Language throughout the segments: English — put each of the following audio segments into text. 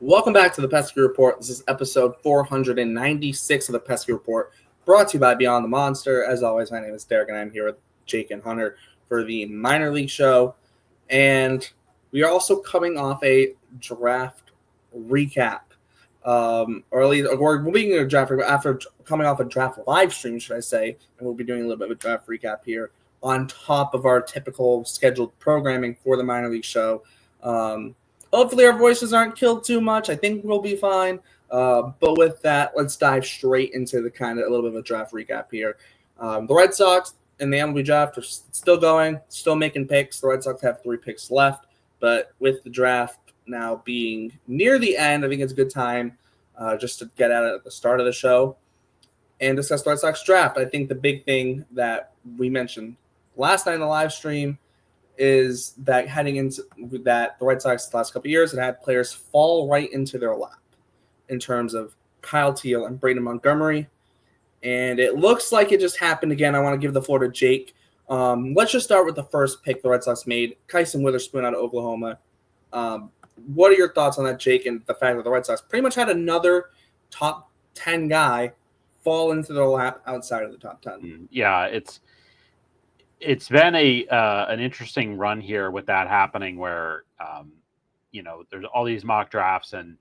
Welcome back to the Pesky Report. This is episode 496 of the Pesky Report, brought to you by Beyond the Monster. As always, my name is Derrik, and I'm here with Jake and Hunter for the minor league show. And we are also coming off a draft recap. We're moving to a draft after coming off a draft live stream, should I say. And we'll be doing a little bit of a draft recap here on top of our typical scheduled programming for the minor league show. Hopefully our voices aren't killed too much. I think we'll be fine. But with that, let's dive straight into the kind of a little bit of a draft recap here. The Red Sox in the MLB Draft are still going, still making picks. The Red Sox have 3 picks left. But with the draft now being near the end, I think it's a good time just to get at it at the start of the show and discuss the Red Sox draft. I think the big thing that we mentioned last night in the live stream is that heading into that the Red Sox the last couple of years have had players fall right into their lap in terms of Kyle Teel and Braden Montgomery. And it looks like it just happened again. I want to give the floor to Jake. Let's just start with the first pick the Red Sox made, Kyson Witherspoon out of Oklahoma. What are your thoughts on that, Jake, and the fact that the Red Sox pretty much had another top 10 guy fall into their lap outside of the top 10? Yeah, it's been an interesting run here with that happening where, there's all these mock drafts and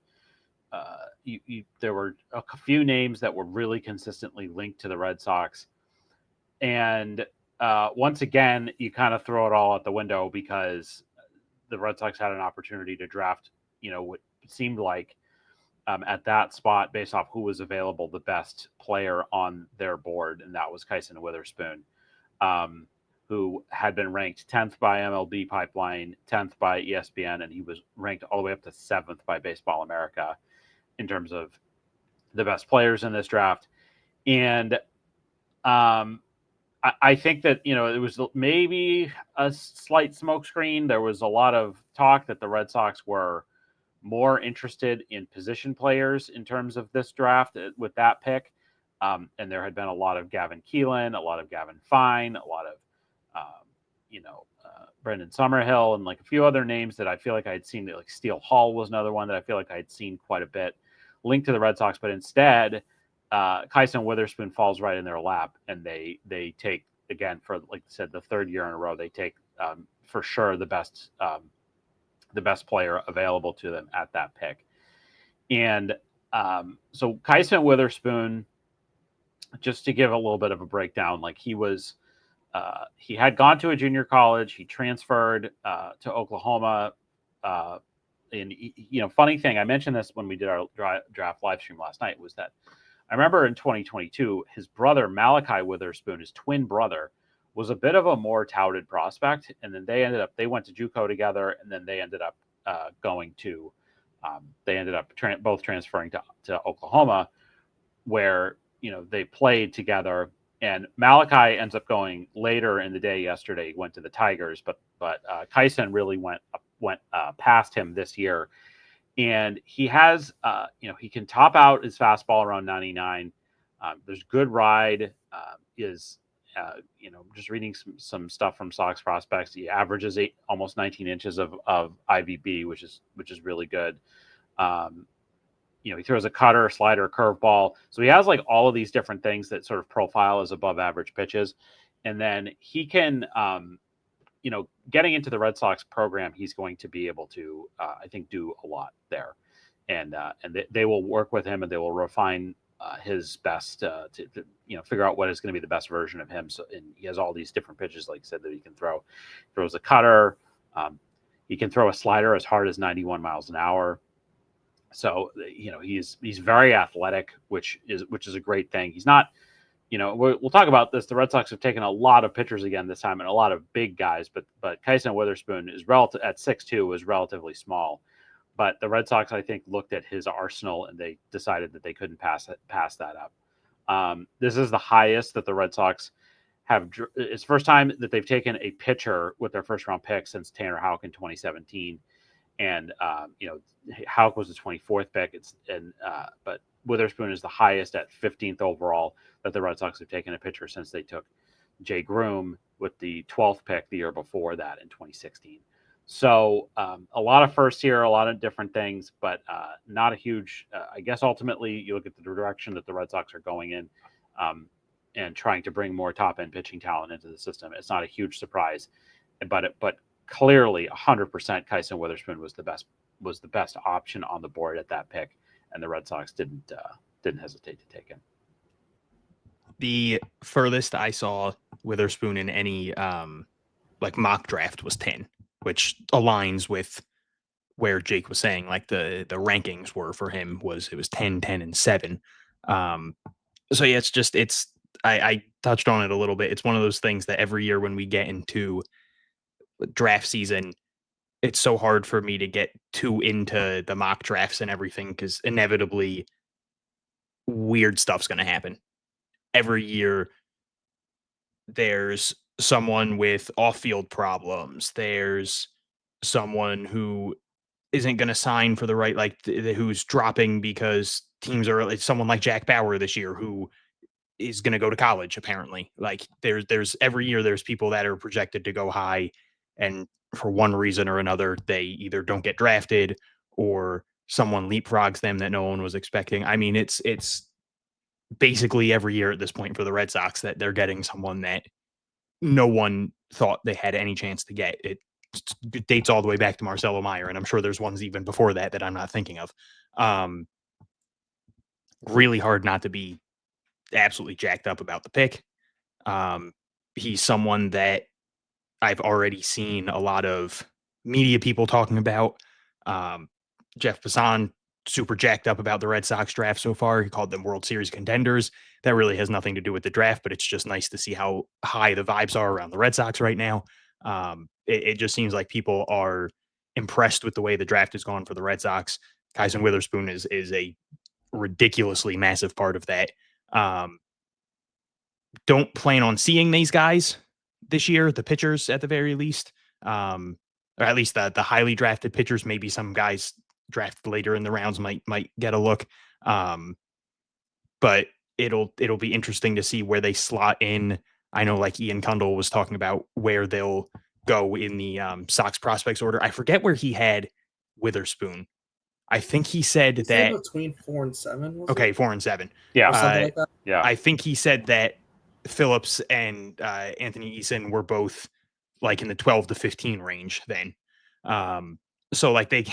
there were a few names that were really consistently linked to the Red Sox. And once again, you kind of throw it all out the window because the Red Sox had an opportunity to draft, what seemed like at that spot based off who was available, the best player on their board. And that was Kyson Witherspoon. Who had been ranked 10th by MLB Pipeline, 10th by ESPN, and he was ranked all the way up to 7th by Baseball America in terms of the best players in this draft. And I think that, it was maybe a slight smokescreen. There was a lot of talk that the Red Sox were more interested in position players in terms of this draft with that pick. And there had been a lot of Gavin Keelan, a lot of Gavin Fine, a lot of Brendan Summerhill and like a few other names that I feel like I had seen. Like Steele Hall was another one that I feel like I had seen quite a bit linked to the Red Sox, but instead Kyson Witherspoon falls right in their lap, and they take, again, for, like I said, the third year in a row, they take for sure the best player available to them at that pick. And so Kyson Witherspoon, just to give a little bit of a breakdown, like he had gone to a junior college. He transferred to Oklahoma. And, funny thing, I mentioned this when we did our draft live stream last night, was that I remember in 2022, his brother, Malachi Witherspoon, his twin brother, was a bit of a more touted prospect. And then they went to JUCO together, and then they ended up both transferring to Oklahoma, where, they played together. And Malachi ends up going later in the day yesterday. He went to the Tigers, but Kyson really went past him this year. And he has, he can top out his fastball around 99. There's good ride. Just reading some stuff from Sox Prospects, he averages almost 19 inches of IVB, which is really good. He throws a cutter, slider, curveball. So he has like all of these different things that sort of profile as above average pitches. And then he can, getting into the Red Sox program, he's going to be able to, I think, do a lot there. And they will work with him, and they will refine his best to figure out what is going to be the best version of him. So, and he has all these different pitches, like I said, that he can throw. Throws a cutter. He can throw a slider as hard as 91 miles an hour. So, he's very athletic, which is a great thing. He's not, we'll talk about this. The Red Sox have taken a lot of pitchers again this time, and a lot of big guys, but Kyson Witherspoon is at 6'2", is relatively small But the Red Sox, I think, looked at his arsenal and they decided that they couldn't pass that up. This is the highest that the Red Sox have. It's the first time that they've taken a pitcher with their first round pick since Tanner Houck in 2017. And Houck was the 24th pick. But Witherspoon is the highest at 15th overall that the Red Sox have taken a pitcher since they took Jay Groom with the 12th pick the year before that in 2016. So a lot of firsts here, a lot of different things, but not a huge. I guess ultimately you look at the direction that the Red Sox are going in, and trying to bring more top end pitching talent into the system. It's not a huge surprise, but clearly 100% Kyson Witherspoon was the best option on the board at that pick, and the Red Sox didn't hesitate to take him. The furthest I saw Witherspoon in any mock draft was 10, which aligns with where Jake was saying, like the rankings were for him it was 10, 10, and 7. So yeah, I touched on it a little bit. It's one of those things that every year when we get into draft season, it's so hard for me to get too into the mock drafts and everything because inevitably weird stuff's going to happen. Every year there's someone with off-field problems. There's someone who isn't going to sign for the right, who's dropping because teams are like someone like Jack Bauer this year who is going to go to college. Apparently, like there's every year there's people that are projected to go high, and for one reason or another, they either don't get drafted or someone leapfrogs them that no one was expecting. I mean, it's basically every year at this point for the Red Sox that they're getting someone that no one thought they had any chance to get. It dates all the way back to Marcelo Meyer, and I'm sure there's ones even before that I'm not thinking of. Really hard not to be absolutely jacked up about the pick. He's someone that I've already seen a lot of media people talking about. Jeff Passan, super jacked up about the Red Sox draft so far. He called them World Series contenders. That really has nothing to do with the draft, but it's just nice to see how high the vibes are around the Red Sox right now. It just seems like people are impressed with the way the draft has gone for the Red Sox. Kyson Witherspoon is a ridiculously massive part of that. Don't plan on seeing these guys this year, the pitchers at the very least, or at least the highly drafted pitchers. Maybe some guys drafted later in the rounds might get a look, but it'll be interesting to see where they slot in. I know, like Ian Kundle was talking about where they'll go in the Sox prospects order. I forget where he had Witherspoon. I think he said that between 4 and 7. Okay, 4 and 7. Yeah, something like that. Yeah, I think he said that Phillips and Anthony Eason were both like in the 12 to 15 range then. So like they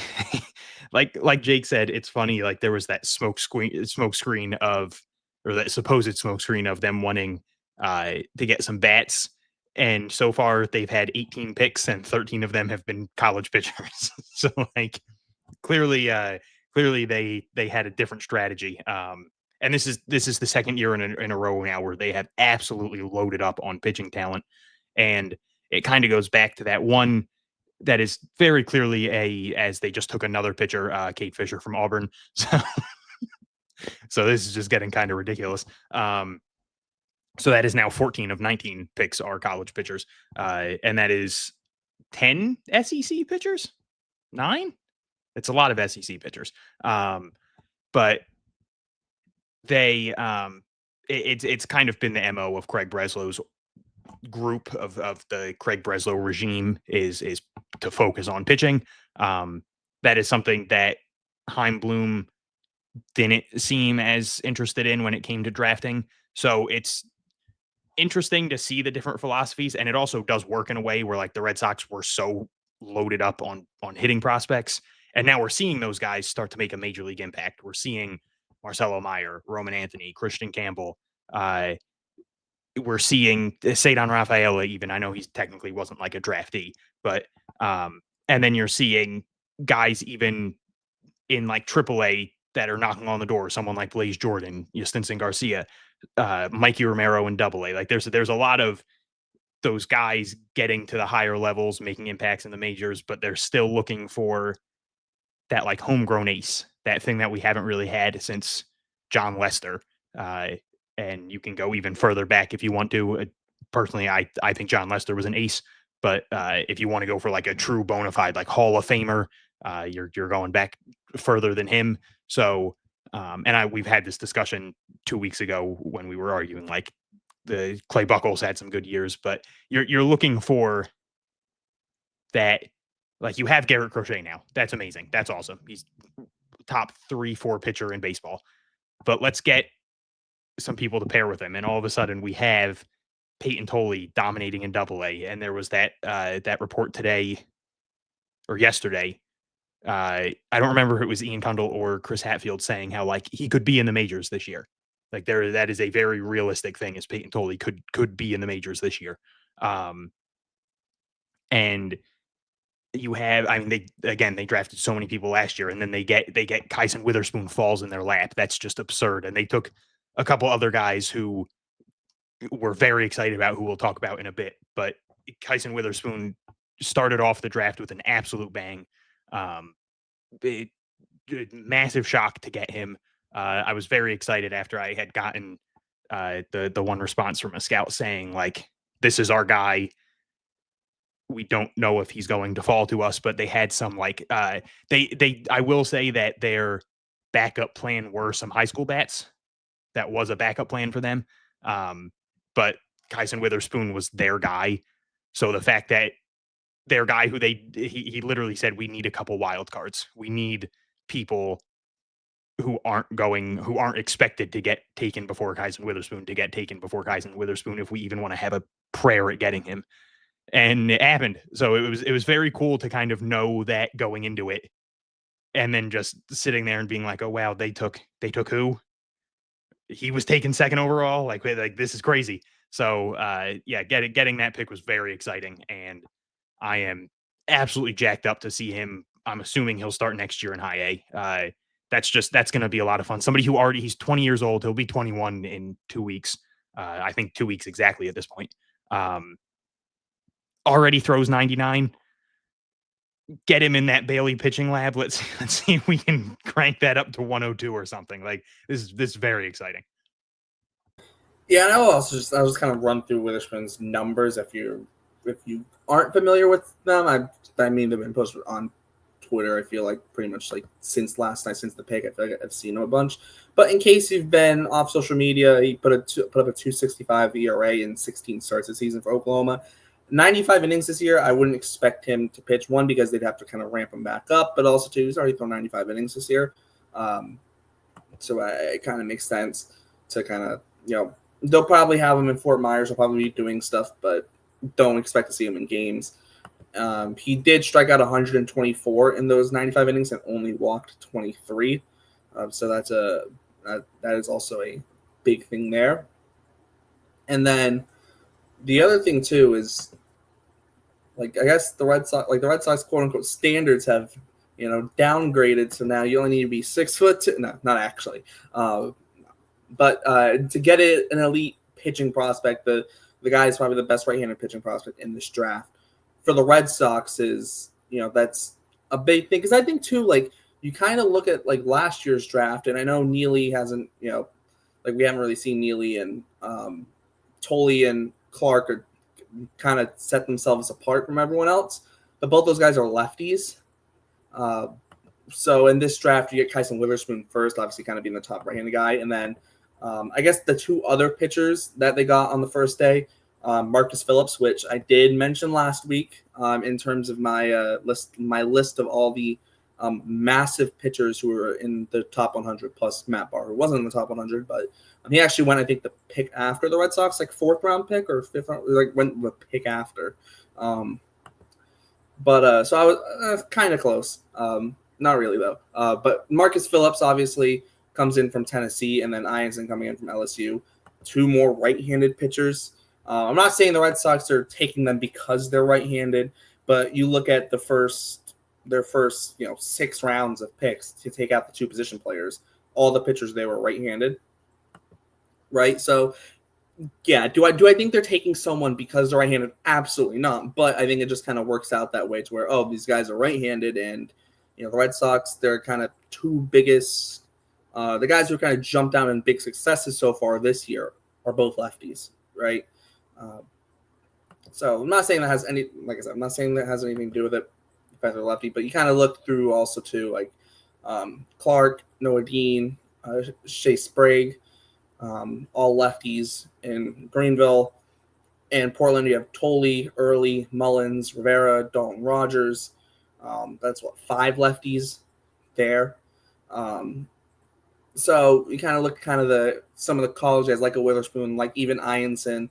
like Jake said, it's funny, like there was that smoke screen of, or that supposed smoke screen of them wanting to get some bats, and so far they've had 18 picks and 13 of them have been college pitchers. So like clearly they had a different strategy. And this is the second year in a row now where they have absolutely loaded up on pitching talent. And it kind of goes back to that one that is very clearly as they just took another pitcher, Kate Fisher from Auburn. So this is just getting kind of ridiculous. So that is now 14 of 19 picks are college pitchers. And that is 10 SEC pitchers? 9? It's a lot of SEC pitchers. But they it's kind of been the MO of Craig Breslow's group of the Craig Breslow regime is to focus on pitching. That is something that Chaim Bloom didn't seem as interested in when it came to drafting. So it's interesting to see the different philosophies, and it also does work in a way where like the Red Sox were so loaded up on hitting prospects, and now we're seeing those guys start to make a major league impact. We're seeing Marcelo Meyer, Roman Anthony, Christian Campbell. We're seeing Cedar Rafaela even. I know he technically wasn't like a draftee, but and then you're seeing guys even in like AAA that are knocking on the door. Someone like Blaze Jordan, Jhostynxon Garcia, Mikey Romero in AA. Like there's a lot of those guys getting to the higher levels, making impacts in the majors, but they're still looking for that like homegrown ace, that thing that we haven't really had since John Lester. And you can go even further back if you want to. Personally, I think John Lester was an ace, but if you want to go for like a true bona fide like Hall of Famer, you're going back further than him. So, we've had this discussion 2 weeks ago when we were arguing like the Clay Buchholz had some good years, but you're looking for that. Like you have Garrett Crochet now. That's amazing. That's awesome. He's top 3-4 pitcher in baseball. But let's get some people to pair with him. And all of a sudden we have Peyton Tolley dominating in Double-A. And there was that report today or yesterday. I don't remember if it was Ian Cundall or Chris Hatfield saying how like he could be in the majors this year. Like that is a very realistic thing, is Peyton Tolley could be in the majors this year. And you have, I mean, they drafted so many people last year, and then they get Kyson Witherspoon falls in their lap. That's just absurd. And they took a couple other guys who we're very excited about, who we'll talk about in a bit. But Kyson Witherspoon started off the draft with an absolute bang. Massive shock to get him. I was very excited after I had gotten the one response from a scout saying like, this is our guy. We don't know if he's going to fall to us, but they had some like I will say that their backup plan were some high school bats. That was a backup plan for them. But Kyson Witherspoon was their guy. So the fact that their guy who he literally said, we need a couple wild cards. We need people who aren't expected to get taken before Kyson Witherspoon to get taken before Kyson Witherspoon, if we even want to have a prayer at getting him. And it happened. So it was very cool to kind of know that going into it, and then just sitting there and being like, oh wow, they took who? He was taken second overall. Like this is crazy. So getting that pick was very exciting, and I am absolutely jacked up to see him. I'm assuming he'll start next year in high A. That's going to be a lot of fun. Somebody who he's 20 years old. He'll be 21 in 2 weeks. I think 2 weeks exactly at this point. Already throws 99. Get him in that Bailey pitching lab. Let's see if we can crank that up to 102 or something. Like this is very exciting. Yeah, and I'll just kind of run through Witherspoon's numbers if you aren't familiar with them. I mean, they've been posted on Twitter. I feel like pretty much like since last night, since the pick, I feel like I've seen him a bunch. But in case you've been off social media, he put up a 2.65 ERA in 16 starts this season for Oklahoma. 95 innings this year. I wouldn't expect him to pitch, one, because they'd have to kind of ramp him back up, but also two, he's already thrown 95 innings this year. So it kind of makes sense to kind of, they'll probably have him in Fort Myers. They'll probably be doing stuff, but don't expect to see him in games. He did strike out 124 in those 95 innings and only walked 23. So that is also a big thing there. And then the other thing too is, like, I guess the Red Sox quote unquote standards have downgraded. So now you only need to be 6'2". No, not actually. But to get an elite pitching prospect, the guy is probably the best right-handed pitching prospect in this draft. For the Red Sox is, that's a big thing. Because I think too, like, you kind of look at like last year's draft, and I know Neely hasn't, like we haven't really seen Neely, and Tolley and Clark are kind of set themselves apart from everyone else. But both those guys are lefties. So in this draft, you get Kyson Witherspoon first, obviously kind of being the top right-handed guy. And then I guess the two other pitchers that they got on the first day, Marcus Phillips, which I did mention last week in terms of my list of all the massive pitchers who were in the top 100, plus Matt Barr, who wasn't in the top 100, but he actually went, I think, the pick after the Red Sox, like 4th round pick or 5th round, like went the pick after. So I was kind of close. Not really, though. But Marcus Phillips obviously comes in from Tennessee, and then Ianson coming in from LSU. Two more right-handed pitchers. I'm not saying the Red Sox are taking them because they're right-handed, but you look at their first 6 rounds of picks to take out the two position players. All the pitchers, they were right-handed, right? So, yeah, do I think they're taking someone because they're right-handed? Absolutely not. But I think it just kind of works out that way to where, these guys are right-handed, and The Red Sox, their kind of two biggest, the guys who kind of jumped out in big successes so far this year are both lefties, right? So I'm not saying that has any, like I said, I'm not saying that has anything to do with it, the fact they're lefty, but you kind of look through also too, like Clark, Noah Dean, Shea Sprague, all lefties in Greenville. And Portland, you have Tolley, Early, Mullins, Rivera, Dalton Rogers. That's 5 lefties there. So you kind of look some of the college guys like a Witherspoon, like even Ianson,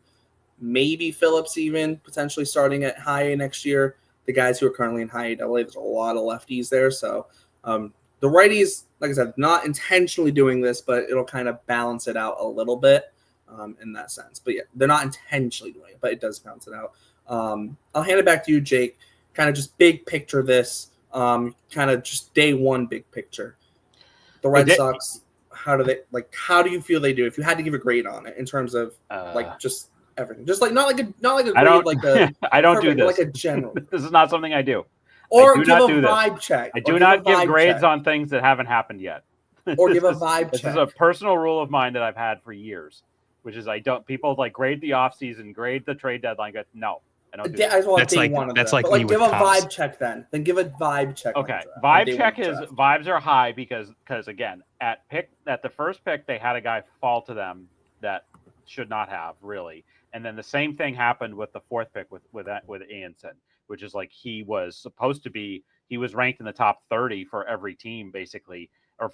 maybe Phillips even potentially starting at high A next year. The guys who are currently in high A, there's a lot of lefties there. So the righties, like I said, not intentionally doing this, but it'll kind of balance it out a little bit in that sense. But yeah, they're not intentionally doing it, but it does balance it out. I'll hand it back to you, Jake. Kind of just big picture this, kind of just day one big picture. The Red Sox, how do you feel they do? If you had to give a grade on it in terms of just everything, just not like a grade, I don't do this like a general. This is not something I do. Or give a vibe check. I do not give grades on things that haven't happened yet. Or give a vibe check. This is a personal rule of mine that I've had for years, which is people grade the offseason, grade the trade deadline. No, I don't do that. I just want that's like one of that's them. like me give with a comps. vibe check then. Then give a vibe check. Okay, vibe check is vibes are high because again at the first pick they had a guy fall to them that should not have really, and then the same thing happened with the 4th pick with Ianson, which is like he was ranked in the top 30 for every team basically, or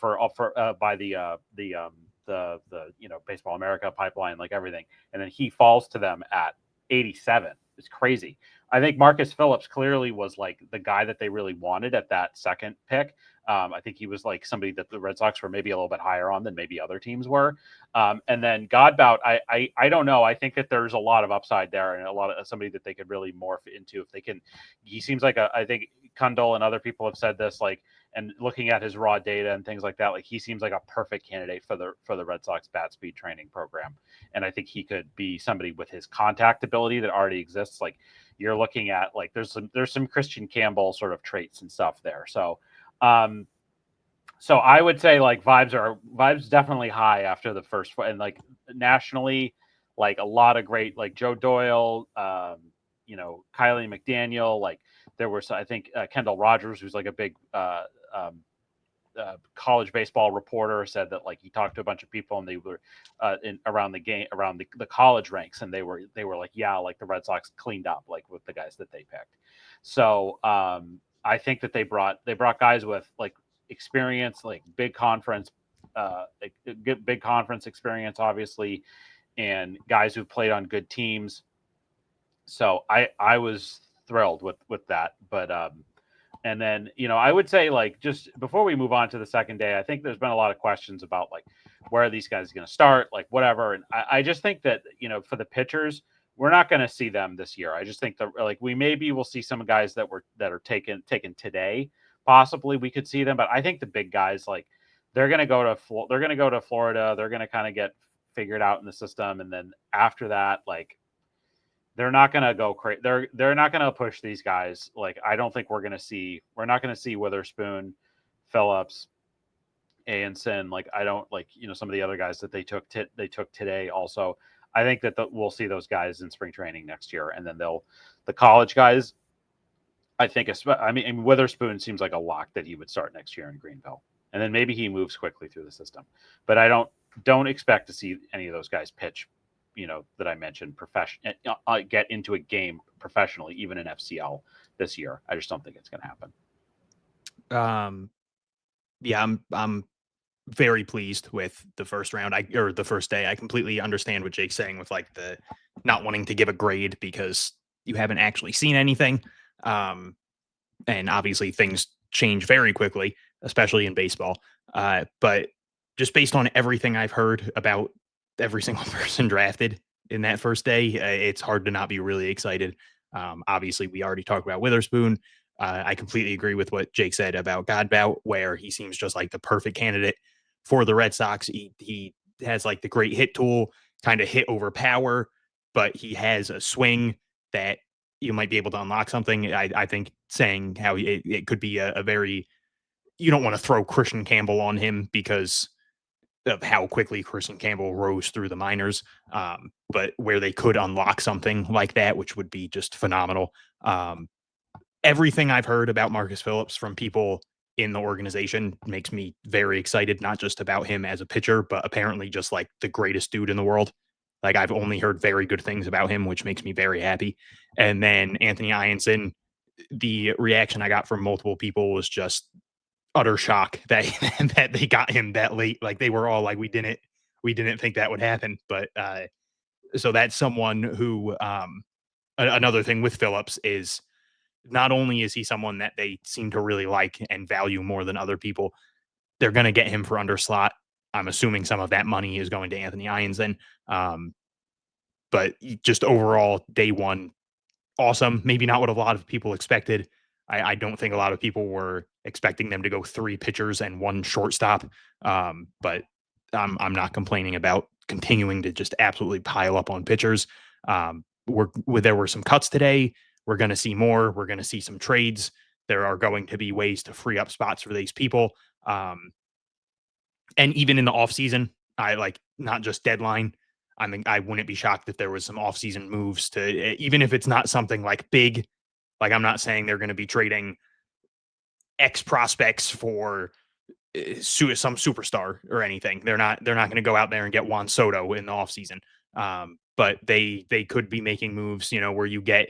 by the Baseball America pipeline, like everything, and then he falls to them at 87. It's crazy. I think Marcus Phillips clearly was like the guy that they really wanted at that 2nd pick. I think he was like somebody that the Red Sox were maybe a little bit higher on than maybe other teams were. And then Godbout, I don't know. I think that there's a lot of upside there and a lot of somebody that they could really morph into if they can. He seems like I think Kundal and other people have said this, like, and looking at his raw data and things like that, like he seems like a perfect candidate for the Red Sox bat speed training program. And I think he could be somebody with his contact ability that already exists. Like you're looking at, like there's some Christian Campbell sort of traits and stuff there. So I would say like vibes definitely high after the first, and like nationally, like a lot of great, like Joe Doyle, Kylie McDaniel, like there was, I think Kendall Rogers, who's like a big college baseball reporter, said that like he talked to a bunch of people and they were around the college ranks, and they were like, yeah, like the Red Sox cleaned up like with the guys that they picked. So I think that they brought guys with like experience, like big conference experience, obviously, and guys who've played on good teams. So I was thrilled with that. But and then, I would say, like, just before we move on to the second day, I think there's been a lot of questions about like where are these guys going to start, like whatever. And I just think that, for the pitchers, we're not going to see them this year. I just think that like we'll see some guys that are taken today. Possibly we could see them, but I think the big guys, like they're going to go to Florida. They're going to kind of get figured out in the system, and then after that, like they're not going to go crazy. They're not going to push these guys. Like I don't think we're not going to see Witherspoon, Phillips, Anson. Like I don't like some of the other guys that they took today. Also, I think that we'll see those guys in spring training next year, and then the college guys. I think, Witherspoon seems like a lock that he would start next year in Greenville, and then maybe he moves quickly through the system. But I don't expect to see any of those guys pitch, that I mentioned, get into a game professionally, even in FCL this year. I just don't think it's going to happen. Yeah, I'm very pleased with the first round. Or the first day. I completely understand what Jake's saying with like the not wanting to give a grade because you haven't actually seen anything. And obviously things change very quickly, especially in baseball. But just based on everything I've heard about every single person drafted in that first day, it's hard to not be really excited. Obviously, we already talked about Witherspoon. I completely agree with what Jake said about Godbout, where he seems just like the perfect candidate for the Red Sox. He has like the great hit tool, kind of hit over power, but he has a swing that you might be able to unlock something. I think saying how it could be a very you don't want to throw Christian Campbell on him because of how quickly Christian Campbell rose through the minors. But where they could unlock something like that, which would be just phenomenal. Everything I've heard about Marcus Phillips from people in the organization makes me very excited, not just about him as a pitcher, but apparently just like the greatest dude in the world. Like I've only heard very good things about him, which makes me very happy. And then Anthony Ianson, the reaction I got from multiple people was just utter shock that that they got him that late. Like they were all like, we didn't think that would happen. But so that's someone who another thing with Phillips is not only is he someone that they seem to really like and value more than other people, they're going to get him for under slot. I'm assuming some of that money is going to Anthony Ianson. But just overall, day one, awesome. Maybe not what a lot of people expected. I don't think a lot of people were expecting them to go 3 pitchers and 1 shortstop. But I'm not complaining about continuing to just absolutely pile up on pitchers. There were some cuts today. We're going to see more. We're going to see some trades. There are going to be ways to free up spots for these people. And even in the offseason, I like not just deadline. I mean, I wouldn't be shocked if there was some offseason moves to, even if it's not something like big. Like I'm not saying they're going to be trading X prospects for some superstar or anything. They're not going to go out there and get Juan Soto in the offseason. But they could be making moves, where you get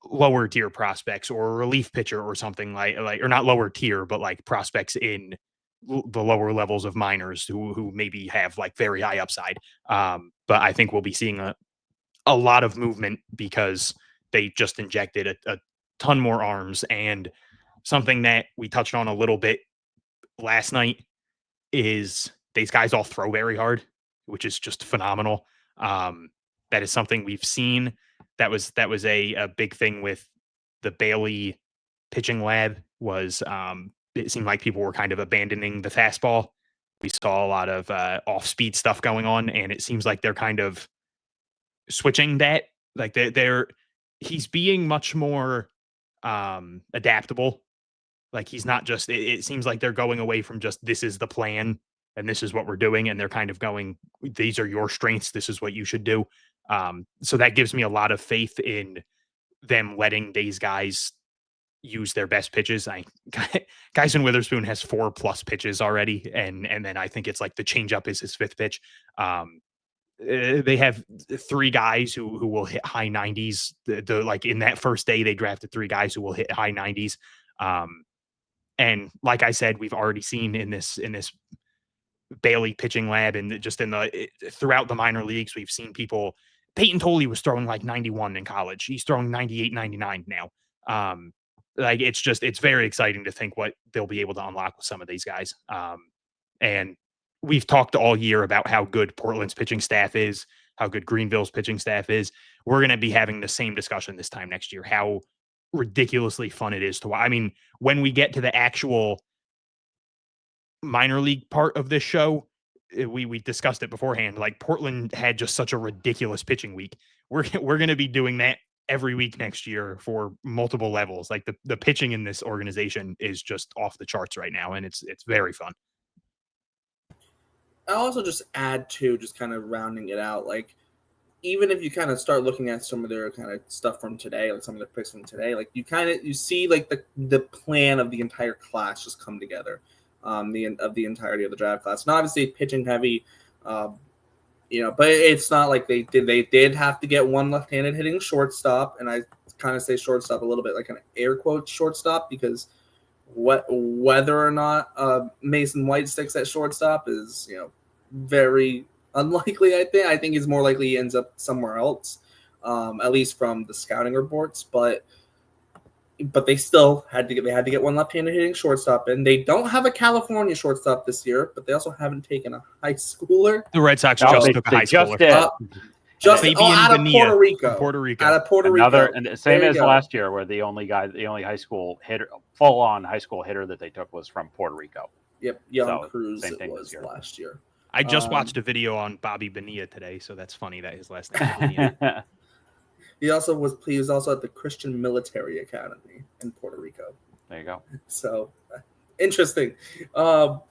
lower tier prospects or a relief pitcher or something like or not lower tier, but like prospects in the lower levels of minors who maybe have like very high upside. But I think we'll be seeing a lot of movement because they just injected a ton more arms. And something that we touched on a little bit last night is these guys all throw very hard, which is just phenomenal. That is something we've seen. That was a big thing with the Bailey pitching lab was it seemed like people were kind of abandoning the fastball. We saw a lot of off-speed stuff going on, and it seems like they're kind of switching that. Like he's being much more adaptable. Like he's not just, it seems like they're going away from just, this is the plan and this is what we're doing. And they're kind of going, these are your strengths. This is what you should do. So that gives me a lot of faith in them letting these guys use their best pitches. Kyson Witherspoon has 4+ pitches already. And then I think it's like the changeup is his 5th pitch. They have 3 guys who will hit high 90s. Like in that first day, they drafted 3 guys who will hit high 90s. And like I said, we've already seen in this Bailey pitching lab and just throughout the minor leagues, we've seen people. Peyton Tolley was throwing like 91 in college. He's throwing 98, 99 now. Like it's very exciting to think what they'll be able to unlock with some of these guys. And we've talked all year about how good Portland's pitching staff is, how good Greenville's pitching staff is. We're going to be having the same discussion this time next year, how ridiculously fun it is to watch. I mean, when we get to the actual minor league part of this show, we discussed it beforehand. Like Portland had just such a ridiculous pitching week. We're going to be doing that every week next year for multiple levels. Like the pitching in this organization is just off the charts right now, and it's very fun. I'll also just add to just kind of rounding it out, like even if you kind of start looking at some of their kind of stuff from today, like some of their picks from today, like you see like the plan of the entire class just come together, of the entirety of the draft class. And obviously pitching heavy, but it's not like they did have to get one left-handed hitting shortstop, and I kind of say shortstop a little bit like an air quote shortstop because whether or not Mason White sticks at shortstop is very unlikely. I think he's more likely he ends up somewhere else, at least from the scouting reports. But they still had to get one left-handed hitting shortstop, and they don't have a California shortstop this year. But they also haven't taken a high schooler. The Red Sox just took a high schooler. Out of Puerto Rico. Out of Puerto Rico. And same as last year, where the only high school hitter, full-on high school hitter that they took was from Puerto Rico. Yep, Young Cruz it was last year. I just watched a video on Bobby Bonilla today, so that's funny that his last name is Bonilla. He was also at the Christian Military Academy in Puerto Rico. There you go. So Interesting. So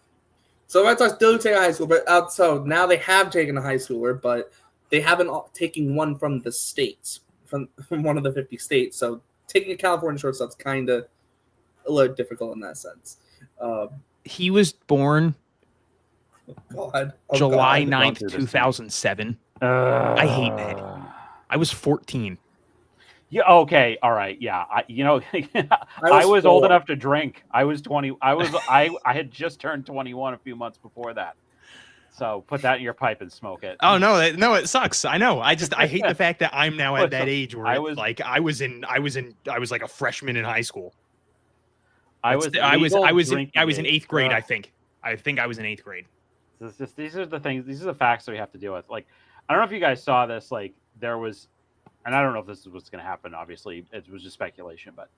Red Sox do take a high schooler, but so now they have taken a high schooler, but they haven't taken one from the states, from one of the 50 states. So taking a California shortstop's kind of a little difficult in that sense. He was born July God. 9th, 2007. I hate that. I was 14. Yeah. Okay. All right. Yeah. I was old enough to drink. I was 20. I had just turned 21 a few months before that. So put that in your pipe and smoke it. Oh no, it sucks. I know. I hate the fact that I'm now at that age where I was like a freshman in high school. I was in 8th grade. I think I was in 8th grade. These are the things. These are the facts that we have to deal with. Like, I don't know if you guys saw this. Like, there was. And I don't know if this is what's going to happen. Obviously, it was just speculation. But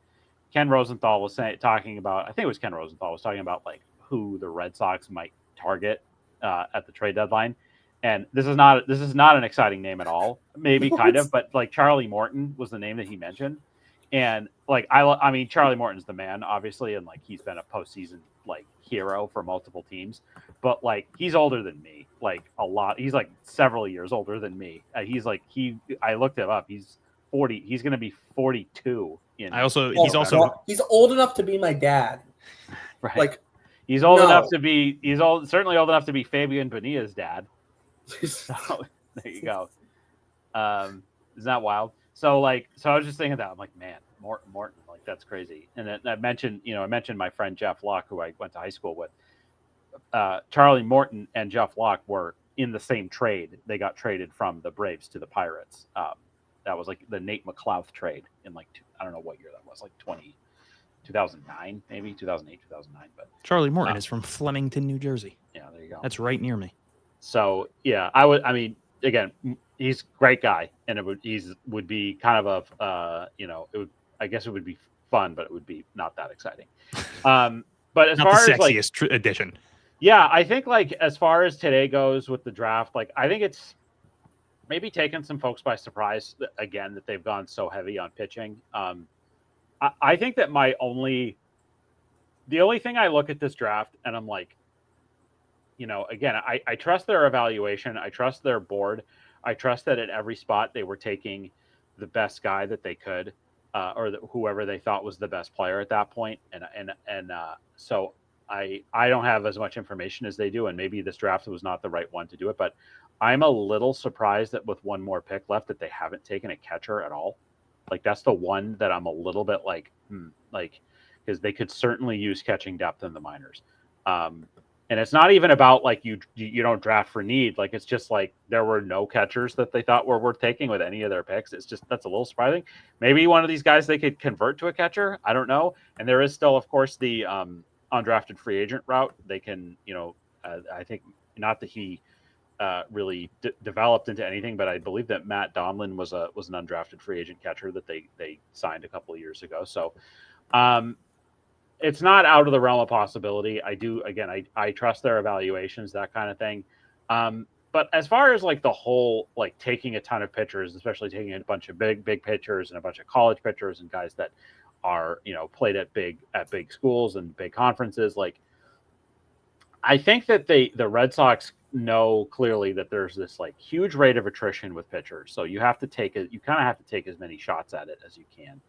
Ken Rosenthal was talking about. I think it was Ken Rosenthal was talking about like who the Red Sox might target at the trade deadline. And this is not an exciting name at all. Maybe kind of, but like Charlie Morton was the name that he mentioned. And like I mean, Charlie Morton's the man, obviously, and like he's been a postseason like hero for multiple teams. But like he's older than me, like a lot. He's like several years older than me. I looked him up. He's 40. He's going to be 42. He's old enough to be my dad. Right. Like he's old enough to be. Certainly old enough to be Fabian Bonilla's dad. So there you go. Isn't that wild? So I was just thinking that I'm like, man, Morton, like that's crazy. And then I mentioned my friend Jeff Locke, who I went to high school with. Charlie Morton and Jeff Locke were in the same trade. They got traded from the Braves to the Pirates. That was like the Nate McLouth trade in like I don't know what year that was, like 2009, maybe 2008, 2009. But Charlie Morton is from Flemington, New Jersey. Yeah, there you go. That's right near me. So yeah, I mean, again, he's a great guy, and would be kind of I guess it would be fun, but it would be not that exciting. But as not far the as like sexiest addition. Yeah, I think like as far as today goes with the draft, like I think it's maybe taken some folks by surprise again that they've gone so heavy on pitching. I think that the only thing I look at this draft and I'm like, again, I trust their evaluation. I trust their board. I trust that at every spot they were taking the best guy that they could, or whoever they thought was the best player at that point. So I don't have as much information as they do, and maybe this draft was not the right one to do it. But I'm a little surprised that with one more pick left, that they haven't taken a catcher at all. Like that's the one that I'm a little bit like, because they could certainly use catching depth in the minors. And it's not even about like you don't draft for need. Like it's just like there were no catchers that they thought were worth taking with any of their picks. It's just that's a little surprising. Maybe one of these guys they could convert to a catcher. I don't know. And there is still, of course, the undrafted free agent route. They can, I think not that he really developed into anything, but I believe that Matt Donlin was an undrafted free agent catcher that they signed a couple of years ago. So. It's not out of the realm of possibility. I trust their evaluations, that kind of thing. But as far as like the whole, like taking a ton of pitchers, especially taking a bunch of big pitchers and a bunch of college pitchers and guys that are, played at big schools and big conferences, like I think that the Red Sox know clearly that there's this like huge rate of attrition with pitchers. So you kind of have to take as many shots at it as you can.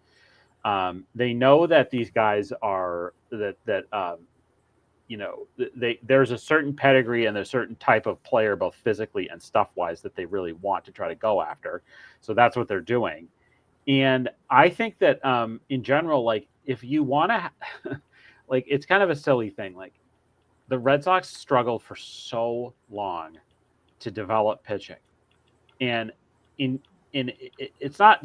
They know that these guys are there's a certain pedigree and a certain type of player, both physically and stuff wise, that they really want to try to go after. So that's what they're doing. And I think that, in general, like if you want to, like, it's kind of a silly thing. Like the Red Sox struggled for so long to develop pitching, and it's not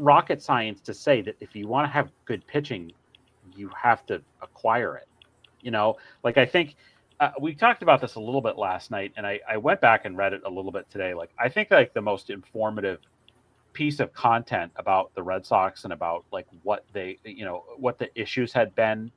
rocket science to say that if you want to have good pitching, you have to acquire it. Like I think we talked about this a little bit last night, and I went back and read it a little bit today. Like I think like the most informative piece of content about the Red Sox and about like what they, what the issues had been,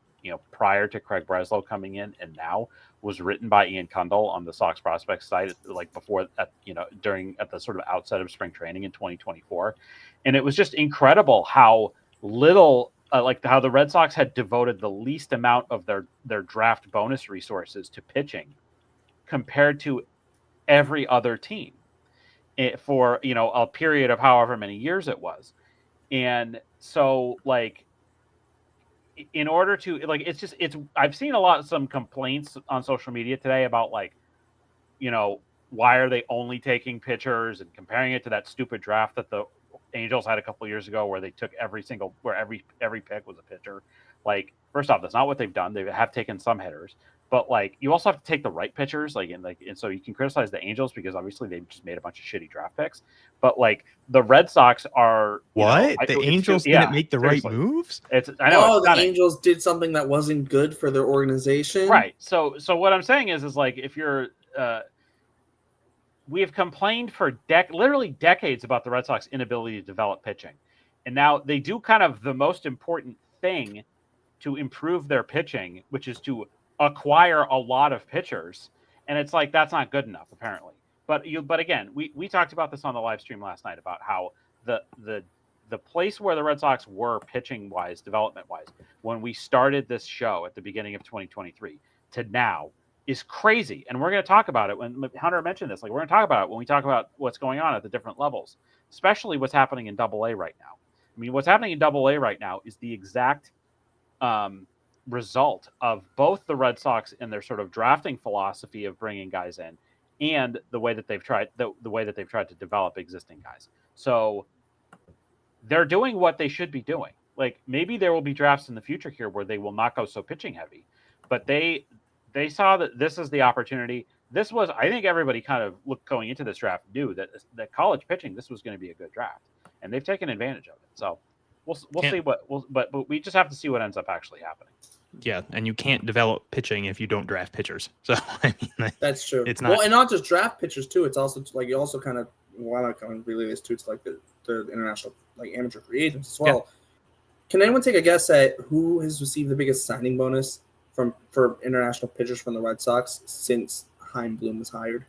prior to Craig Breslow coming in and now, was written by Ian Cundall on the Sox prospects site, like before at the sort of outset of spring training in 2024. And it was just incredible how little like how the Red Sox had devoted the least amount of their draft bonus resources to pitching compared to every other team for a period of however many years it was. And so like in order to like it's I've seen some complaints on social media today about like why are they only taking pitchers and comparing it to that stupid draft that the Angels had a couple of years ago where they took every pick was a pitcher. Like, first off, that's not what they've done. They have taken some hitters, but like you also have to take the right pitchers. And so you can criticize the Angels because obviously they just made a bunch of shitty draft picks. But like the Red Sox are the Angels didn't make the seriously. right moves. I know the Angels did something that wasn't good for their organization. Right. So what I'm saying is like if you're we have complained for literally decades about the Red Sox inability to develop pitching. And now they do kind of the most important thing to improve their pitching, which is to acquire a lot of pitchers. And it's like, that's not good enough, apparently. But again, we talked about this on the live stream last night about how the place where the Red Sox were pitching wise, development wise, when we started this show at the beginning of 2023 to now, is crazy. And we're going to talk about it when Hunter mentioned this. Like, we're going to talk about it when we talk about what's going on at the different levels, especially what's happening in AA right now. I mean, what's happening in AA right now is the exact result of both the Red Sox and their sort of drafting philosophy of bringing guys in and the way that they've tried the way that they've tried to develop existing guys. So they're doing what they should be doing. Like, maybe there will be drafts in the future here where they will not go so pitching heavy, but they saw that this is the opportunity. This was, I think everybody kind of going into this draft knew that college pitching, this was going to be a good draft, and they've taken advantage of it. So we'll see but we just have to see what ends up actually happening. Yeah, and you can't develop pitching if you don't draft pitchers. So I mean, that's true. It's not and not just draft pitchers too. It's also like you also kind of relay this too. It's like the international like amateur free agents as well. Yeah. Can anyone take a guess at who has received the biggest signing bonus for international pitchers from the Red Sox since Chaim Bloom was hired?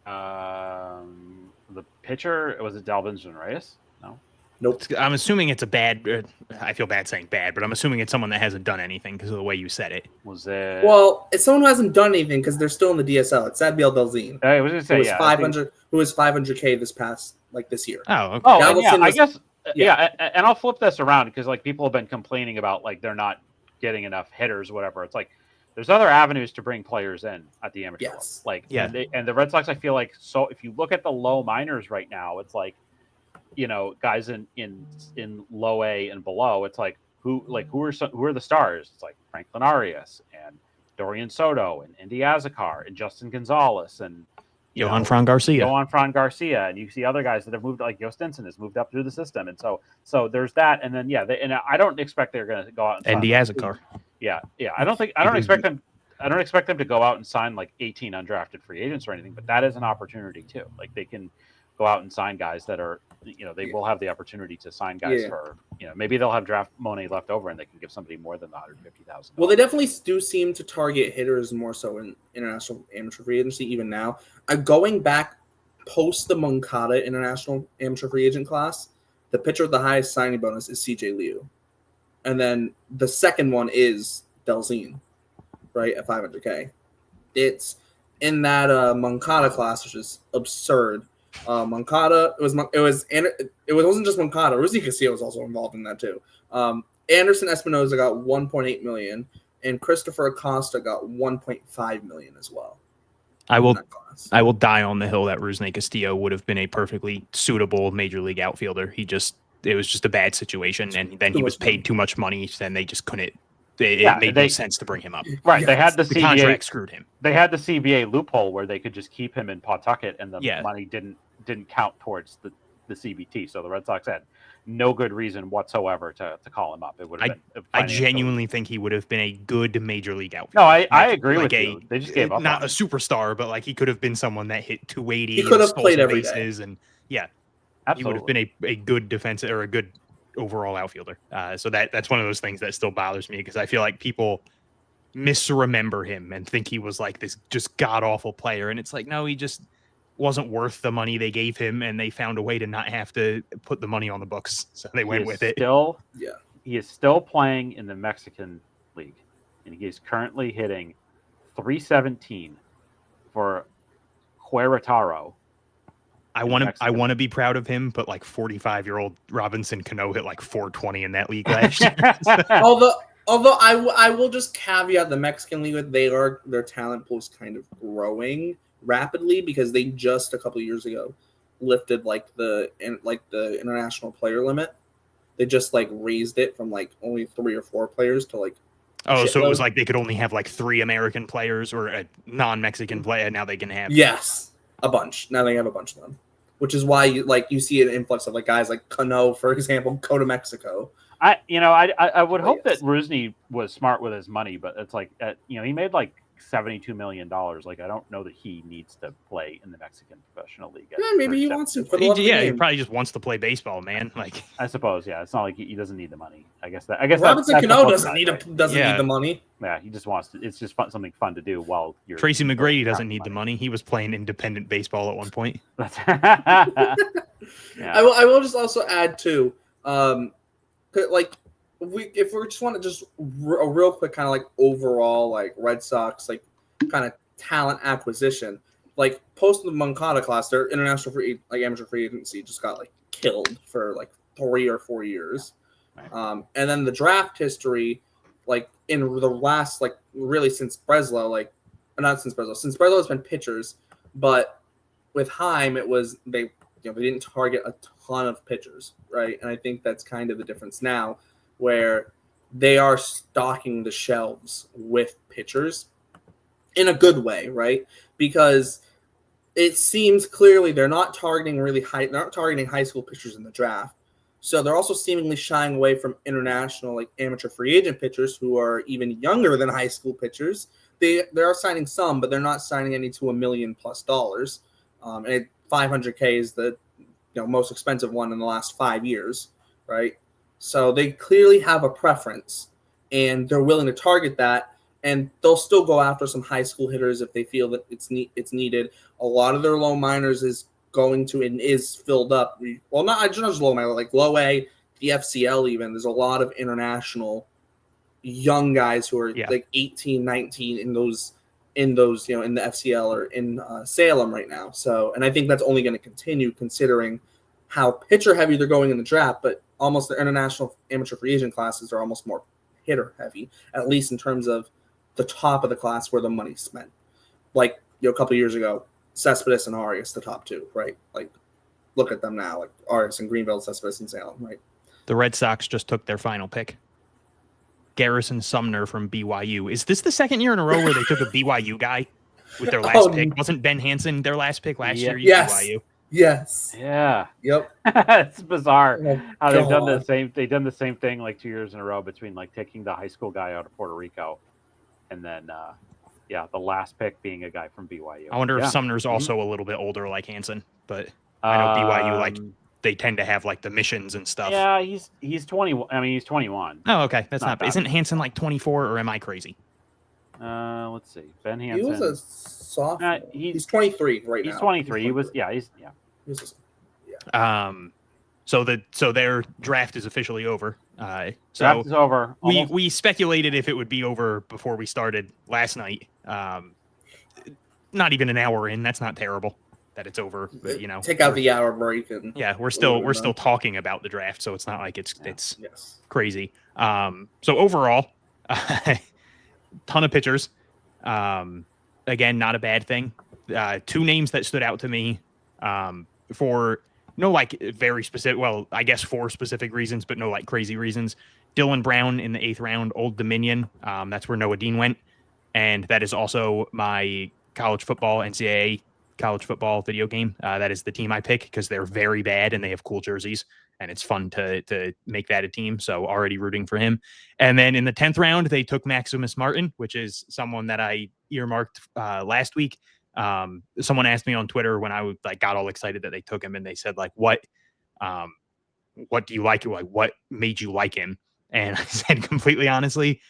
The pitcher, was it Dalvin Reyes? No. Nope. I'm assuming it's a bad. I feel bad saying bad, but I'm assuming it's someone that hasn't done anything because of the way you said it. Was it? Well, it's someone who hasn't done anything because they're still in the DSL. It's Sadbiel Delzine. I was going to say, who was $500K this year. Oh, okay. Oh, yeah, I guess. Yeah, and I'll flip this around because like people have been complaining about like they're not getting enough hitters, whatever. It's like there's other avenues to bring players in at the amateur level. Like, yeah, and the Red Sox, I feel like, so if you look at the low minors right now, it's like, guys in low A and below, it's like who are the stars? It's like Franklin Arias and Dorian Soto and Enddy Azocar and Justin Gonzalez and Fran Garcia, and you see other guys that have moved, like Jhostynxon has moved up through the system, and so there's that, and then and I don't expect they're going to go out and Enddy Azocar. Yeah. I don't expect them to go out and sign like 18 undrafted free agents or anything, but that is an opportunity too. Like they can go out and sign guys that are, they will have the opportunity to sign guys for, maybe they'll have draft money left over and they can give somebody more than the $150,000. Well, they definitely do seem to target hitters more so in international amateur free agency even now. Going back post the Moncada international amateur free agent class, the pitcher with the highest signing bonus is CJ Liu. And then the second one is Delzine, right, at $500K. It's in that Moncada class, which is absurd. Moncada, it wasn't just Moncada. Rusy Castillo was also involved in that too. Anderson Espinoza got $1.8 million, and Christopher Acosta got $1.5 million as well. I will die on the hill that Rusney Castillo would have been a perfectly suitable major league outfielder. It was just a bad situation, and then he was paid too much money, then they just couldn't. It made no sense to bring him up. Right, yes. They had the CBA contract screwed him. They had the CBA loophole where they could just keep him in Pawtucket, and the money didn't count towards the CBT. So the Red Sox had no good reason whatsoever to call him up. It would have been. I genuinely think he would have been a good major league outfielder. No, I agree with you. They just gave up. Not a superstar, but like he could have been someone that hit 280. He could have played every day. And absolutely. He would have been a good defensive or a good overall outfielder. So that's one of those things that still bothers me because I feel like people misremember him and think he was like this just god awful player, and it's like no, he just wasn't worth the money they gave him, and they found a way to not have to put the money on the books, so they went with it. Still, he is still playing in the Mexican League, and he is currently hitting .317 for Querétaro. I want to be proud of him, but like 45-year-old Robinson Cano hit like .420 in that league last year. Although I will just caveat the Mexican League with their talent pool is kind of growing rapidly because they just a couple of years ago lifted the international player limit. They just raised it from only 3 or 4 players to so it was like they could only have 3 American players or a non-Mexican player. Now they can have a bunch. Now they have a bunch of them, which is why you see an influx of guys like Cano, for example, go to Mexico. I would hope that Rusney was smart with his money, but it's he made $72 million. I don't know that he needs to play in the Mexican Professional League. Yeah, maybe he wants to. For the love of the game. He probably just wants to play baseball, man. I suppose, yeah. It's not like he doesn't need the money. I guess Robinson Cano doesn't need the money. Yeah, he just wants to. It's just something fun to do while you're. Tracy McGrady doesn't need the money. He was playing independent baseball at one point. Yeah. I will just also add too, if we just want to just a real quick kind of overall Red Sox kind of talent acquisition, post the Moncada class, their international amateur free agency just got killed for 3 or 4 years, and then the draft history in the last really since Breslow since Breslow has been pitchers, but with Heim it was they didn't target a ton of pitchers, right? And I think that's kind of the difference now, where they are stocking the shelves with pitchers in a good way, right? Because it seems clearly they're not targeting high school pitchers in the draft. So they're also seemingly shying away from international amateur free agent pitchers who are even younger than high school pitchers. They are signing some, but they're not signing any to $1 million+. And $500K is the most expensive one in the last 5 years, right? So they clearly have a preference, and they're willing to target that, and they'll still go after some high school hitters if they feel that it's needed. A lot of their low minors is going to and is filled up. Well, not just low minor, low A, the FCL even. There's a lot of international young guys who are 18, 19 in those in the FCL or in Salem right now. So, and I think that's only going to continue considering how pitcher heavy they're going in the draft, but almost the international amateur free agent classes are almost more hitter heavy, at least in terms of the top of the class where the money's spent. A couple of years ago, Cespedes and Arias, the top 2, right? Look at them now, Arias and Greenville, Cespedes and Salem, right? The Red Sox just took their final pick. Garrison Sumner from BYU. Is this the second year in a row where they took a BYU guy with their last pick? Wasn't Ben Hansen their last pick last year? BYU. Yes. Yeah. Yep. It's bizarre how they've done God. They've done the same thing 2 years in a row between taking the high school guy out of Puerto Rico, and then the last pick being a guy from BYU. I wonder if Sumner's also a little bit older like Hansen, but I know BYU they tend to have the missions and stuff. Yeah, he's 21. I mean, he's 21. Oh, okay, that's not bad. Isn't Hansen 24, or am I crazy? Let's see. Ben Hansen. He was a sophomore. He's 23 right now. He's 23. He was. So their draft is officially over. Draft is over. We speculated if it would be over before we started last night. Not even an hour in. That's not terrible that it's over. But take out the hour break and we're still talking about the draft, so it's not like it's crazy. So overall, ton of pitchers. Again, not a bad thing. 2 names that stood out to me for very specific, well, I guess 4 specific reasons, but no crazy reasons. Dylan Brown in the 8th round, Old Dominion. That's where Noah Dean went. And that is also my college football, NCAA college football video game. That is the team I pick because they're very bad and they have cool jerseys. And it's fun to make that a team. So already rooting for him. And then in the 10th round, they took Maximus Martin, which is someone that I earmarked last week. Someone asked me on Twitter when I got all excited that they took him, and they said what do you like? What made you like him? And I said, completely honestly,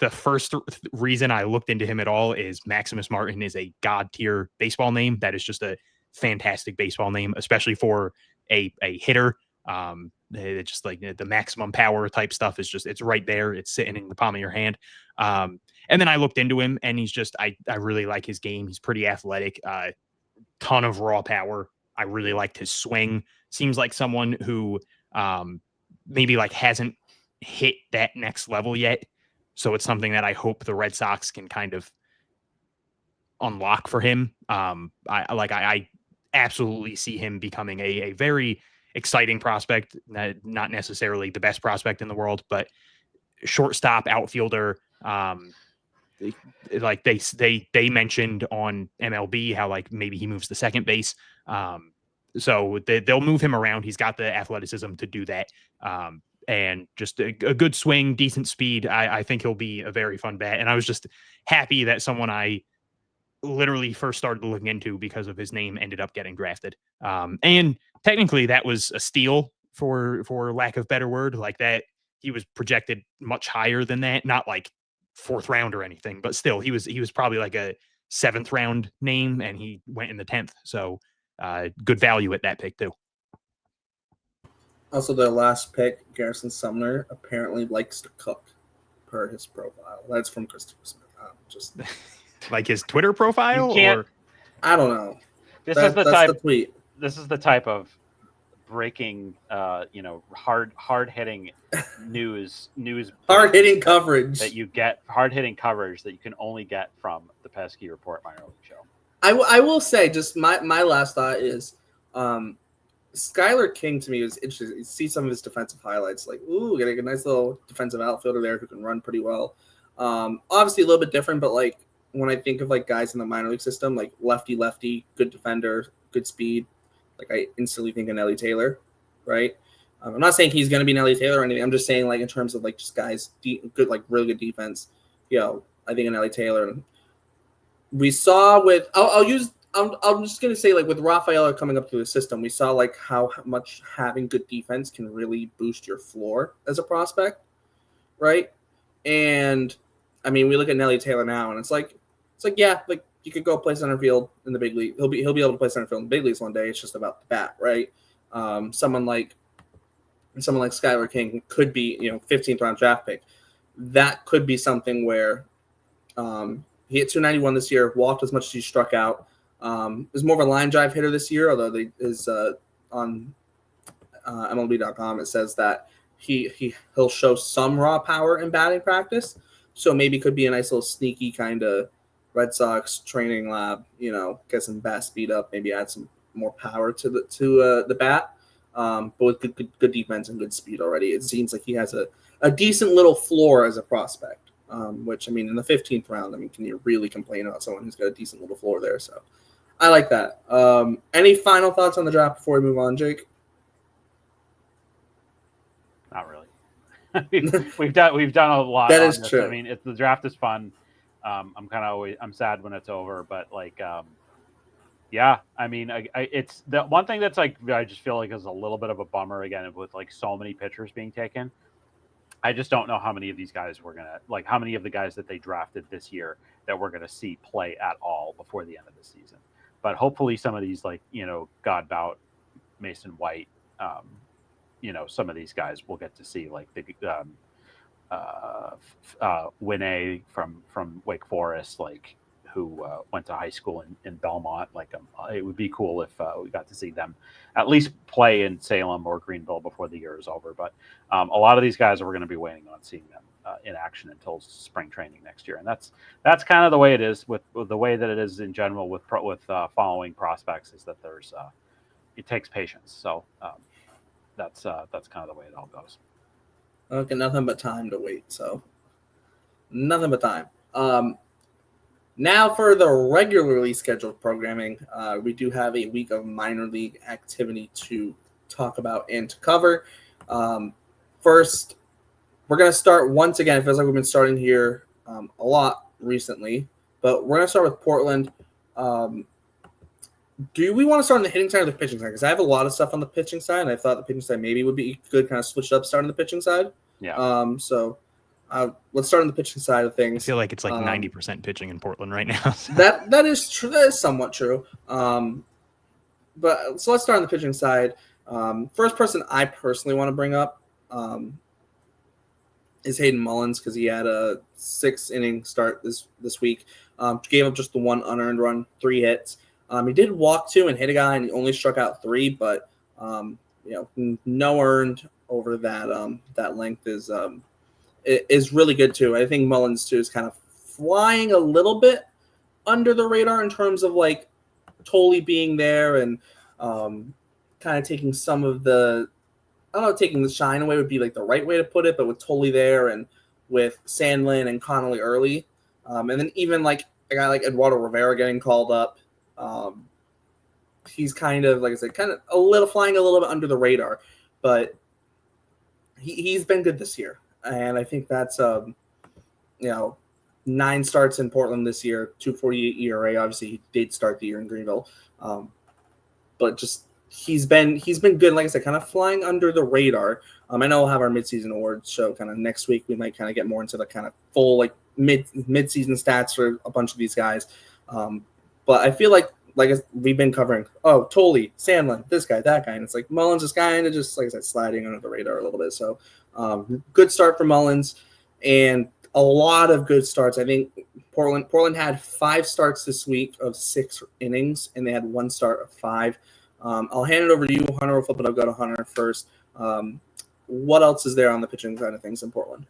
the first reason I looked into him at all is Maximus Martin is a god tier baseball name. That is just a fantastic baseball name, especially for a hitter It's just like the maximum power type stuff is just, it's right there. It's sitting in the palm of your hand. And then I looked into him, and he's just, I really like his game. He's pretty athletic, ton of raw power. I really liked his swing. Seems like someone who maybe like hasn't hit that next level yet. So it's something that I hope the Red Sox can kind of unlock for him. I absolutely see him becoming a very exciting prospect, not necessarily the best prospect in the world, but shortstop, outfielder. Like they mentioned on MLB how like maybe he moves to second base. So they'll move him around. He's got the athleticism to do that. And just a good swing, decent speed. I think he'll be a very fun bat. And I was just happy that someone I literally first started looking into because of his name ended up getting drafted. And technically that was a steal for lack of better word. Like that, he was projected much higher than that, not like 4th round or anything, but still he was probably like a 7th round name, and he went in the 10th. So good value at that pick too. Also, their last pick, Garrison Sumner, apparently likes to cook, per his profile. That's from Christopher Smith. Just like his Twitter profile, or I don't know. This is the tweet. This is the type of breaking, hard hitting news, hard hitting coverage that you get, hard hitting coverage that you can only get from the Pesky Report minor league show. I will say, just my last thought is, Skylar King to me is interesting. You see some of his defensive highlights, like, ooh, getting a nice little defensive outfielder there who can run pretty well. Obviously a little bit different, but like when I think of like guys in the minor league system, like lefty, good defender, good speed, like I instantly think of Nelly Taylor, right? I'm not saying he's going to be Nelly Taylor or anything. I'm just saying like in terms of like just guys, good, like really good defense. I think of Nelly Taylor. We saw with I'm just going to say, like, with Rafaela coming up through the system, we saw, like, how much having good defense can really boost your floor as a prospect, right? And, I mean, we look at Nelly Taylor now, and it's like, yeah, like, you could go play center field in the big league. He'll be able to play center field in the big leagues one day. It's just about the bat, right? Someone like Skylar King could be, 15th round draft pick. That could be something where he hit 291 this year, walked as much as he struck out. Is more of a line drive hitter this year, although on MLB.com it says that he'll show some raw power in batting practice, so maybe could be a nice little sneaky kind of Red Sox training lab, get some bat speed up, maybe add some more power to the bat, but with good defense and good speed already. It seems like he has a decent little floor as a prospect, which, I mean, in the 15th round, I mean, can you really complain about someone who's got a decent little floor there? So I like that. Any final thoughts on the draft before we move on, Jake? Not really. we've done a lot. That is true. I mean, the draft is fun. I'm sad when it's over, but like, yeah. I mean, it's the one thing that's like I just feel like is a little bit of a bummer again with like so many pitchers being taken. I just don't know how many of these guys how many of the guys that they drafted this year that we're gonna see play at all before the end of the season. But hopefully some of these, like, Godbout, Mason White, some of these guys we'll get to see, like the Winne from Wake Forest, like, who went to high school in Belmont. Like, it would be cool if we got to see them at least play in Salem or Greenville before the year is over. But a lot of these guys we're going to be waiting on seeing them in action until spring training next year, and that's kind of the way it is with the way that it is in general with following prospects, is that there's it takes patience. So that's kind of the way it all goes. Okay, nothing but time to wait. So nothing but time. Now for the regularly scheduled programming, we do have a week of minor league activity to talk about and to cover. First, we're going to start once again. It feels like we've been starting here a lot recently, but we're going to start with Portland. Do we want to start on the hitting side or the pitching side? Because I have a lot of stuff on the pitching side, and I thought the pitching side maybe would be good, kind of switch up starting the pitching side. Yeah. So let's start on the pitching side of things. I feel like it's like 90% pitching in Portland right now. So. That is true. That is somewhat true. But so let's start on the pitching side. First person I personally want to bring up is Hayden Mullins, because he had a 6-inning start this week. Gave up just the 1 unearned run, 3 hits. He did walk 2 and hit a guy, and he only struck out 3, but no earned over that length is really good too. I think Mullins too is kind of flying a little bit under the radar in terms of like Tolley being there and kind of taking some of the, I don't know, taking the shine away would be like the right way to put it, but with Tolley there and with Sandlin and Connolly early, and then even like a guy like Eduardo Rivera getting called up, he's kind of, like I said, kind of flying a little bit under the radar, but he's been good this year, and I think that's 9 starts in Portland this year, 2.48 ERA. Obviously, he did start the year in Greenville, but just he's been good. Like I said, kind of flying under the radar. I know we'll have our midseason awards show kind of next week. We might kind of get more into the kind of full like mid-season stats for a bunch of these guys. But I feel like we've been covering, Tolley, Sandlin, this guy, that guy, and it's like Mullins is kind of just, like I said, sliding under the radar a little bit. So good start for Mullins, and a lot of good starts. I think Portland had 5 starts this week of 6 innings, and they had 1 start of 5. I'll hand it over to you, Hunter. We'll flip it. I'll go to Hunter first. What else is there on the pitching side of things in Portland?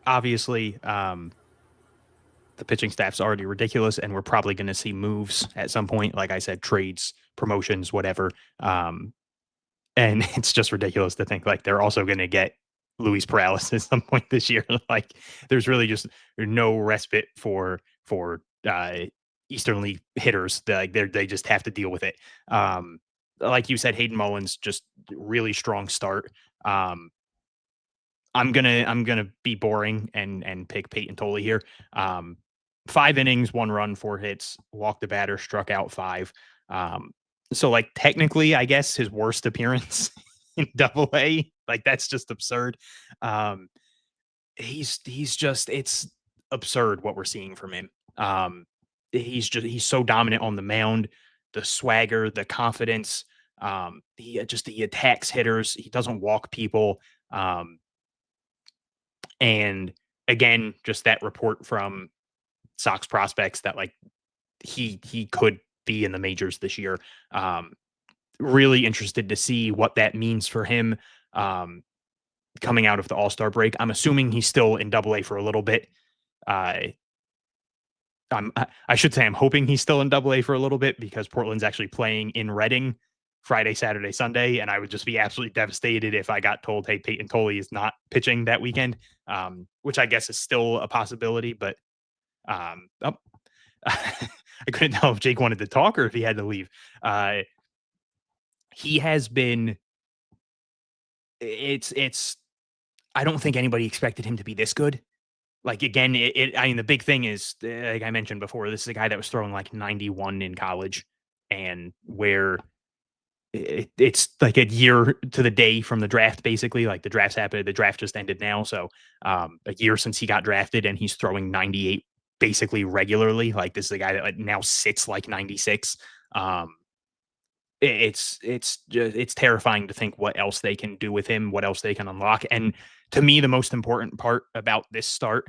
Obviously, the pitching staff's already ridiculous, and we're probably going to see moves at some point. Like I said, trades, promotions, whatever. And it's just ridiculous to think like they're also going to get Luis Perales at some point this year. Like there's really just no respite for Eastern League hitters. They just have to deal with it. Like you said, Hayden Mullins, just really strong start. I'm gonna be boring and pick Peyton Tolley here. 5 innings, 1 run, 4 hits, walked the batter, struck out 5. So like technically, I guess his worst appearance in Double-A. Like that's just absurd. He's just, it's absurd what we're seeing from him. He's so dominant on the mound, the swagger, the confidence. He attacks hitters. He doesn't walk people. And again, just that report from Sox prospects that like he could be in the majors this year. Really interested to see what that means for him coming out of the All-Star break. I'm assuming he's still in Double-A for a little bit. I should say I'm hoping he's still in Double-A for a little bit, because Portland's actually playing in Reading Friday, Saturday, Sunday, and I would just be absolutely devastated if I got told, hey, Peyton Tolley is not pitching that weekend, which I guess is still a possibility, but I couldn't tell if Jake wanted to talk or if he had to leave. He has been, I don't think anybody expected him to be this good. Like, again, I mean, the big thing is, like I mentioned before, this is a guy that was throwing like 91 in college, and where it's like a year to the day from the draft, basically. Like the draft's happened, the draft just ended now. So a year since he got drafted, and he's throwing 98 basically regularly. Like this is a guy that like now sits like 96. It's terrifying to think what else they can do with him, what else they can unlock. And to me, the most important part about this start,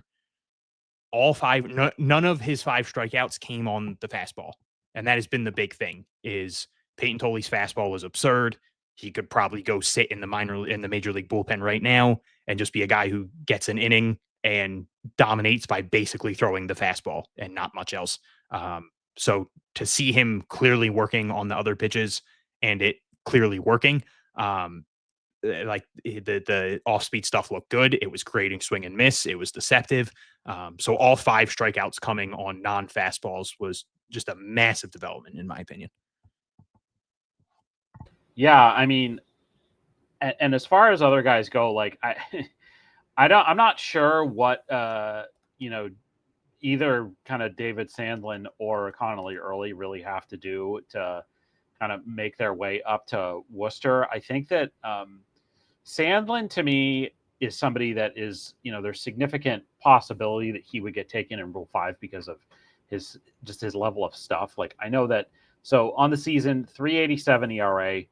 none of his 5 strikeouts came on the fastball. And that has been the big thing, is Peyton Tolley's fastball was absurd. He could probably go sit in the major league bullpen right now and just be a guy who gets an inning and dominates by basically throwing the fastball and not much else. So to see him clearly working on the other pitches and it clearly working, like the off-speed stuff looked good. It was creating swing and miss. It was deceptive. So all 5 strikeouts coming on non-fastballs was just a massive development, in my opinion. Yeah, I mean, and as far as other guys go, like I'm not sure what either kind of David Sandlin or Connolly Early really have to do to kind of make their way up to Worcester. I think that Sandlin, to me, is somebody that is, there's significant possibility that he would get taken in Rule 5 because of his level of stuff. Like, I know that So on the season, 3.87 ERA.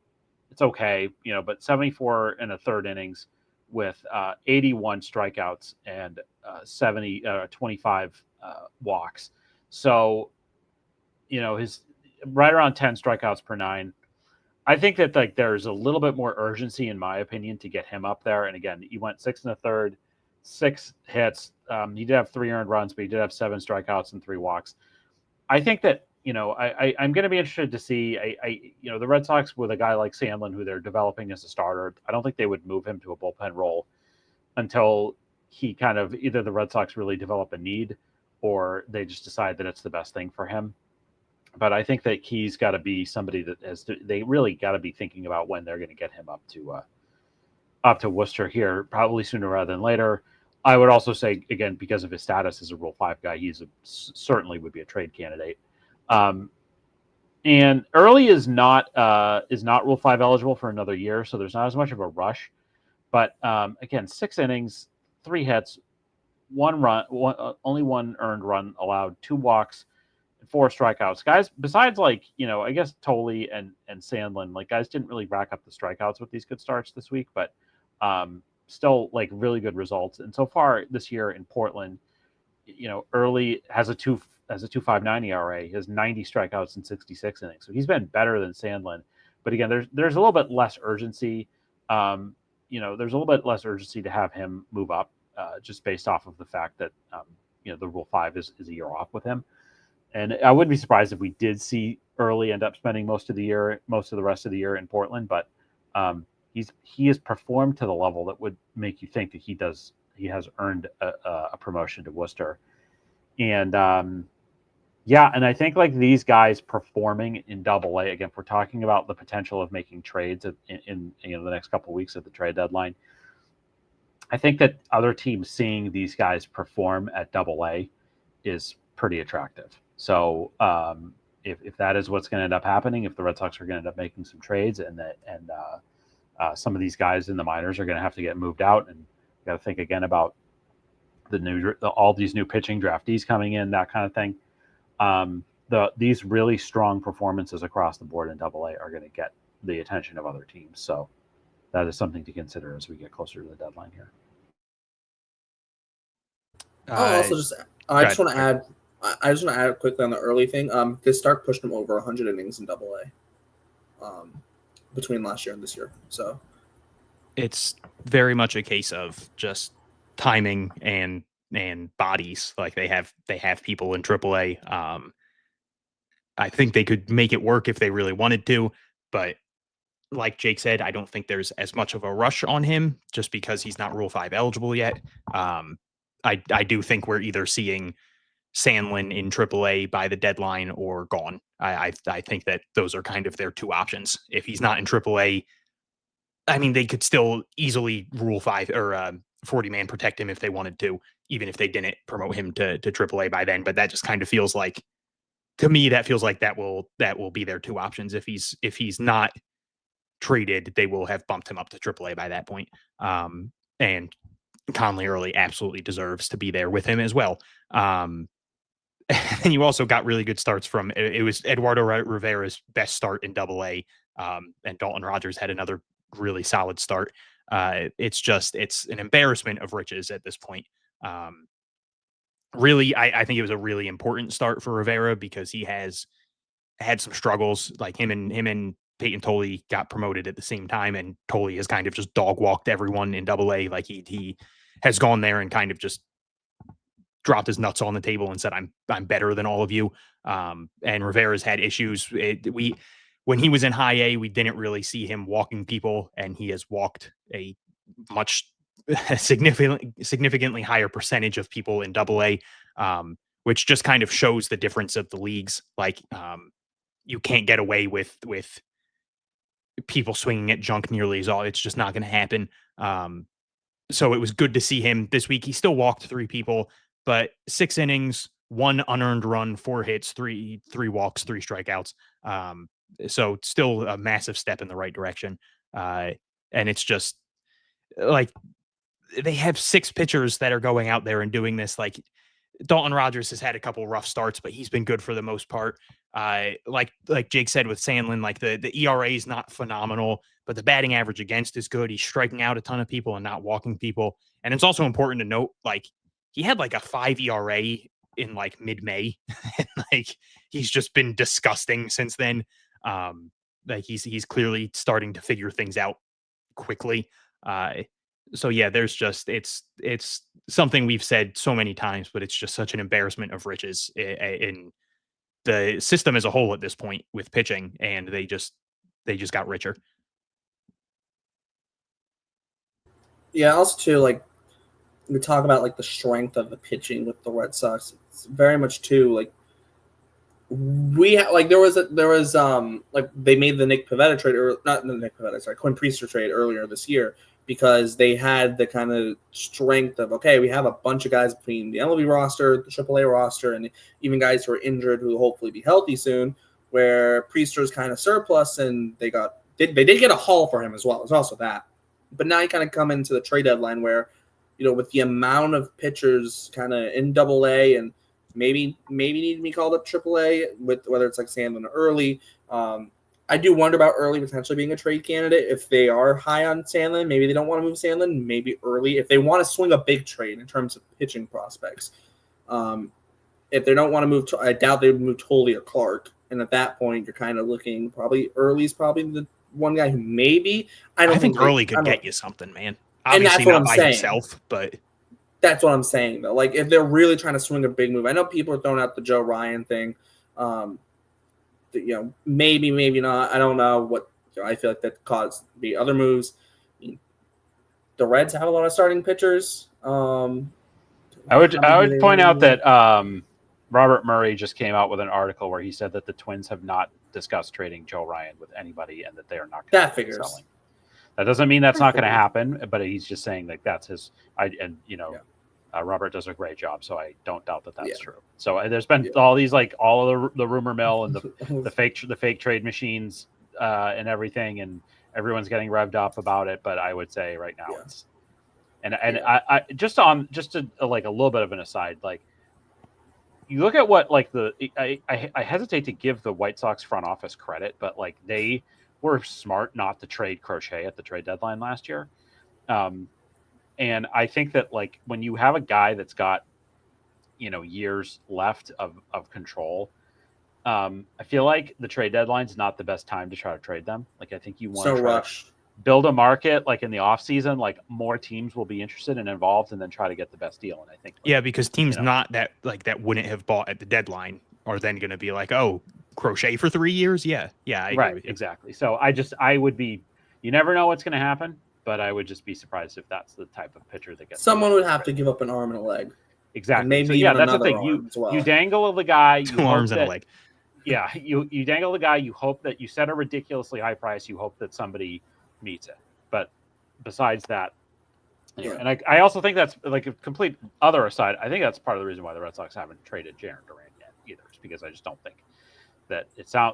It's okay, but 74 and a third innings with 81 strikeouts and 25 walks. So, his right around 10 strikeouts per nine. I think that there's a little bit more urgency, in my opinion, to get him up there. And again, he went 6 and a third, 6 hits. He did have 3 earned runs, but he did have 7 strikeouts and 3 walks. I think that I'm going to be interested to see. The Red Sox with a guy like Sandlin, who they're developing as a starter. I don't think they would move him to a bullpen role until he kind of either the Red Sox really develop a need, or they just decide that it's the best thing for him. But I think that he's got to be somebody that they really got to be thinking about when they're going to get him up to Worcester here, probably sooner rather than later. I would also say, again, because of his status as a Rule 5 guy, certainly would be a trade candidate. And Early is not Rule 5 eligible for another year, so there's not as much of a rush. But again, 6 innings, 3 hits, 1 run, only 1 earned run allowed, 2 walks, 4 strikeouts. Guys, besides I guess Tolle and Sandlin, guys didn't really rack up the strikeouts with these good starts this week, but still really good results. And so far this year in Portland, Early has a 2.59 ERA. He has 90 strikeouts in 66 innings. So he's been better than Sandlin. But again, there's a little bit less urgency. There's a little bit less urgency to have him move up, just based off of the fact that the Rule 5 is a year off with him. And I wouldn't be surprised if we did see Early end up spending most of the rest of the year in Portland. But he has performed to the level that would make you think that he has earned a promotion to Worcester. And and I think these guys performing in Double A, again, if we're talking about the potential of making trades in the next couple of weeks at the trade deadline, I think that other teams seeing these guys perform at Double A is pretty attractive. So if that is what's going to end up happening, if the Red Sox are going to end up making some trades and some of these guys in the minors are going to have to get moved out, and got to think again about all these new pitching draftees coming in, that kind of thing. These really strong performances across the board in Double A are going to get the attention of other teams. So that is something to consider as we get closer to the deadline here. I just want to add quickly on the Early thing. This start pushed him over 100 innings in Double A between last year and this year. So it's very much a case of just timing and bodies. They have people in AAA. I think they could make it work if they really wanted to, but like Jake said, I don't think there's as much of a rush on him just because he's not Rule 5 eligible yet. I do think we're either seeing Sandlin in AAA by the deadline or gone. I think that those are kind of their 2 options. If he's not in AAA, I mean, they could still easily Rule 5 or 40-man protect him if they wanted to, even if they didn't promote him to AAA by then. But that just kind of feels like, to me, that feels like that will be their 2 options. If he's not traded, they will have bumped him up to AAA by that point. And Conley Early absolutely deserves to be there with him as well. And you also got really good starts from it was Eduardo Rivera's best start in Double A, and Dalton Rogers had another really solid start. It's an embarrassment of riches at this point. Really, I think it was a really important start for Rivera because he has had some struggles. Like him and Peyton Tolle got promoted at the same time, and Tolle has kind of just dog walked everyone in Double A. Like he has gone there and kind of just dropped his nuts on the table and said, I'm better than all of you. And Rivera's had issues. When he was in High A, we didn't really see him walking people, and he has walked a much significantly higher percentage of people in Double A, which just kind of shows the difference of the leagues. You can't get away with people swinging at junk nearly as all. It's just not going to happen. So it was good to see him this week. He still walked 3 people, but 6 innings, 1 unearned run, 4 hits, 3 walks, 3 strikeouts. So still a massive step in the right direction. And it's just they have 6 pitchers that are going out there and doing this. Dalton Rogers has had a couple rough starts, but he's been good for the most part. Like Jake said with Sandlin, like the ERA is not phenomenal, but the batting average against is good. He's striking out a ton of people and not walking people. And it's also important to note, like, he had like a 5 ERA in like mid-May. And like he's just been disgusting since then. Like he's clearly starting to figure things out quickly. So yeah, there's just it's something we've said so many times, but it's just such an embarrassment of riches in the system as a whole at this point with pitching, and they just got richer. Yeah, also too, like we talk about like the strength of the pitching with the Red Sox. It's very much too like there was like they made the Nick Pivetta trade, or not the Nick Pivetta, sorry, Quinn Priester trade earlier this year, because they had the kind of strength of, okay, we have a bunch of guys between the MLB roster, the AAA roster, and even guys who are injured who will hopefully be healthy soon, where Priester's kind of surplus, and they did get a haul for him as well. There's also that. But now you kind of come into the trade deadline where, with the amount of pitchers kind of in AA and maybe need to be called up AAA, with whether it's like Sandlin or Early. I do wonder about Early potentially being a trade candidate. If they are high on Sandlin, maybe they don't want to move Sandlin, maybe Early. If they want to swing a big trade in terms of pitching prospects. If they don't want to move, I doubt they would move Tolley or Clark. And at that point, you're kind of looking Early's probably the one guy who maybe. I think Early could get you something, man. Obviously, and that's what I'm saying. Himself, but that's what I'm saying, though. Like, if they're really trying to swing a big move, I know people are throwing out the Joe Ryan thing. Maybe, maybe not. I don't know what. I feel like that caused the other moves. I mean, the Reds have a lot of starting pitchers. I would point out that Robert Murray just came out with an article where he said that the Twins have not discussed trading Joe Ryan with anybody, and that they are not that figures. Selling. That doesn't mean that's not going to happen, but he's just saying like that's his. Robert does a great job, so I don't doubt that that's true. So there's been all these all of the rumor mill and the fake trade machines and everything, and everyone's getting revved up about it. But I would say right now it's I just a little bit of an aside, like you look at what I hesitate to give the White Sox front office credit, but they were smart not to trade Crochet at the trade deadline last year. And I think that when you have a guy that's got, years left of control, I feel like the trade deadline's not the best time to try to trade them. I think you want to rush. Build a market in the off season, more teams will be interested and involved, and then try to get the best deal. And I think because teams not that that wouldn't have bought at the deadline are then going to be oh, Crochet for 3 years. I agree with you. Exactly. So I would be, you never know what's going to happen, but I would just be surprised if that's the type of pitcher that gets. Someone would have to give up an arm and a leg. Exactly. And maybe that's the thing. You dangle the guy. Two arms and a leg. Yeah, you dangle the guy. You hope that you set a ridiculously high price. You hope that somebody meets it. But besides that, and I also think that's a complete other aside. I think that's part of the reason why the Red Sox haven't traded Jarren Duran yet either, is because I just don't think that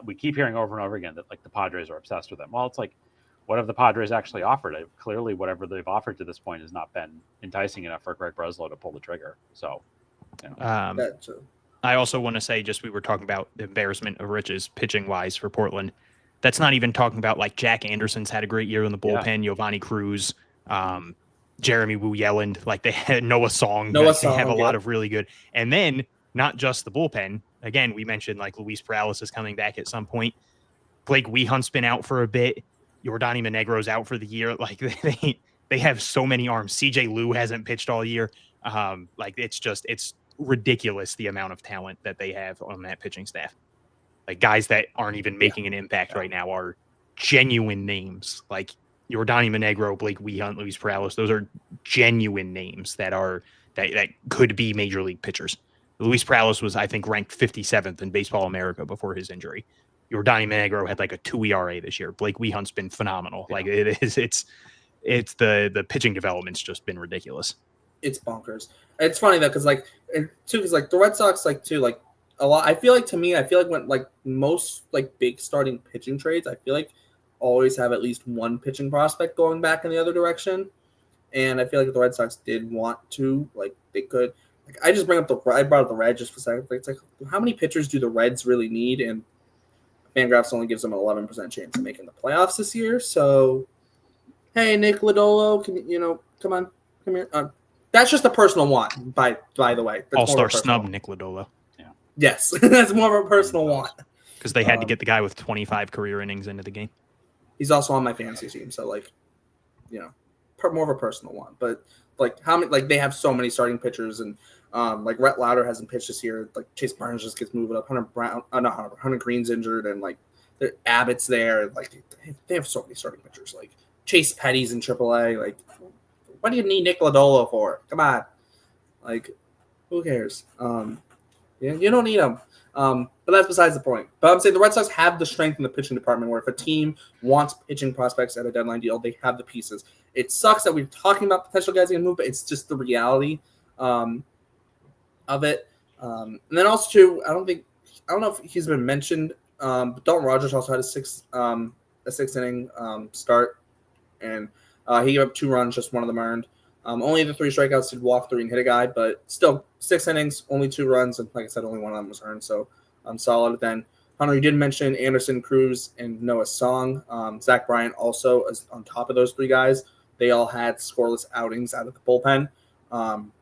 we keep hearing over and over again that the Padres are obsessed with them. Well, it's what have the Padres actually offered? Clearly, whatever they've offered to this point has not been enticing enough for Greg Breslow to pull the trigger. So, I also want to say, we were talking about the embarrassment of riches pitching wise for Portland. That's not even talking about Jack Anderson's had a great year in the bullpen. Giovanni Cruz, Jeremy Wu Yelland, they had Noah Song. They have a lot of really good. And then not just the bullpen. Again, we mentioned Luis Perales is coming back at some point. Blake Wehunt's been out for a bit. Yordany Monegro's out for the year. They have so many arms. CJ Liu hasn't pitched all year. It's ridiculous the amount of talent that they have on that pitching staff. Guys that aren't even making an impact right now are genuine names. Yordany Monegro, Blake Wehunt, Luis Perales. Those are genuine names that could be major league pitchers. Luis Perales was, I think, ranked 57th in Baseball America before his injury. Yordany Monegro had a 2 ERA this year. Blake Wehunt's been phenomenal. It's the pitching development's just been ridiculous. It's bonkers. It's funny though, because the Red Sox a lot. I feel when most big starting pitching trades, I feel always have at least one pitching prospect going back in the other direction, and I feel if the Red Sox did want to, they could. I just brought up the Reds just for a second. It's how many pitchers do the Reds really need? And Fangraphs only gives them an 11% chance of making the playoffs this year. So, hey, Nick Lodolo, come here. That's just a personal want, by the way. That's All-star snub Nick Lodolo. Yeah. Yes, that's more of a personal want. Because they had to get the guy with 25 career innings into the game. He's also on my fantasy team, so more of a personal one. But how many? They have so many starting pitchers, and Rhett Lauder hasn't pitched this year. Chase Barnes just gets moved up. Hunter Green's injured, and Abbott's there. They have so many starting pitchers. Chase Petty's in AAA. What do you need Nick Lodolo for? Come on, who cares? You don't need him. But that's besides the point. But I'm saying the Red Sox have the strength in the pitching department where if a team wants pitching prospects at a deadline deal, they have the pieces. It sucks that we're talking about potential guys getting moved, but it's just the reality of it. And then also, too, I don't know if he's been mentioned, but Dalton Rogers also had a sixth inning start, and he gave up 2 runs, just one of them earned. Only the 3 strikeouts, did walk 3 and hit a guy, but still 6 innings, only 2 runs, and like I said, only one of them was earned, so solid. Then, Hunter, you did mention Anderson, Cruz, and Noah Song. Zach Bryant also is on top of those 3 guys. They all had scoreless outings out of the bullpen.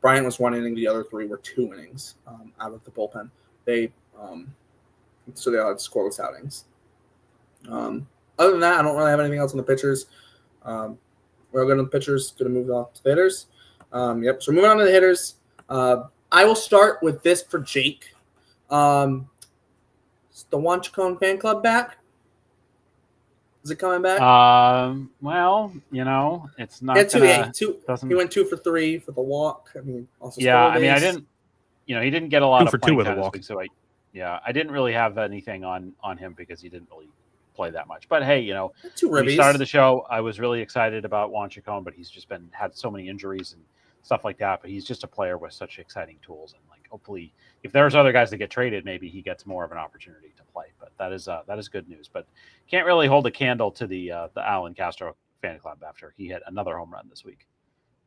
Bryant was 1 inning, the other 3 were 2 innings out of the bullpen. So they all had scoreless outings. Other than that, I don't really have anything else on the pitchers. We're all good on the pitchers. Going to move on to the hitters. Yep. So moving on to the hitters. I will start with this for Jake. Is the Jhostynxon fan club back? Is it coming back? Well, it's not. He went 2 for 3 for the walk. I mean, also I didn't. He didn't get a lot 2 of for 2 playing with a time this walk. week, so I didn't really have anything on him because he didn't really play that much. But hey, 2 when we ribbies. started the show, I was really excited about Jhostynxon, but he's just had so many injuries and stuff like that. But he's just a player with such exciting tools, and hopefully, if there's other guys that get traded, maybe he gets more of an opportunity to play. But that is good news. But can't really hold a candle to the Alan Castro fan club after he hit another home run this week.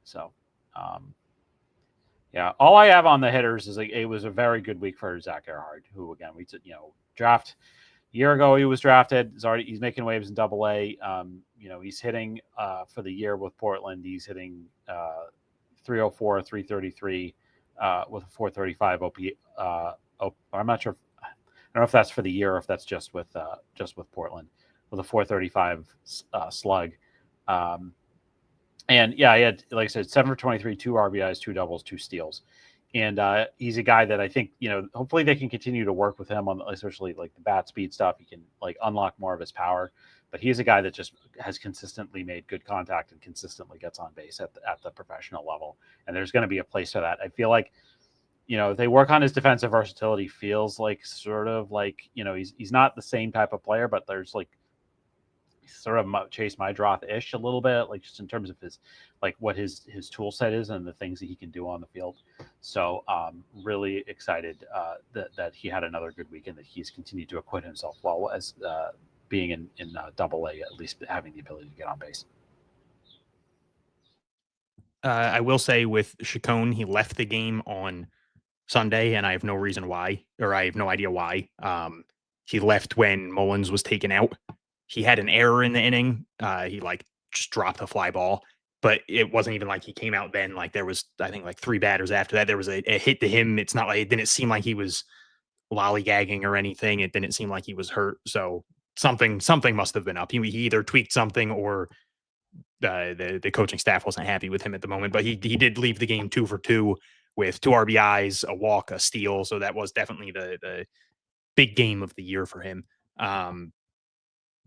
So, all I have on the hitters is it was a very good week for Zach Earhart, who again we draft. A year ago, he was drafted. He's making waves in AA. He's hitting for the year with Portland. He's hitting 304, 333 with a 435 OP. I'm not sure. I don't know if that's for the year or if that's just with Portland with a 435 slug. And he had, like I said, 7 for 23, 2 RBIs, 2 doubles, 2 steals. And he's a guy that I think, hopefully they can continue to work with him on especially the bat speed stuff. He can unlock more of his power, but he's a guy that just has consistently made good contact and consistently gets on base at the professional level. And there's going to be a place for that. I feel like, if they work on his defensive versatility, feels he's not the same type of player, but there's sort of Chase Mydroth-ish a little bit, just in terms of his what his tool set is and the things that he can do on the field. So really excited that he had another good week and that he's continued to acquit himself well as being in AA, at least having the ability to get on base. I will say with Chacon, he left the game on Sunday, and I have no reason why, or I have no idea why. He left when Mullins was taken out. He had an error in the inning. He just dropped a fly ball, but it wasn't even like he came out then. There was, I think, 3 batters after that. There was a hit to him. It's not it didn't seem like he was lollygagging or anything. It didn't seem like he was hurt. So something must have been up. He either tweaked something or the coaching staff wasn't happy with him at the moment. But he did leave the game 2 for 2 with 2 RBIs, a walk, a steal. So that was definitely the big game of the year for him.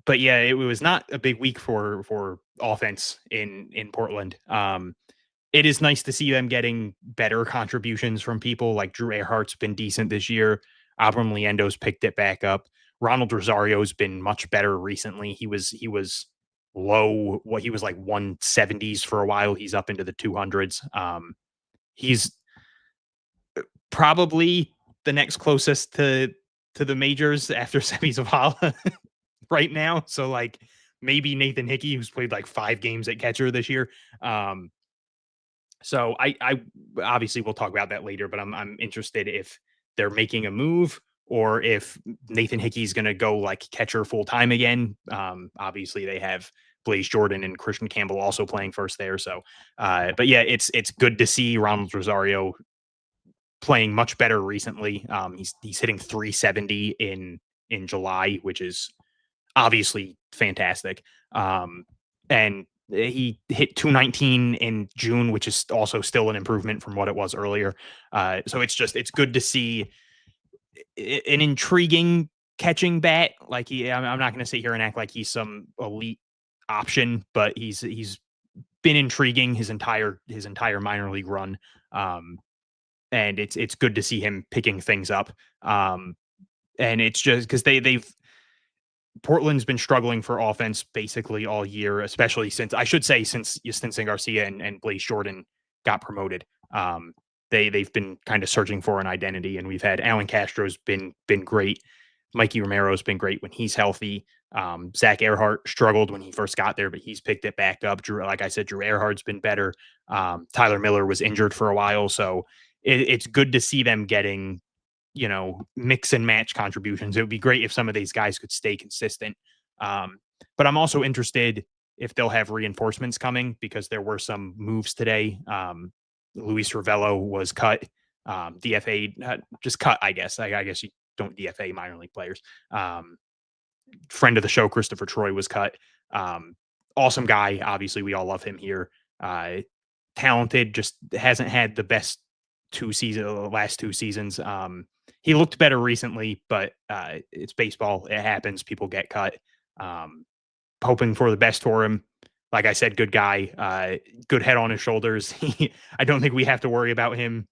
But yeah, it was not a big week for offense in Portland. It is nice to see them getting better contributions from people like Drew Earhart's been decent this year. Abram Liendo's picked it back up. Ronald Rosario's been much better recently. He was low. He was 170s for a while. He's up into the 200s. He's probably the next closest to the majors after Seby Zavala right now. So maybe Nathan Hickey, who's played 5 games at catcher this year. So I obviously we'll talk about that later, but I'm interested if they're making a move or if Nathan Hickey's going to go like catcher full time again. Obviously, they have Blaze Jordan and Christian Campbell also playing first there. So, but yeah, it's good to see Ronald Rosario playing much better recently. He's hitting 370 in July, which is obviously fantastic. And he hit 219 in June, which is also still an improvement from what it was earlier. So it's good to see an intriguing catching bat. Like I'm not going to sit here and act like he's some elite option, but he's been intriguing his entire minor league run. And it's good to see him picking things up. And it's just because they've Portland's been struggling for offense basically all year, especially since Jhostynxon Garcia and Blaze Jordan got promoted. They've been kind of searching for an identity, and we've had Alan Castro's been great. Mikey Romero's been great when he's healthy. Zach Earhart struggled when he first got there, but he's picked it back up. Drew Earhart's been better. Tyler Miller was injured for a while, so it's good to see them getting, mix and match contributions. It would be great if some of these guys could stay consistent. But I'm also interested if they'll have reinforcements coming, because there were some moves today. Luis Ravello was cut, DFA, just cut, I guess. I guess you don't DFA minor league players. Friend of the show, Christopher Troy, was cut. Awesome guy. Obviously, we all love him here. Talented, just hasn't had the best last 2 seasons. He looked better recently, but it's baseball. It happens. People get cut. Hoping for the best for him. Like I said, good guy, good head on his shoulders. I don't think we have to worry about him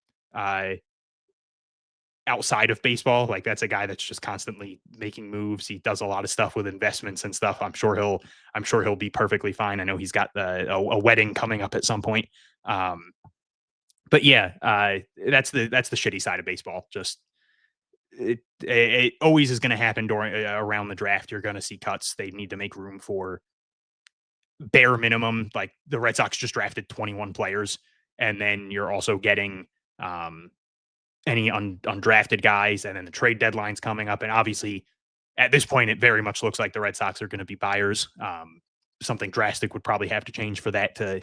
outside of baseball. Like, that's a guy that's just constantly making moves. He does a lot of stuff with investments and stuff. I'm sure he'll be perfectly fine. I know he's got a wedding coming up at some point. But yeah, that's the shitty side of baseball. Just it always is going to happen around the draft. You're going to see cuts. They need to make room for bare minimum. Like, the Red Sox just drafted 21 players, and then you're also getting any undrafted guys, and then the trade deadline's coming up. And obviously, at this point, it very much looks like the Red Sox are going to be buyers. Something drastic would probably have to change for that to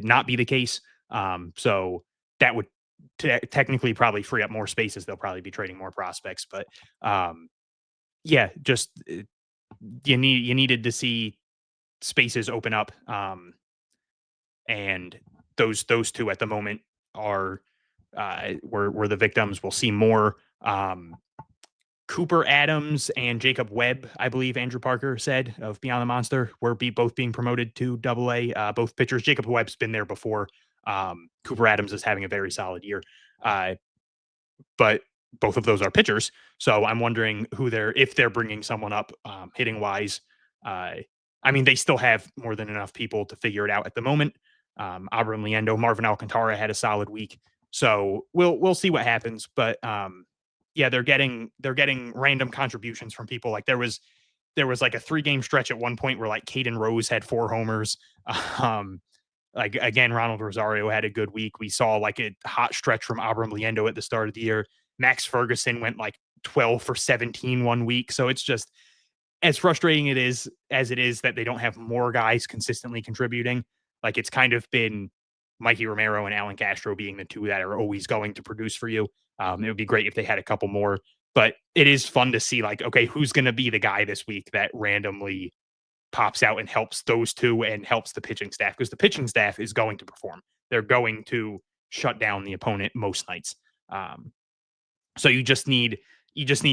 not be the case. So that would technically probably free up more spaces. They'll probably be trading more prospects, but yeah, just you needed to see spaces open up. And those two at the moment are were the victims. We'll see more. Cooper Adams and Jacob Webb, I believe Andrew Parker said, of Beyond the Monster, were both being promoted to AA. Both pitchers. Jacob Webb's been there before. Cooper Adams is having a very solid year. But both of those are pitchers. So I'm wondering if they're bringing someone up hitting wise. I mean, they still have more than enough people to figure it out at the moment. Abram Liendo, Marvin Alcantara had a solid week. So we'll see what happens. But yeah, they're getting random contributions from people. Like, there was like a 3-game stretch at one point where like Caden Rose had 4 homers. Like, again, Ronald Rosario had a good week. We saw like a hot stretch from Abram Liendo at the start of the year. Max Ferguson went like 12 for 17 one week. So it's just, as frustrating as it is that they don't have more guys consistently contributing. Like, it's kind of been Mikey Romero and Alan Castro being the two that are always going to produce for you. It would be great if they had a couple more, but it is fun to see, like, okay, who's going to be the guy this week that randomly pops out and helps those two and helps the pitching staff, because the pitching staff is going to perform. They're going to shut down the opponent most nights. So you just need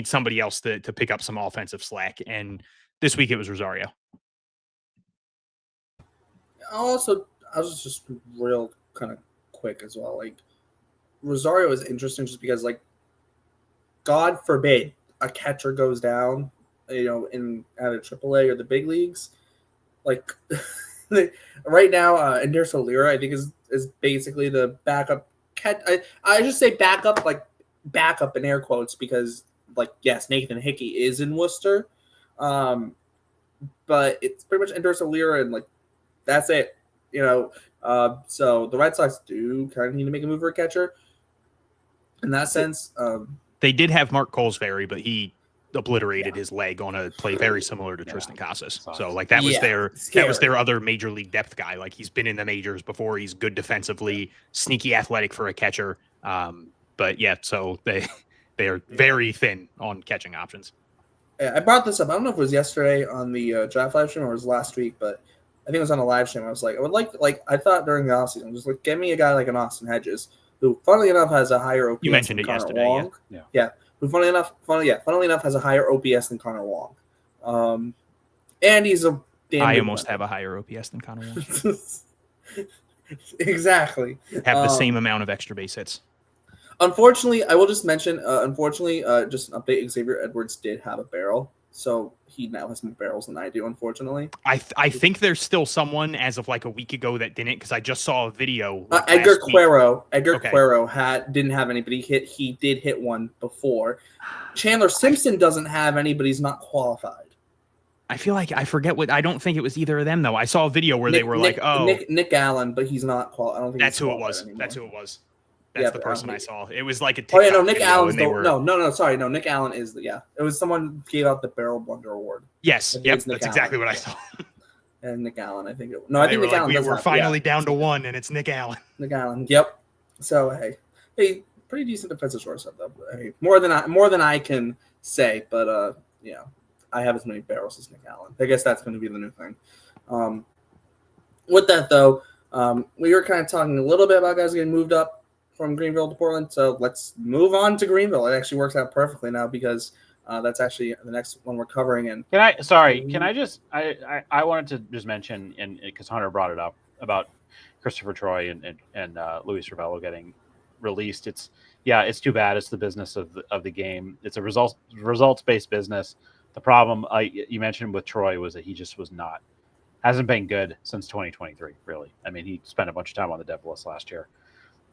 somebody else to pick up some offensive slack. And this week it was Rosario. I was just real kind of quick as well. Like, Rosario is interesting just because, like, God forbid a catcher goes down, in at a AAA or the big leagues. Like, right now, Enddy Azocar, I think is basically the backup I just say backup, like backup in air quotes, because, like, yes, Nathan Hickey is in Worcester, but it's pretty much Enddy Azocar, and like that's it. So the Red Sox do kind of need to make a move for a catcher. In that sense, They did have Mark Colesberry, but he obliterated his leg on a play very similar to Tristan Casas. So like that was their other major league depth guy. Like he's been in the majors before. He's good defensively, sneaky athletic for a catcher. But yeah, so they are very thin on catching options. I brought this up. I don't know if it was yesterday on the draft live stream or it was last week, but I think it was on a live stream. I was like, I would like I thought during the offseason, just like get me a guy like an Austin Hedges, who funnily enough has a higher OPS you mentioned than it Connor yesterday, Wong. Yeah. Who funnily enough has a higher OPS than Connor Wong. And he's a damn I good almost winner. have a higher OPS than Connor Wong. Exactly. Have the same amount of extra base hits. Unfortunately, I will just mention, just an update, Xavier Edwards did have a barrel, so he now has more barrels than I do, unfortunately. I think there's still someone as of like a week ago that didn't, because I just saw a video. Edgar Cuero didn't have any, but he did hit one before. Chandler Simpson doesn't have any, but he's not qualified. I feel like I forget I don't think it was either of them though. I saw a video where they were Nick Allen, but he's not qualified. I don't think that's who it was. Anymore. That's who it was. That's the person I saw. It was like a TikTok Nick Allen's Nick Allen is it was someone gave out the Barrel Blunder Award. Yes, that's exactly what I saw. And Nick Allen, I think I think Nick Allen. We were finally down to one, and it's Nick Allen. Nick Allen, yep. So hey, pretty decent defensive shortstop though. Hey, more than I can say, but I have as many barrels as Nick Allen. I guess that's going to be the new thing. With that though, we were kind of talking a little bit about guys getting moved up from Greenville to Portland, so let's move on to Greenville. It actually works out perfectly now because that's actually the next one we're covering. And I wanted to just mention, and because Hunter brought it up about Christopher Troy and Luis Ravello getting released. It's too bad. It's the business of the game. It's a results based business. The problem you mentioned with Troy was that he just hasn't been good since 2023. Really, I mean, he spent a bunch of time on the Dev list last year.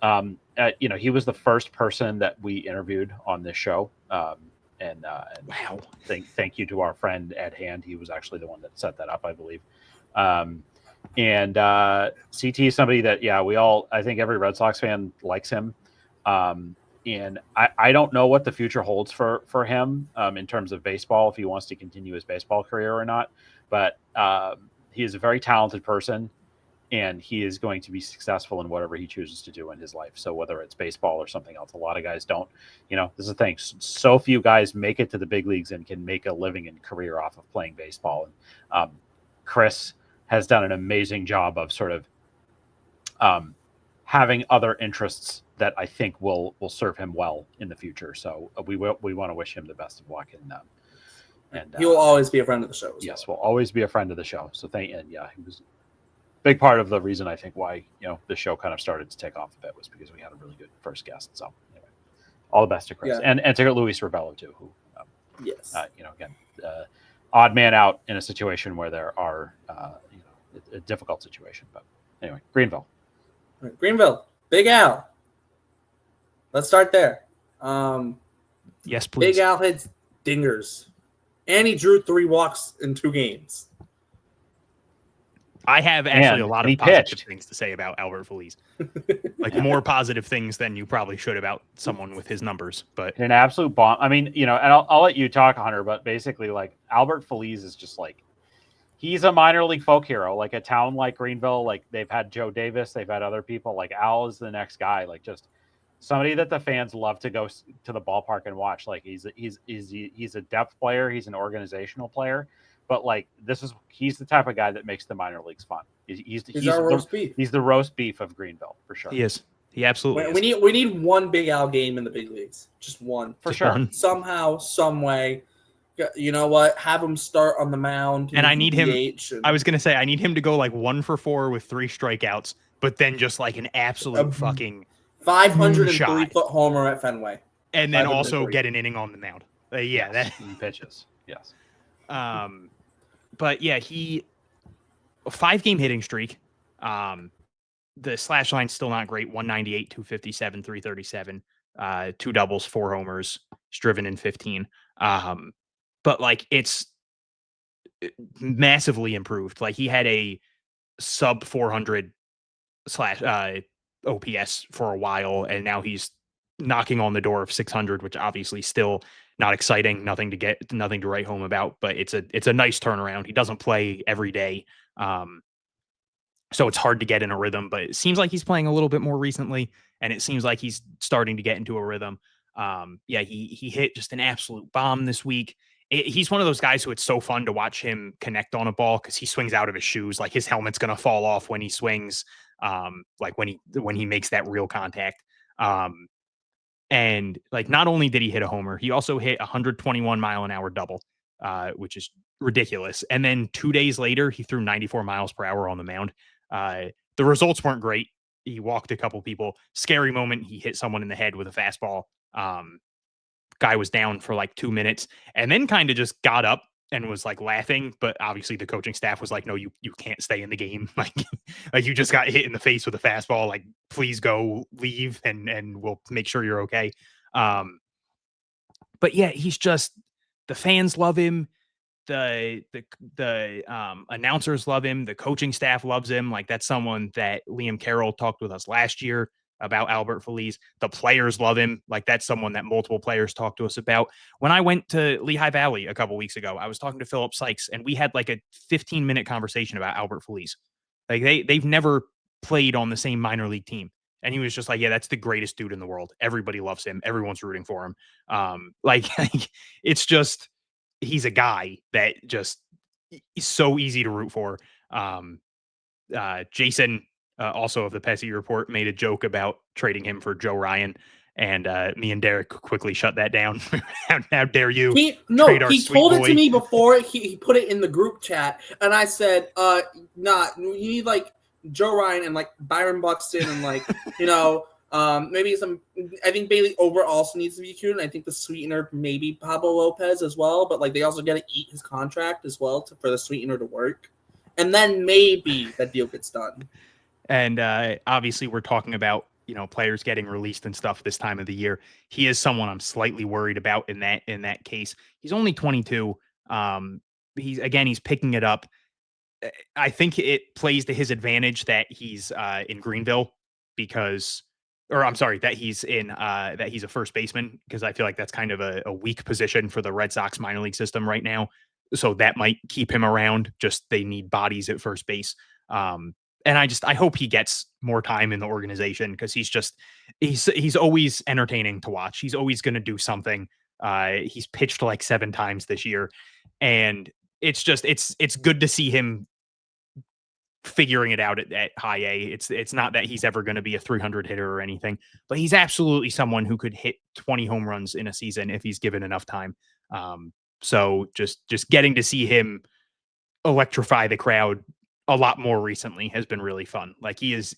He was the first person that we interviewed on this show. Wow. Thank you to our friend Ed Hand. He was actually the one that set that up, I believe. CT is somebody that, I think every Red Sox fan likes him. And I don't know what the future holds for him in terms of baseball, if he wants to continue his baseball career or not. But he is a very talented person. And he is going to be successful in whatever he chooses to do in his life. So whether it's baseball or something else, a lot of guys don't. This is the thing. So few guys make it to the big leagues and can make a living and career off of playing baseball. And Chris has done an amazing job of sort of having other interests that I think will serve him well in the future. So we want to wish him the best of luck. And he will always be a friend of the show. Yes, will always be a friend of the show. So he was big part of the reason I think why the show kind of started to take off a bit was because we had a really good first guest. So anyway, all the best to Chris and to Luis Ravello too, who again odd man out in a situation where there are a difficult situation. But anyway, Greenville, Big Al. Let's start there. Yes, please. Big Al hits dingers, and he drew 3 walks in 2 games. I have actually a lot of positive things to say about Albert Feliz. Like more positive things than you probably should about someone with his numbers. But an absolute bomb. I mean, and I'll let you talk, Hunter, but basically like Albert Feliz is just like, he's a minor league folk hero, like a town like Greenville. Like they've had Joe Davis, they've had other people. Like Al is the next guy, like just somebody that the fans love to go to the ballpark and watch. Like he's a depth player. He's an organizational player. But like he's the type of guy that makes the minor leagues fun. He's our roast beef. He's the roast beef of Greenville for sure. He is. He absolutely is. We need one Big Al game in the big leagues. Just one. For sure. One. Somehow, some way. You know what? Have him start on the mound. And I need him. I was gonna say I need him to go like 1 for 4 with 3 strikeouts, but then just like an absolute fucking 503-foot homer at Fenway. And then also get an inning on the mound. That pitches. Yes. But yeah, he 5-game hitting streak. The slash line's still not great. 198, 257, 337, 2 doubles, 4 homers, he's driven in 15. But like it's massively improved. Like he had a sub 400 / OPS for a while, and now he's knocking on the door of 600, which obviously still not exciting, nothing to write home about, but it's a nice turnaround. He doesn't play every day. So it's hard to get in a rhythm, but it seems like he's playing a little bit more recently, and it seems like he's starting to get into a rhythm. He hit just an absolute bomb this week. He's one of those guys who it's so fun to watch him connect on a ball because he swings out of his shoes. Like his helmet's going to fall off when he swings, like when he makes that real contact. And like not only did he hit a homer, he also hit 121 mile an hour double, which is ridiculous. And then 2 days later, he threw 94 miles per hour on the mound. The results weren't great. He walked a couple people. Scary moment. He hit someone in the head with a fastball. Guy was down for like 2 minutes and then kind of just got up and was like laughing. But obviously the coaching staff was like, no, you can't stay in the game. Like you just got hit in the face with a fastball. Like, please go leave and we'll make sure you're okay. But yeah, he's just, the fans love him. The announcers love him. The coaching staff loves him. Like that's someone that Liam Carroll talked with us last year about Albert Feliz. The players love him. Like that's someone that multiple players talked to us about. When I went to Lehigh Valley a couple weeks ago, I was talking to Philip Sykes and we had like a 15-minute conversation about Albert Feliz. Like they've never played on the same minor league team. And he was just like, yeah, that's the greatest dude in the world. Everybody loves him. Everyone's rooting for him. It's just, he's a guy that just is so easy to root for. Jason, also of the Pesci Report, made a joke about trading him for Joe Ryan, and me and Derek quickly shut that down. How dare you? He told it to me before he put it in the group chat, and I said, "Nah, you need like Joe Ryan and like Byron Buxton and like maybe some. I think Bailey Ober also needs to be cute, and I think the sweetener maybe Pablo Lopez as well. But like they also got to eat his contract as well for the sweetener to work, and then maybe that deal gets done." And obviously, we're talking about players getting released and stuff this time of the year. He is someone I'm slightly worried about in that case. He's only 22. He's picking it up. I think it plays to his advantage that he's in Greenville that he's a first baseman, because I feel like that's kind of a weak position for the Red Sox minor league system right now. So that might keep him around. Just they need bodies at first base. And I hope he gets more time in the organization, because he's always entertaining to watch. He's always going to do something. He's pitched like 7 times this year, and it's good to see him figuring it out at high A. It's not that he's ever going to be a 300 hitter or anything, but he's absolutely someone who could hit 20 home runs in a season if he's given enough time. So just getting to see him electrify the crowd a lot more recently has been really fun. Like he's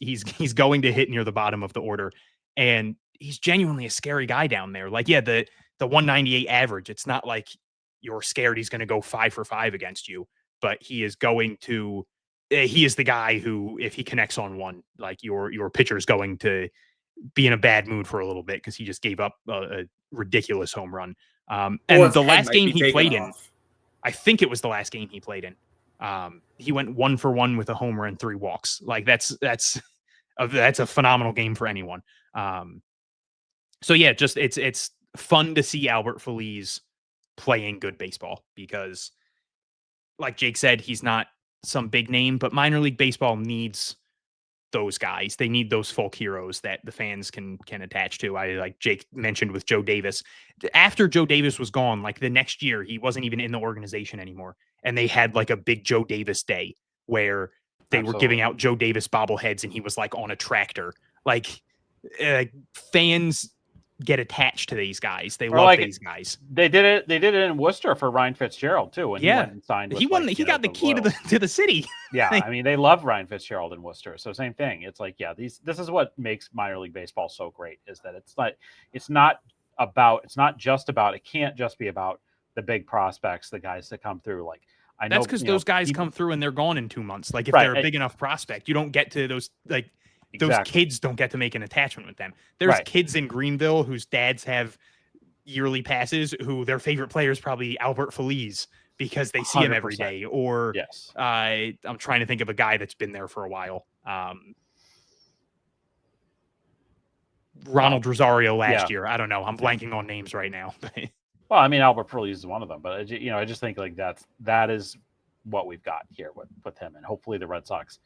going to hit near the bottom of the order, and he's genuinely a scary guy down there. Like, yeah, the 198 average, it's not like you're scared he's going to go 5 for 5 against you, but he is the guy who, if he connects on one, like your pitcher is going to be in a bad mood for a little bit, because he just gave up a ridiculous home run. And the last game he played in, I think it was the last game he played in, he went 1 for 1 with a homer and 3 walks. Like that's a phenomenal game for anyone. So yeah, just it's fun to see Albert Feliz playing good baseball, because like Jake said, he's not some big name, but minor league baseball needs those guys. They need those folk heroes that the fans can attach to. I, like Jake mentioned with Joe Davis, after Joe Davis was gone, like the next year, he wasn't even in the organization anymore. And they had like a big Joe Davis day where they were giving out Joe Davis bobbleheads, and he was like on a tractor. Like fans get attached to these guys. They love these guys. They did it in Worcester for Ryan Fitzgerald too. And he went and signed with, he got the key to the city. Yeah. I mean, they love Ryan Fitzgerald in Worcester. So same thing. It's like, yeah, this is what makes minor league baseball so great, is that it can't just be about the big prospects, the guys that come through. Like, I know that's because those guys come through and they're gone in 2 months. Like if they're a big enough prospect, you don't get to those, like, those kids don't get to make an attachment with them. There's kids in Greenville whose dads have yearly passes, who their favorite player is probably Albert Feliz, because they see him every day. Or I'm trying to think of a guy that's been there for a while. Ronald Rosario last year. I don't know. I'm blanking on names right now. Well, I mean, Albert Pujols is one of them, but I just think like that is what we've got here with him, and hopefully the Red Sox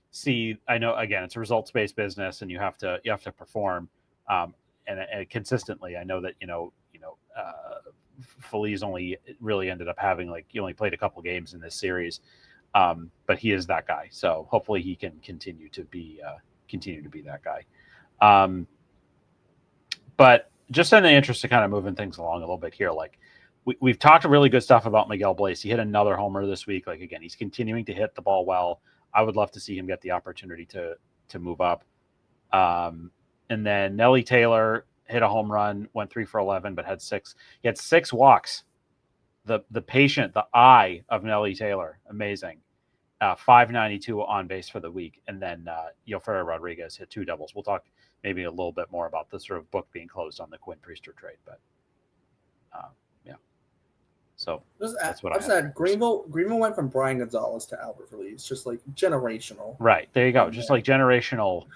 see. I know again, it's a results-based business, and you have to perform and consistently. I know that Feliz only really ended up having he only played a couple games in this series, but he is that guy. So hopefully he can continue to be that guy. But just in the interest of kind of moving things along a little bit here, we've talked really good stuff about Miguel Bleis. He hit another homer this week. Again, he's continuing to hit the ball well. I would love to see him get the opportunity to move up. And then Nelly Taylor hit a home run, went 3 for 11, but had 6. He had 6 walks. The eye of Nelly Taylor, amazing. 592 on base for the week, and then Yoferi Rodriguez hit 2 doubles. We'll talk maybe a little bit more about the sort of book being closed on the Quinn Priester trade, but yeah. So that's what I said. Greenville went from Brian Gonzalez to Albert Feliz, just generational. Right there, you go. Just generational,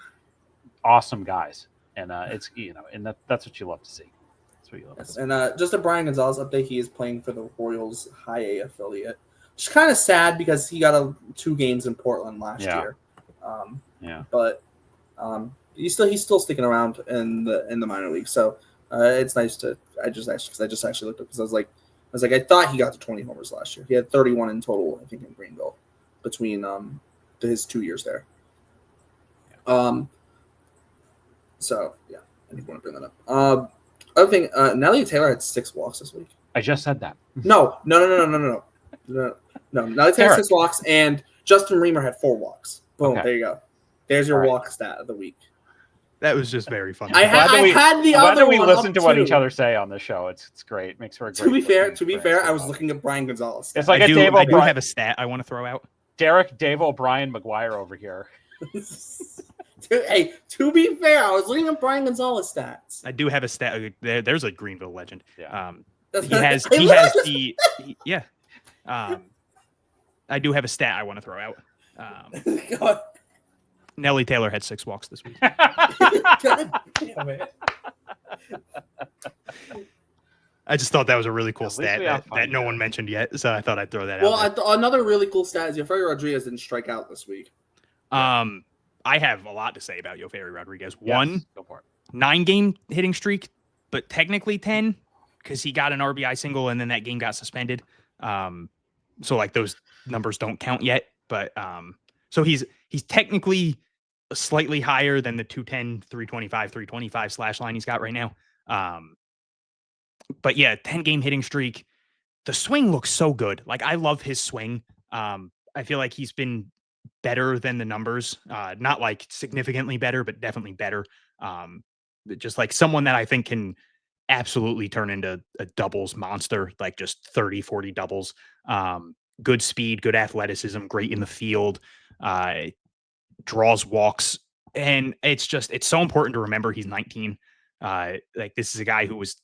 awesome guys, and it's and that's what you love to see. That's what you love to see. And just a Brian Gonzalez update: he is playing for the Royals High A affiliate. Which is kind of sad because he got 2 games in Portland last year. But he's still sticking around in the minor league. So it's nice to. I just actually looked up because I was like I thought he got to 20 homers last year. He had 31 in total, I think, in Greenville between his 2 years there. So yeah, I didn't want to bring that up. Other thing, Nelly Taylor had 6 walks this week. I just said that. No. Nelly Taylor had 6 walks, and Justin Reamer had 4 walks. Boom, okay. There you go. There's your walk stat of the week. That was just very funny. I had the other one. We listen to what each other say on the show. It's great. It makes for a great. To be fair, I was looking at Brian Gonzalez. It's like I do have a stat I want to throw out. Derrik, Dave O'Brien, McGuire over here. Hey, to be fair, I was looking at Brian Gonzalez stats. I do have a stat. There's a Greenville legend. Yeah. I do have a stat I want to throw out. Nelly Taylor had 6 walks this week. God damn it. I just thought that was a really cool stat that no one mentioned yet, so I thought I'd throw that out. Well, another really cool stat is Yoferi Rodriguez didn't strike out this week. I have a lot to say about Yoferi Rodriguez. Yes, go for it. 9-game hitting streak, but technically 10 because he got an RBI single and then that game got suspended. So those numbers don't count yet, but so he's technically slightly higher than the 210, 325, 325 slash line he's got right now. But yeah, 10-game hitting streak. The swing looks so good. I love his swing. I feel like he's been better than the numbers. Not significantly better, but definitely better. Just someone that I think can absolutely turn into a doubles monster, just 30, 40 doubles. Good speed, good athleticism, great in the field, draws walks. And it's so important to remember he's 19. This is a guy who was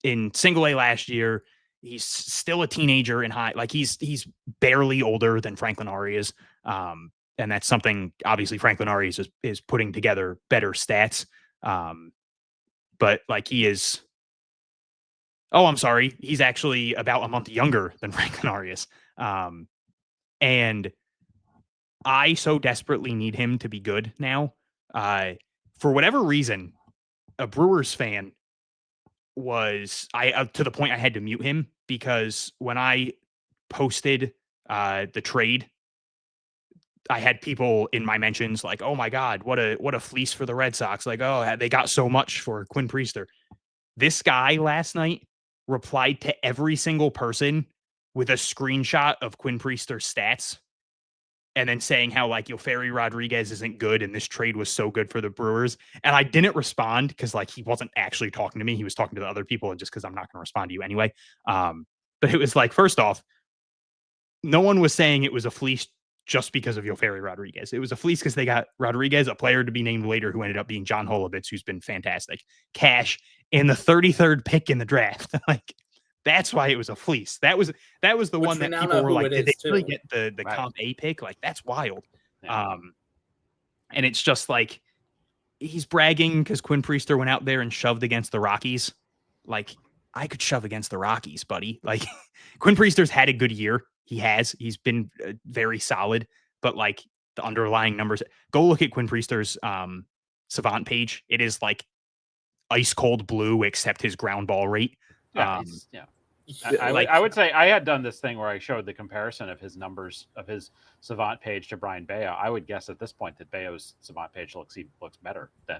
in single A last year. He's still a teenager in high. He's barely older than Franklin Ari is. And that's something, obviously, Franklin Ari is putting together better stats. But he is. Oh, I'm sorry. He's actually about a month younger than Franklin Arias. And I so desperately need him to be good now. For whatever reason, a Brewers fan was to the point I had to mute him because when I posted the trade, I had people in my mentions oh my God, what a fleece for the Red Sox. Oh, they got so much for Quinn Priester. This guy last night replied to every single person with a screenshot of Quinn Priester's stats and then saying how Yoferi Rodriguez isn't good and this trade was so good for the Brewers. And I didn't respond because he wasn't actually talking to me. He was talking to the other people, and just because I'm not going to respond to you anyway. But it was first off, no one was saying it was a fleece just because of Yoferi Rodriguez. It was a fleece because they got Rodriguez, a player to be named later, who ended up being John Holovitz, who's been fantastic. Cash in the 33rd pick in the draft. That's why it was a fleece. That was the one that people were did they really get the comp A pick? That's wild. Yeah. And it's just he's bragging because Quinn Priester went out there and shoved against the Rockies. Like, I could shove against the Rockies, buddy. Like, Quinn Priester's had a good year. He's been very solid, but like the underlying numbers, go look at Quinn Priester's Savant page. It is like ice cold blue, except his ground ball rate. Yeah, I would say I had done this thing where I showed the comparison of his numbers of his Savant page to Brian Bayo. I would guess at this point that Bayo's Savant page looks better than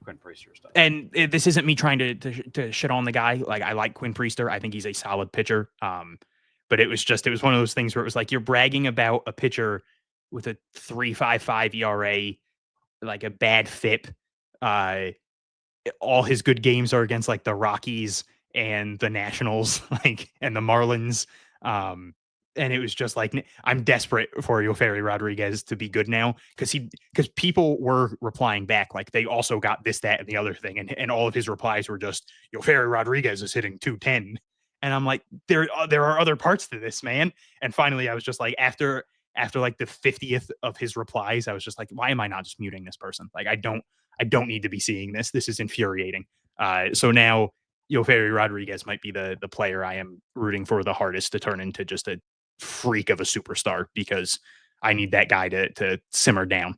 Quinn Priester's does. And this isn't me trying to shit on the guy. Like, I like Quinn Priester. I think he's a solid pitcher. But it was one of those things where it was like you're bragging about a pitcher with a 3.55 ERA, like a bad FIP. All his good games are against like the Rockies and the Nationals, like, and the Marlins. And it was just like, I'm desperate for Yoferi Rodriguez to be good now because people were replying back like they also got this, that, and the other thing, and all of his replies were just Yoferi Rodriguez is hitting 210, and I'm like, there are other parts to this, man. And finally, I was just like, after like the 50th of his replies, I was just like, why am I not just muting this person? Like, I don't need to be seeing this. This is infuriating. So now Yoferi Rodriguez might be the player I am rooting for the hardest to turn into just a freak of a superstar, because I need that guy to simmer down.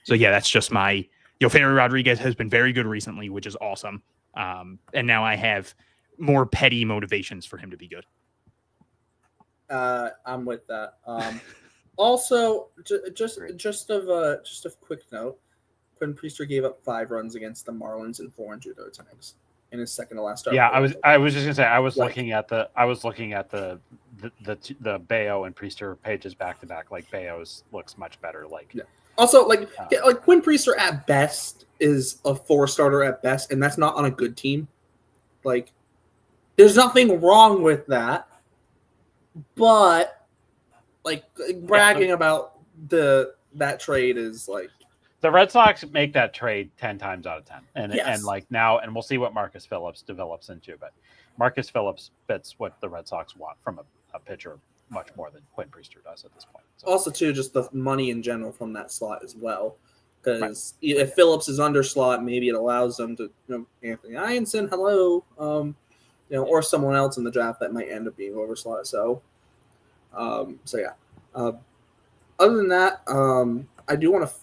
So yeah, that's just my Yoferi Rodriguez has been very good recently, which is awesome. And now I have more petty motivations for him to be good. I'm with that. Also, just a quick note, Quinn Priester gave up 5 runs against the Marlins in 400 innings in his second to last start. Yeah, I was just gonna say I was looking at the Bayo and Priester pages back to back. Like, Bayo's looks much better. Like, yeah. Also, like Quinn Priester at best is a 4-starter at best, and that's not on a good team. Like, there's nothing wrong with that, but like bragging about that trade is like. The Red Sox make that trade 10 times out of 10. And yes. and like now, and we'll see what Marcus Phillips develops into, but Marcus Phillips fits what the Red Sox want from a pitcher much more than Quinn Priester does at this point. So. Also, too, just the money in general from that slot as well. Because if Phillips is under slot, maybe it allows them to, Anthony Ianson, hello, or someone else in the draft that might end up being over slot. So yeah. Other than that, I do want to.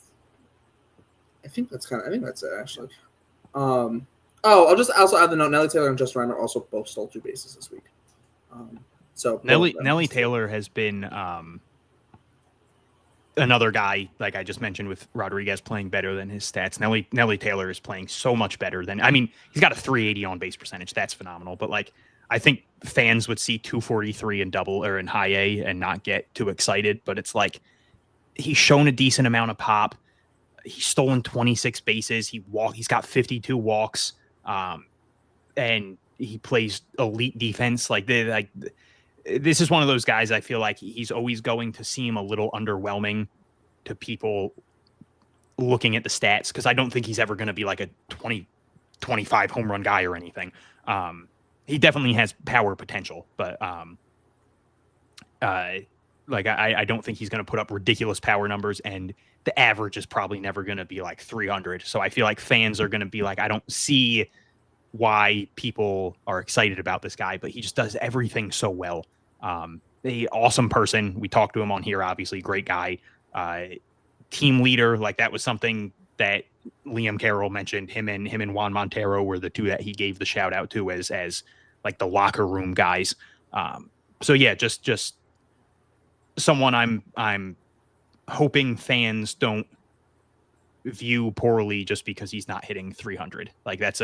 I think that's it, actually. I'll just also add the note: Nelly Taylor and Justin Reimer also both stole 2 bases this week. So Nelly Taylor has been another guy, like I just mentioned, with Rodriguez playing better than his stats. Nelly Taylor is playing so much better than. I mean, he's got a 380 on base percentage. That's phenomenal. But like, I think fans would see 243 in double or in high A and not get too excited. But it's like he's shown a decent amount of pop. He's stolen 26 bases. He's got 52 walks, and he plays elite defense. This is one of those guys. I feel like he's always going to seem a little underwhelming to people looking at the stats, because I don't think he's ever going to be like a 25 home run guy or anything. He definitely has power potential, but I don't think he's going to put up ridiculous power numbers, and the average is probably never going to be like 300. So I feel like fans are going to be like, I don't see why people are excited about this guy, but he just does everything so well. A awesome person. We talked to him on here, obviously, great guy. Team leader, like that was something that Liam Carroll mentioned. Him and Juan Montero were the 2 that he gave the shout out to as like the locker room guys. So yeah, just someone I'm hoping fans don't view poorly just because he's not hitting 300. Like that's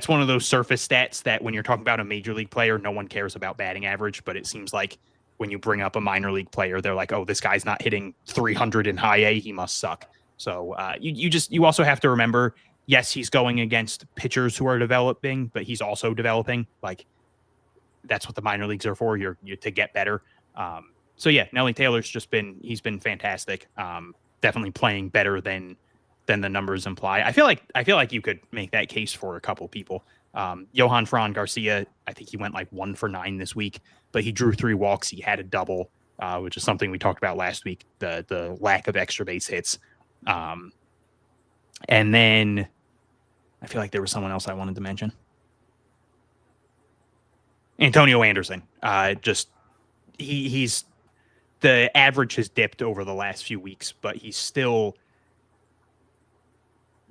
one of those surface stats that when you're talking about a major league player, no one cares about batting average, but it seems like when you bring up a minor league player, they're like, oh, this guy's not hitting 300 in high A, he must suck. So you also have to remember, yes, he's going against pitchers who are developing, but he's also developing. Like, that's what the minor leagues are for. You're to get better. So yeah, Nelly Taylor's he's been fantastic. Definitely playing better than the numbers imply. I feel like you could make that case for a couple people. Johan Garcia, I think he went like 1 for 9 this week, but he drew 3 walks. He had a double. which is something we talked about last week, the lack of extra base hits. And then I feel like there was someone else I wanted to mention. Antonio Anderson. He's the average has dipped over the last few weeks, but he's still,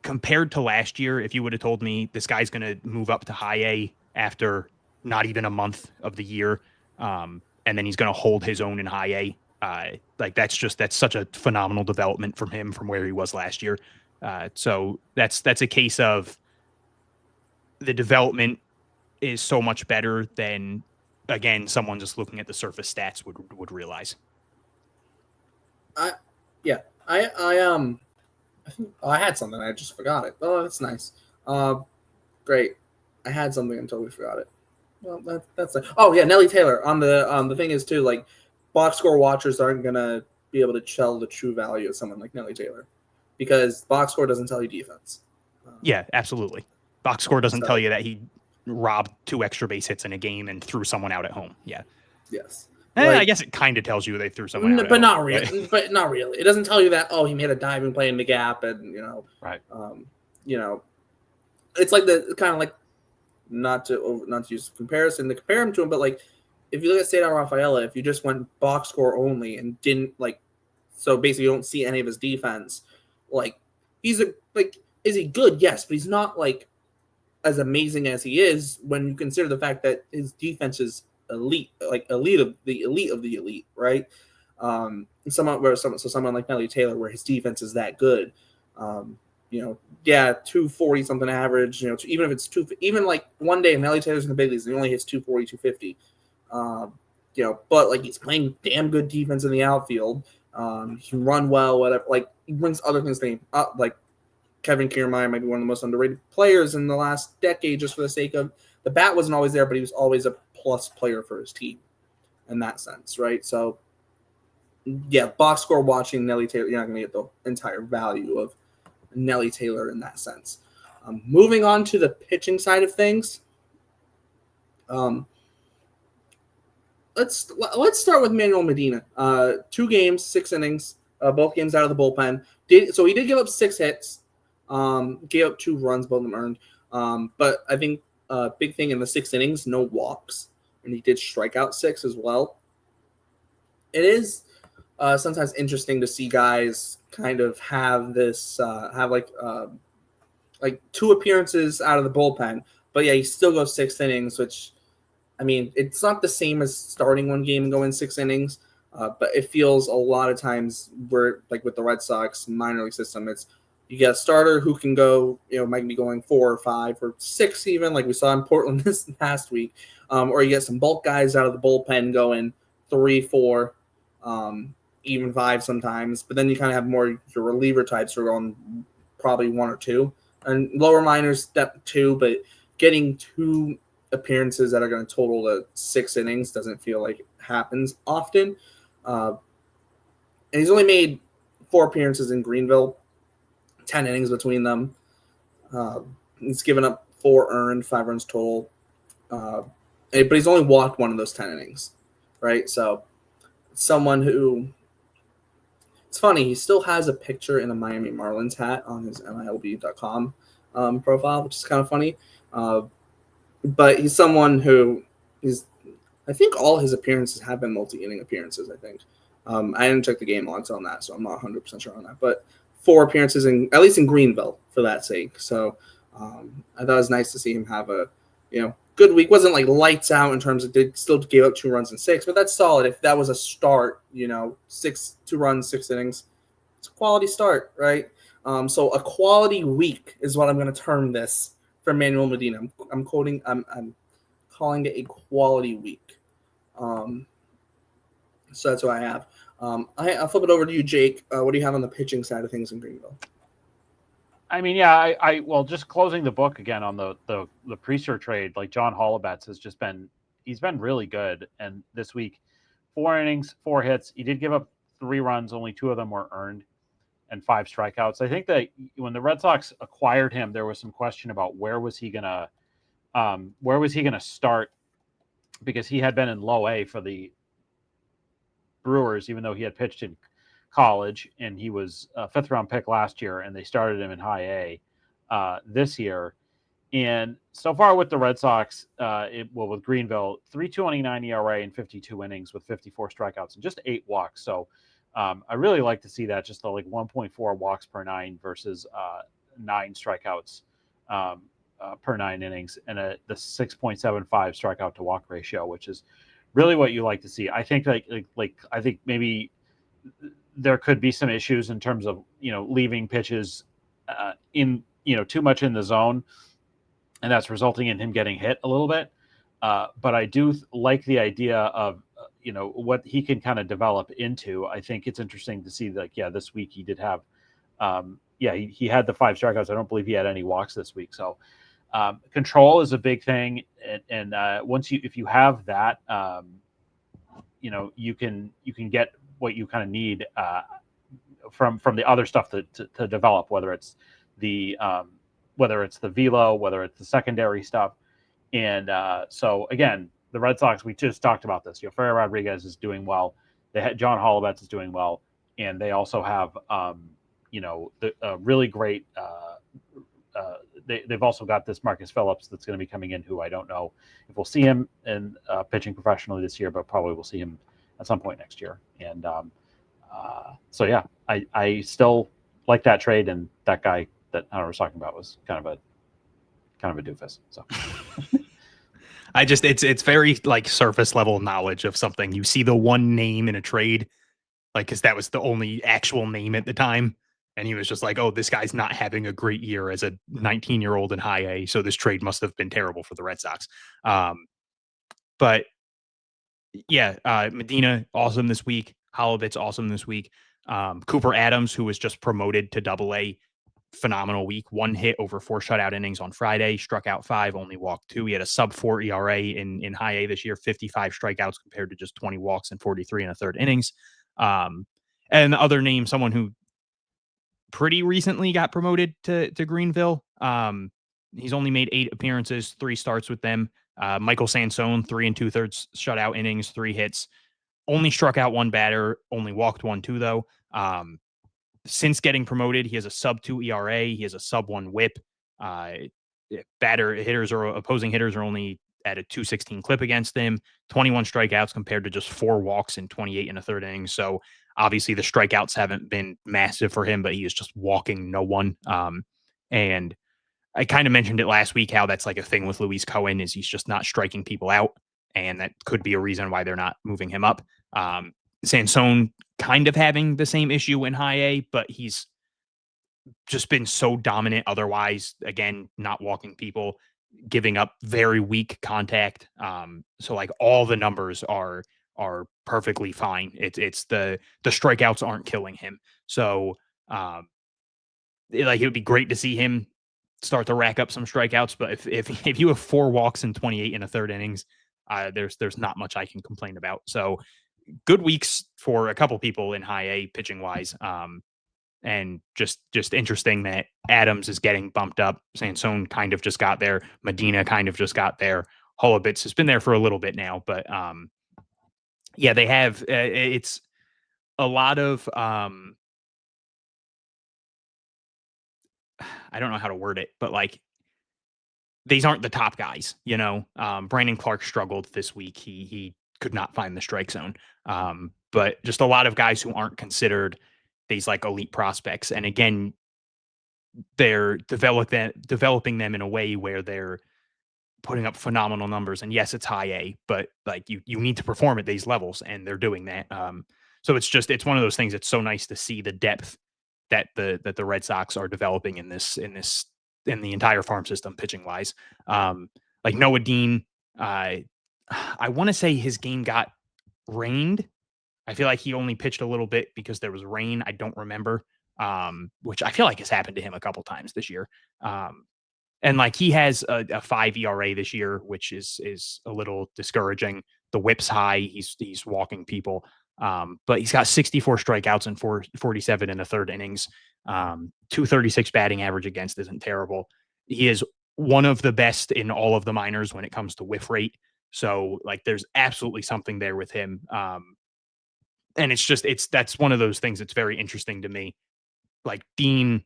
compared to last year, if you would have told me this guy's going to move up to high A after not even a month of the year, and then he's going to hold his own in high A, that's such a phenomenal development from him from where he was last year. So that's a case of the development is so much better than, again, someone just looking at the surface stats would realize. I think I had something. I just forgot it. Oh, that's nice. Great. I had something and totally forgot it. Well, that's like, oh yeah, Nelly Taylor on the thing is too, like, box score watchers aren't gonna be able to tell the true value of someone like Nelly Taylor because box score doesn't tell you defense. Yeah, absolutely. Box score doesn't tell you that he robbed 2 extra base hits in a game and threw someone out at home. Yeah. Yes. I guess it kind of tells you they threw someone out, but not really. But not really. It doesn't tell you that. Oh, he made a diving play in the gap, and right. It's like the kind of like not to use comparison to compare him to him, but like if you look at Cedar Rafaela, if you just went box score only and didn't so basically you don't see any of his defense, is he good? Yes, but he's not as amazing as he is when you consider the fact that his defense is elite, elite of the elite, right? Someone like Nelly Taylor, where his defense is that good, 240 something average, even if it's one day Nelly Taylor's in the big leagues, he only hits 240, 250, but he's playing damn good defense in the outfield. He can run well, whatever. He brings other things to him, Kevin Kiermaier might be one of the most underrated players in the last decade, just for the sake of the bat wasn't always there, but he was always a plus player for his team in that sense, right? So, yeah, box score watching Nelly Taylor, you're not going to get the entire value of Nelly Taylor in that sense. Moving on to the pitching side of things, let's start with Manuel Medina. 2 games, 6 innings, both games out of the bullpen. So he did give up 6 hits. Gave up 2 runs, both of them earned. But I think big thing in the 6 innings, no walks, and he did strike out 6 as well. It is sometimes interesting to see guys kind of have this have 2 appearances out of the bullpen, but yeah, he still goes 6 innings, which I mean, it's not the same as starting one game and going 6 innings, but it feels a lot of times where with the Red Sox minor league system, it's you get a starter who can go, might be going 4 or 5 or 6 even, like we saw in Portland this past week, or you get some bulk guys out of the bullpen going 3, 4, even 5 sometimes. But then you kind of have more your reliever types who are going probably 1 or 2, and lower minors step 2. But getting 2 appearances that are going to total to 6 innings doesn't feel like it happens often. And he's only made 4 appearances in Greenville. 10 innings between them. He's given up 4 earned, 5 runs total. But he's only walked 1 of those 10 innings, right? So someone who – it's funny, he still has a picture in a Miami Marlins hat on his MLB.com profile, which is kind of funny. But he's someone who is – I think all his appearances have been multi-inning appearances, I think. I didn't check the game logs on that, so I'm not 100% sure on that. But 4 appearances at least in Greenville for that sake. So I thought it was nice to see him have a good week. Wasn't lights out in terms of still gave up 2 runs in 6, but that's solid. If that was a start, 2 runs, 6 innings, it's a quality start, right? So a quality week is what I'm going to term this for Manuel Medina. I'm calling it a quality week. So that's what I have. I'll flip it over to you, Jake. What do you have on the pitching side of things in Greenville? I mean, yeah, well, just closing the book again on the Priester trade, John Hollabats he's been really good. And this week, 4 innings, 4 hits. He did give up 3 runs, only 2 of them were earned, and 5 strikeouts. I think that when the Red Sox acquired him, there was some question about where was he gonna start, because he had been in low A for the Brewers, even though he had pitched in college and he was a 5th-round pick last year, and they started him in high A this year. And so far with the Red Sox, with Greenville, 3.29 ERA in 52 innings with 54 strikeouts and just 8 walks. So I really like to see that, just the 1.4 walks per 9 versus 9 strikeouts per 9 innings, and the 6.75 strikeout to walk ratio, which is really what you like to see. I think I think maybe there could be some issues in terms of leaving pitches in too much in the zone, and that's resulting in him getting hit a little bit. But I do like the idea of what he can kind of develop into. I think it's interesting to see this week he did have he had the 5 strikeouts. I don't believe he had any walks this week. So control is a big thing, and if you have that, you can get what you kind of need from the other stuff to develop, whether it's the velo, whether it's the secondary stuff. And so again, the Red Sox, we just talked about this. Ferrer Rodriguez is doing well. They had John Holloway is doing well, and they also have really great. They've also got this Marcus Phillips that's going to be coming in, who I don't know if we'll see him in pitching professionally this year, but probably we'll see him at some point next year. And so yeah, I still like that trade, and that guy that Hunter was talking about was kind of a doofus. So it's very surface level knowledge of something. You see the one name in a trade, because that was the only actual name at the time. And he was just like, oh, this guy's not having a great year as a 19-year-old in high A. So this trade must have been terrible for the Red Sox. But yeah, Medina, awesome this week. Holloway's awesome this week. Cooper Adams, who was just promoted to Double-A, phenomenal week. 1 hit over 4 shutout innings on Friday, struck out 5, only walked 2. He had a sub-4 ERA in high A this year, 55 strikeouts compared to just 20 walks and 43 1/3 innings. And the other name, someone who pretty recently got promoted to Greenville. He's only made 8 appearances, 3 starts with them. Michael Sansone, 3 2/3 shutout innings, 3 hits, only struck out 1 batter, only walked 1 too, though. Since getting promoted, he has a sub-2 ERA. He has a sub-1 WHIP. Opposing hitters are only at a 216 clip against him. 21 strikeouts compared to just 4 walks in 28 1/3 innings. So obviously the strikeouts haven't been massive for him, but he is just walking no one. And I kind of mentioned it last week how that's a thing with Luis Cohen, is he's just not striking people out, and that could be a reason why they're not moving him up. Sansone kind of having the same issue in high A, but he's just been so dominant otherwise. Again, not walking people, giving up very weak contact. So all the numbers are perfectly fine. It's the strikeouts aren't killing him. So it would be great to see him start to rack up some strikeouts. But if you have 4 walks in 28 1/3 innings, there's not much I can complain about. So good weeks for a couple people in high A pitching wise. And just interesting that Adams is getting bumped up. Sansone kind of just got there. Medina kind of just got there. Holobitz has been there for a little bit now, but yeah, they have. It's a lot of. I don't know how to word it, but these aren't the top guys. Brandon Clark struggled this week. He could not find the strike zone. But just a lot of guys who aren't considered these elite prospects. And again, they're developing them in a way where they're putting up phenomenal numbers. And yes, it's high A, but you need to perform at these levels, and they're doing that. So it's one of those things. It's so nice to see the depth that the Red Sox are developing in the entire farm system pitching wise. Noah Dean, I want to say his game got rained. I feel like he only pitched a little bit because there was rain. I don't remember, which I feel like has happened to him a couple times this year. And he has a 5 ERA this year, which is a little discouraging. The whip's high. He's walking people. But he's got 64 strikeouts and 47 1/3 innings. 236 batting average against isn't terrible. He is one of the best in all of the minors when it comes to whiff rate. So there's absolutely something there with him. And that's one of those things that's very interesting to me. Like Dean,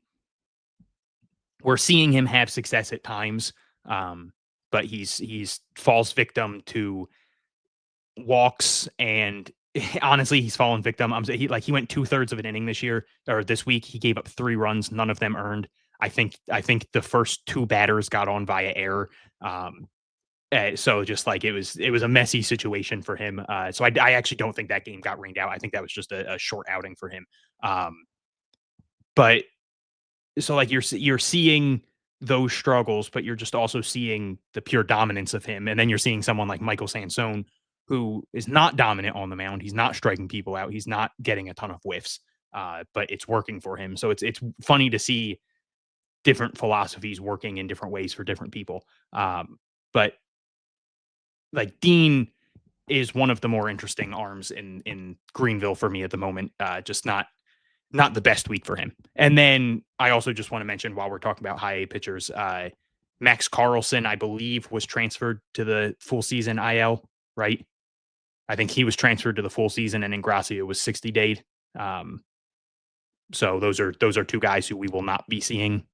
we're seeing him have success at times, but he's falls victim to walks, and honestly, he's fallen victim. He went 2/3 of an inning this week. He gave up 3 runs, none of them earned. I think the first 2 batters got on via error. So just like it was a messy situation for him. So I actually don't think that game got rained out. I think that was just a short outing for him. But so like you're seeing those struggles, but you're just also seeing the pure dominance of him. And then you're seeing someone like Michael Sansone, who is not dominant on the mound. He's not striking people out. He's not getting a ton of whiffs, but it's working for him. So it's funny to see different philosophies working in different ways for different people. But like Dean is one of the more interesting arms in Greenville for me at the moment. Just not the best week for him. And then I also just want to mention, while we're talking about high A pitchers, Max Carlson, I believe, was transferred to the full season IL, right? I think he was transferred to the full season, and Garcia was 60-dayed. So those are 2 guys who we will not be seeing.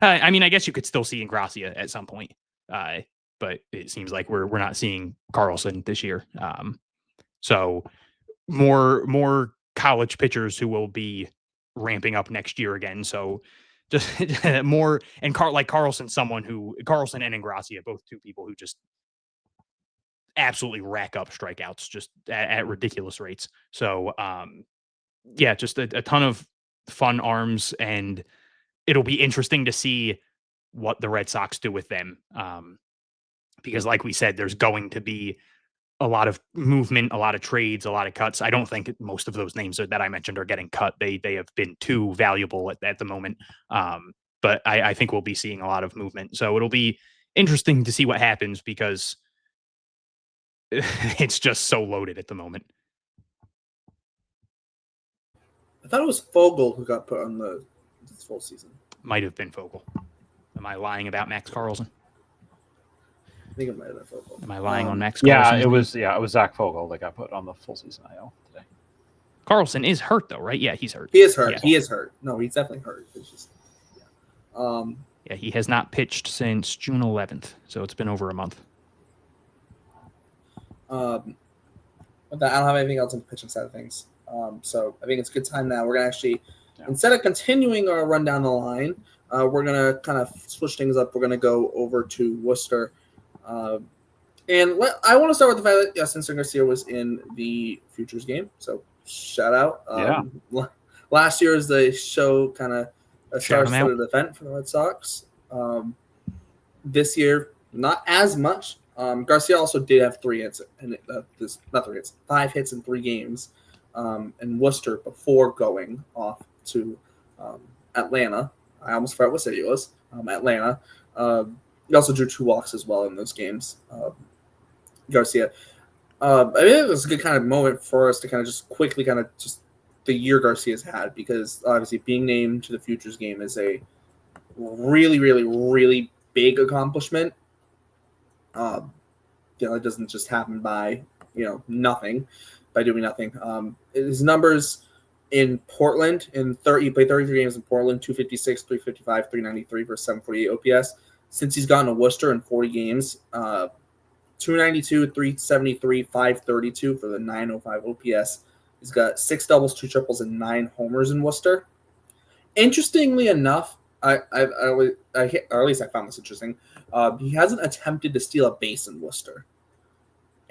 I mean, I guess you could still see Garcia at some point, but it seems like we're not seeing Carlson this year. So more college pitchers who will be ramping up next year again. So just more, and Carlson and Garcia, both 2 people who just absolutely rack up strikeouts just at ridiculous rates. So yeah, just a ton of fun arms, and it'll be interesting to see what the Red Sox do with them. Because like we said, there's going to be a lot of movement, a lot of trades, a lot of cuts. I don't think most of those names that I mentioned are getting cut. They have been too valuable at the moment. But I think we'll be seeing a lot of movement. So it'll be interesting to see what happens, because it's just so loaded at the moment. I thought it was Fogel who got put on the full season. Might have been Fogel. Am I lying about Max Carlson? I think it might have been Fogel. Am I lying on Max Yeah, Carlson? it was Zach Fogel that got put on the full season IL today. Carlson is hurt though, right? Yeah, he's hurt. He is hurt. Yeah. He is hurt. No, he's definitely hurt. It's just, yeah, he has not pitched since June 11th, so it's been over a month. With that, I don't have anything else on the pitching side of things. So I think it's a good time now. We're going to actually, instead of continuing our run down the line, we're going to kind of switch things up. We're going to go over to Worcester. And I want to start with the fact that Jhostynxon Garcia was in the Futures game. So shout out. Last year is the show kind of a star-studded event for the Red Sox. This year, not as much. Garcia also did have 5 hits in 3 games in Worcester before going off to Atlanta. I almost forgot what city it was. Atlanta. He also drew 2 walks as well in those games. Garcia. I think it was a good kind of moment for us to kind of just quickly kind of just the year Garcia's had, because obviously being named to the Futures game is a really, really, really big accomplishment. It doesn't just happen by, nothing, by doing nothing. His numbers in Portland, he played 33 games in Portland, 256, 355, 393 versus 748 OPS. Since he's gotten to Worcester in 40 games, 292, 373, 532 for the 905 OPS. He's got 6 doubles, 2 triples, and 9 homers in Worcester. Interestingly enough, or at least I found this interesting, he hasn't attempted to steal a base in Worcester.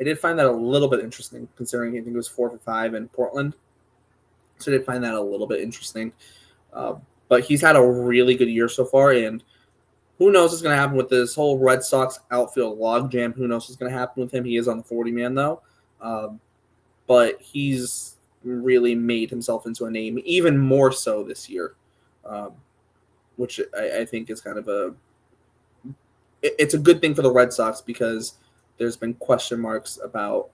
I did find that a little bit interesting, considering I think it was 4 for 5 in Portland. So I did find that a little bit interesting. But he's had a really good year so far, and who knows what's going to happen with this whole Red Sox outfield logjam. Who knows what's going to happen with him. He is on the 40-man, though. But he's really made himself into a name, even more so this year, which I think is kind of it's a good thing for the Red Sox, because there's been question marks about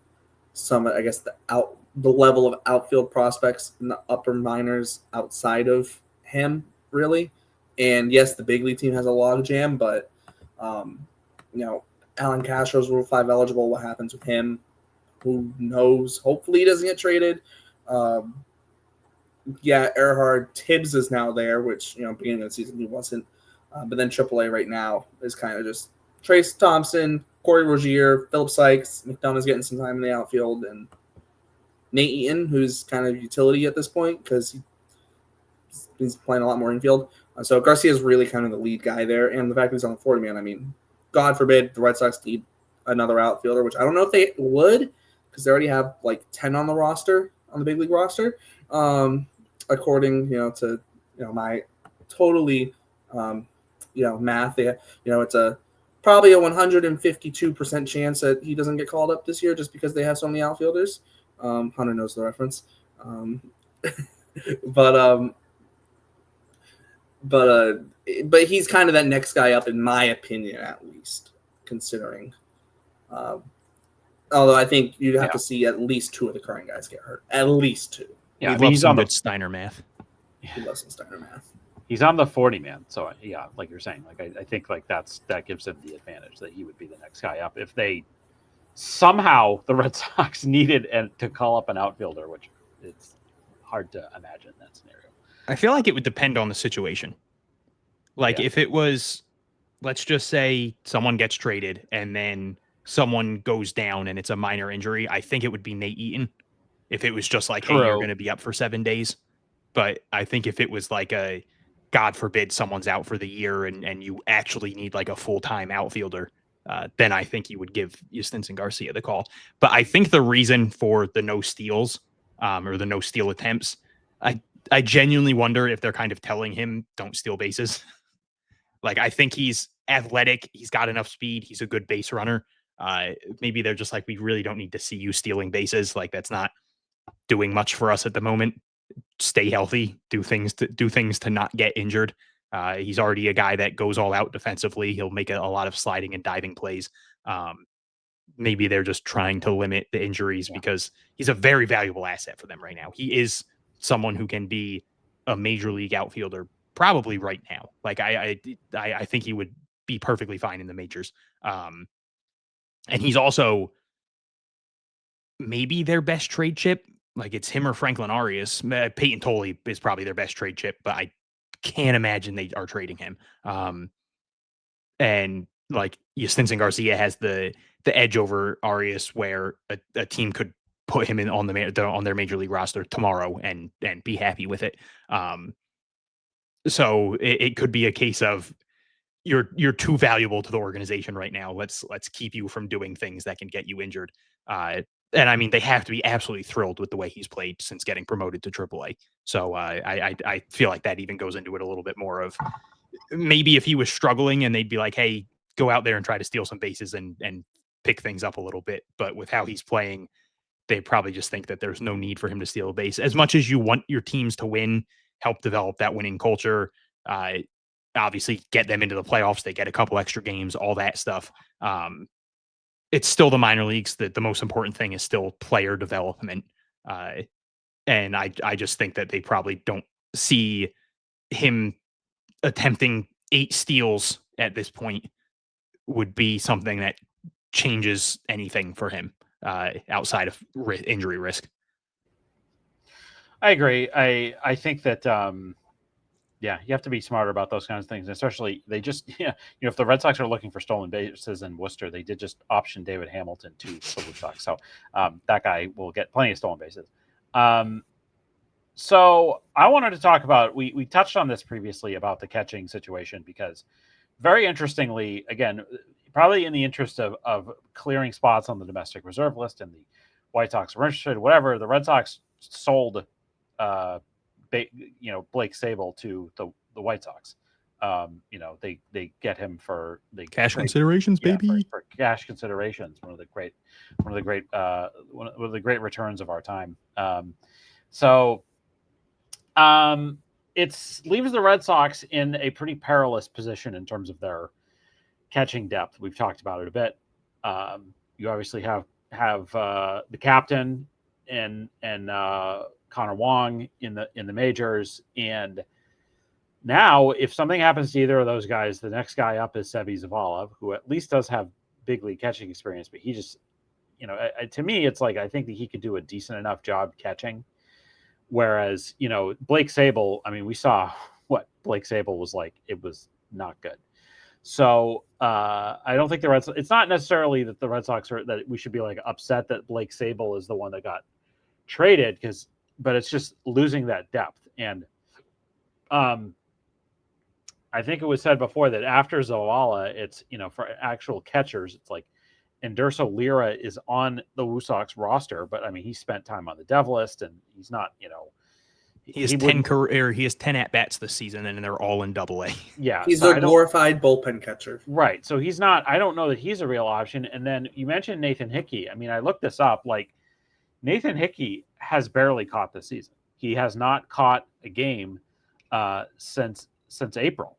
some, I guess, the level of outfield prospects in the upper minors outside of him, really. And yes, the big league team has a log jam, but Alan Castro's Rule 5 eligible. What happens with him? Who knows? Hopefully he doesn't get traded. Yeah, Earhart, Tibbs is now there, which, beginning of the season he wasn't. But then AAA right now is kind of just Trace Thompson, Corey Rozier, Philip Sykes, McDonough's getting some time in the outfield, and Nate Eaton, who's kind of utility at this point because he's playing a lot more infield. So Garcia is really kind of the lead guy there, and the fact that he's on the 40-man, I mean, God forbid the Red Sox need another outfielder, which I don't know if they would because they already have like 10 on the roster, on the big league roster, according to my totally math. It's probably a 152% chance that he doesn't get called up this year just because they have so many outfielders. Hunter knows the reference, but he's kind of that next guy up in my opinion, at least considering. Although I think you'd have to see at least 2 of the current guys get hurt, at least 2. Yeah, he's on the Steiner math. He loves some Steiner math. He's on the 40-man, so yeah, like you're saying, like I think like that gives him the advantage that he would be the next guy up if they somehow the Red Sox needed to call up an outfielder, which it's hard to imagine that scenario. I feel like it would depend on the situation. Like if it was, let's just say someone gets traded and then someone goes down and it's a minor injury, I think it would be Nate Eaton. If it was just like, hey, you're going to be up for 7 days. But I think if it was like a, God forbid, someone's out for the year and you actually need like a full-time outfielder, then I think you would give Jhostynxon Garcia the call. But I think the reason for the no steals or the no steal attempts, I genuinely wonder if they're kind of telling him don't steal bases. Like, I think he's athletic. He's got enough speed. He's a good base runner. Maybe they're just like, we really don't need to see you stealing bases. Like, that's not doing much for us at the moment. Stay healthy, do things to not get injured. He's already a guy that goes all out defensively. He'll make a lot of sliding and diving plays. Maybe they're just trying to limit the injuries because he's a very valuable asset for them right now. He is someone who can be a major league outfielder probably right now. Like I think he would be perfectly fine in the majors. And he's also maybe their best trade chip. Like it's him or Franklin Arias. Peyton Tolley is probably their best trade chip, but I can't imagine they are trading him. And like Jhostynxon Garcia has the edge over Arias, where a team could put him in on their major league roster tomorrow and be happy with it. So it could be a case of you're too valuable to the organization right now. Let's keep you from doing things that can get you injured. And I mean, they have to be absolutely thrilled with the way he's played since getting promoted to AAA. So I feel like that even goes into it a little bit more of maybe if he was struggling and they'd be like, hey, go out there and try to steal some bases and pick things up a little bit. But with how he's playing, they probably just think that there's no need for him to steal a base. As much as you want your teams to win, help develop that winning culture, obviously get them into the playoffs, they get a couple extra games, all that stuff. It's still the minor leagues that the most important thing is still player development. And I just think that they probably don't see him attempting 8 steals at this point would be something that changes anything for him outside of injury risk. I agree. I think that, you have to be smarter about those kinds of things, especially they just, if the Red Sox are looking for stolen bases in Worcester, they did just option David Hamilton to the Blue Sox. So that guy will get plenty of stolen bases. So I wanted to talk about, we touched on this previously about the catching situation, because very interestingly, again, probably in the interest of clearing spots on the domestic reserve list and the White Sox were interested, whatever, the Red Sox sold Blake Sable to the White Sox. They get him for the cash considerations, baby. For cash considerations. One of the great returns of our time. It leaves the Red Sox in a pretty perilous position in terms of their catching depth. We've talked about it a bit. You obviously have the captain and Connor Wong in the majors, and now if something happens to either of those guys, the next guy up is Seby Zavala, who at least does have big league catching experience, but he just, to me, it's like I think that he could do a decent enough job catching Whereas, Blake Sable, I mean, we saw what Blake Sable was like. It was not good. So I don't think the Red Sox, it's not necessarily that the Red Sox are, that we should be like upset that Blake Sable is the one that got traded, but it's just losing that depth. And I think it was said before that after Zavala, it's, for actual catchers, it's like Enderso Lira is on the Woo Sox roster, but I mean, he spent time on the Dev list, and he's not, he has 10 at bats this season, and they're all in Double-A. Yeah, he's a glorified bullpen catcher, right? So he's not. I don't know that he's a real option. And then you mentioned Nathan Hickey. I mean, I looked this up. Like, Nathan Hickey has barely caught this season. He has not caught a game since April.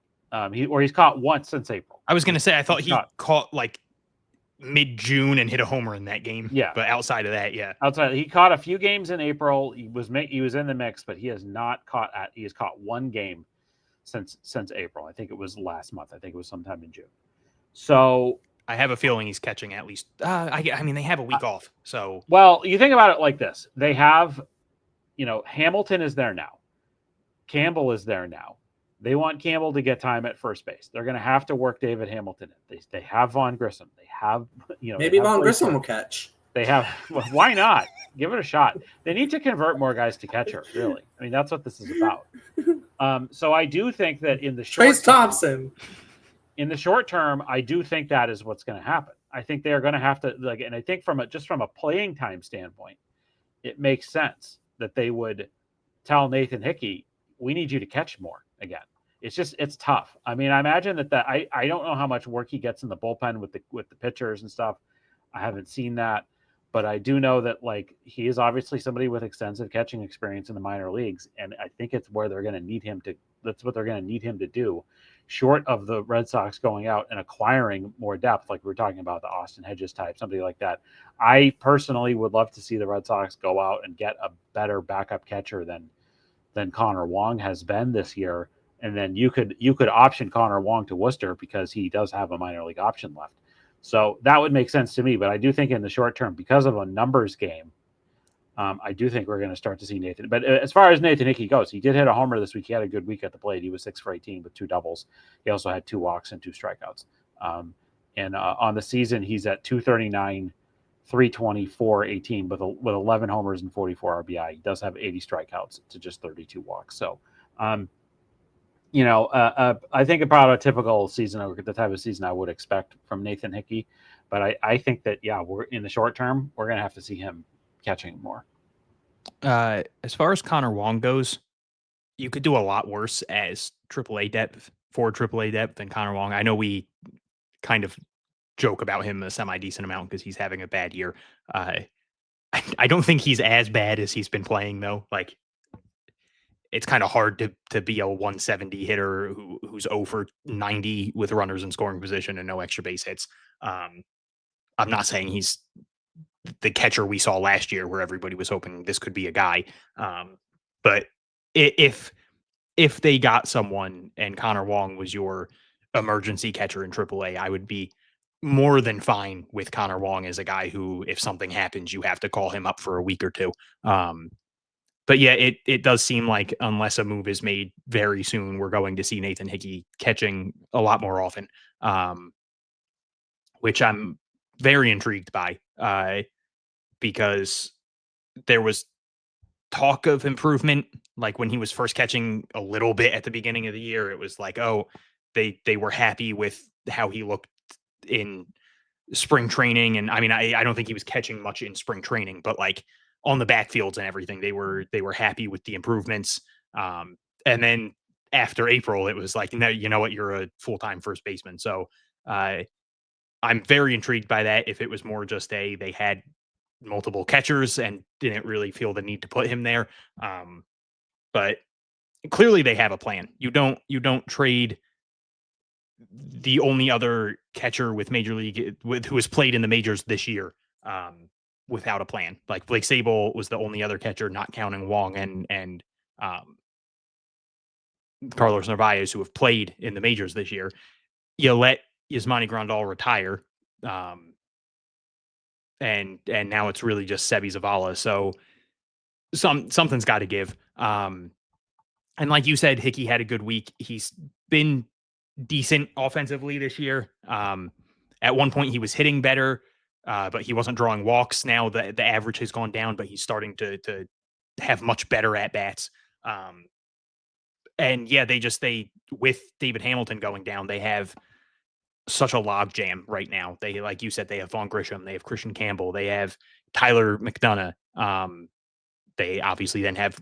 He's caught once since April. I was going to say, I thought he caught like mid-June and hit a homer in that game. Yeah, but outside of that, yeah, he caught a few games in April. He was in the mix, but he has not caught he has caught one game since April. I think it was last month. I think it was sometime in June. So I have a feeling he's catching at least. I mean, they have a week off. So, well, you think about it like this: they have, Hamilton is there now, Campbell is there now. They want Campbell to get time at first base. They're going to have to work David Hamilton in. They have Vaughn Grissom. They have, maybe Vaughn Grissom will catch. They have. Well, why not? Give it a shot. They need to convert more guys to catcher. Really, I mean, that's what this is about. So I do think that in the Trace Thompson. In the short term, I do think that is what's going to happen. I think they are going to have to, and I think from a playing time standpoint, it makes sense that they would tell Nathan Hickey, we need you to catch more again. It's tough. I mean, I imagine that I don't know how much work he gets in the bullpen with the pitchers and stuff. I haven't seen that, but I do know that he is obviously somebody with extensive catching experience in the minor leagues, and I think it's where they're going to need him to. That's what they're going to need him to do, short of the Red Sox going out and acquiring more depth, like we were talking about the Austin Hedges type, somebody like that. I personally would love to see the Red Sox go out and get a better backup catcher than Connor Wong has been this year. And then you could option Connor Wong to Worcester because he does have a minor league option left. So that would make sense to me. But I do think in the short term, because of a numbers game, I do think we're going to start to see Nathan. But as far as Nathan Hickey goes, he did hit a homer this week. He had a good week at the plate. He was 6 for 18 with 2 doubles. He also had 2 walks and 2 strikeouts. And on the season, he's at 239, 324, 18 with 11 homers and 44 RBI. He does have 80 strikeouts to just 32 walks. So, I think about a typical season, or the type of season I would expect from Nathan Hickey. But I think that, we're in the short term, we're going to have to see him catching more. As far as Connor Wong goes, you could do a lot worse as AAA depth than Connor Wong. I know we kind of joke about him a semi-decent amount because he's having a bad year. I don't think he's as bad as he's been playing, though. Like, it's kind of hard to be a 170 hitter who's 0 for 90 with runners in scoring position and no extra base hits. I'm not saying he's the catcher we saw last year where everybody was hoping this could be a guy. But if they got someone and Connor Wong was your emergency catcher in AAA, I would be more than fine with Connor Wong as a guy who, if something happens, you have to call him up for a week or two. But yeah, it does seem like unless a move is made very soon, we're going to see Nathan Hickey catching a lot more often, which I'm very intrigued by because there was talk of improvement. Like when he was first catching a little bit at the beginning of the year, it was like, oh, they were happy with how he looked in spring training. And I mean, I don't think he was catching much in spring training, but like on the backfields and everything, they were happy with the improvements. And then after April, it was like, no, you know what, you're a full-time first baseman. So I'm very intrigued by that. If it was more just they had multiple catchers and didn't really feel the need to put him there. But clearly they have a plan. You don't trade the only other catcher with major league who has played in the majors this year without a plan. Like Blake Sable was the only other catcher, not counting Wong and Carlos Narvaez, who have played in the majors this year. You let Yasmani Grandal retire, and now it's really just Sebi Zavala. So something's got to give. And like you said, Hickey had a good week. He's been decent offensively this year. At one point, he was hitting better, but he wasn't drawing walks. Now the average has gone down, but he's starting to have much better at bats. And yeah, they with David Hamilton going down, they have such a log jam right now. They, like you said, they have Vaughn Grisham, they have Christian Campbell, they have Tyler McDonough. They obviously then have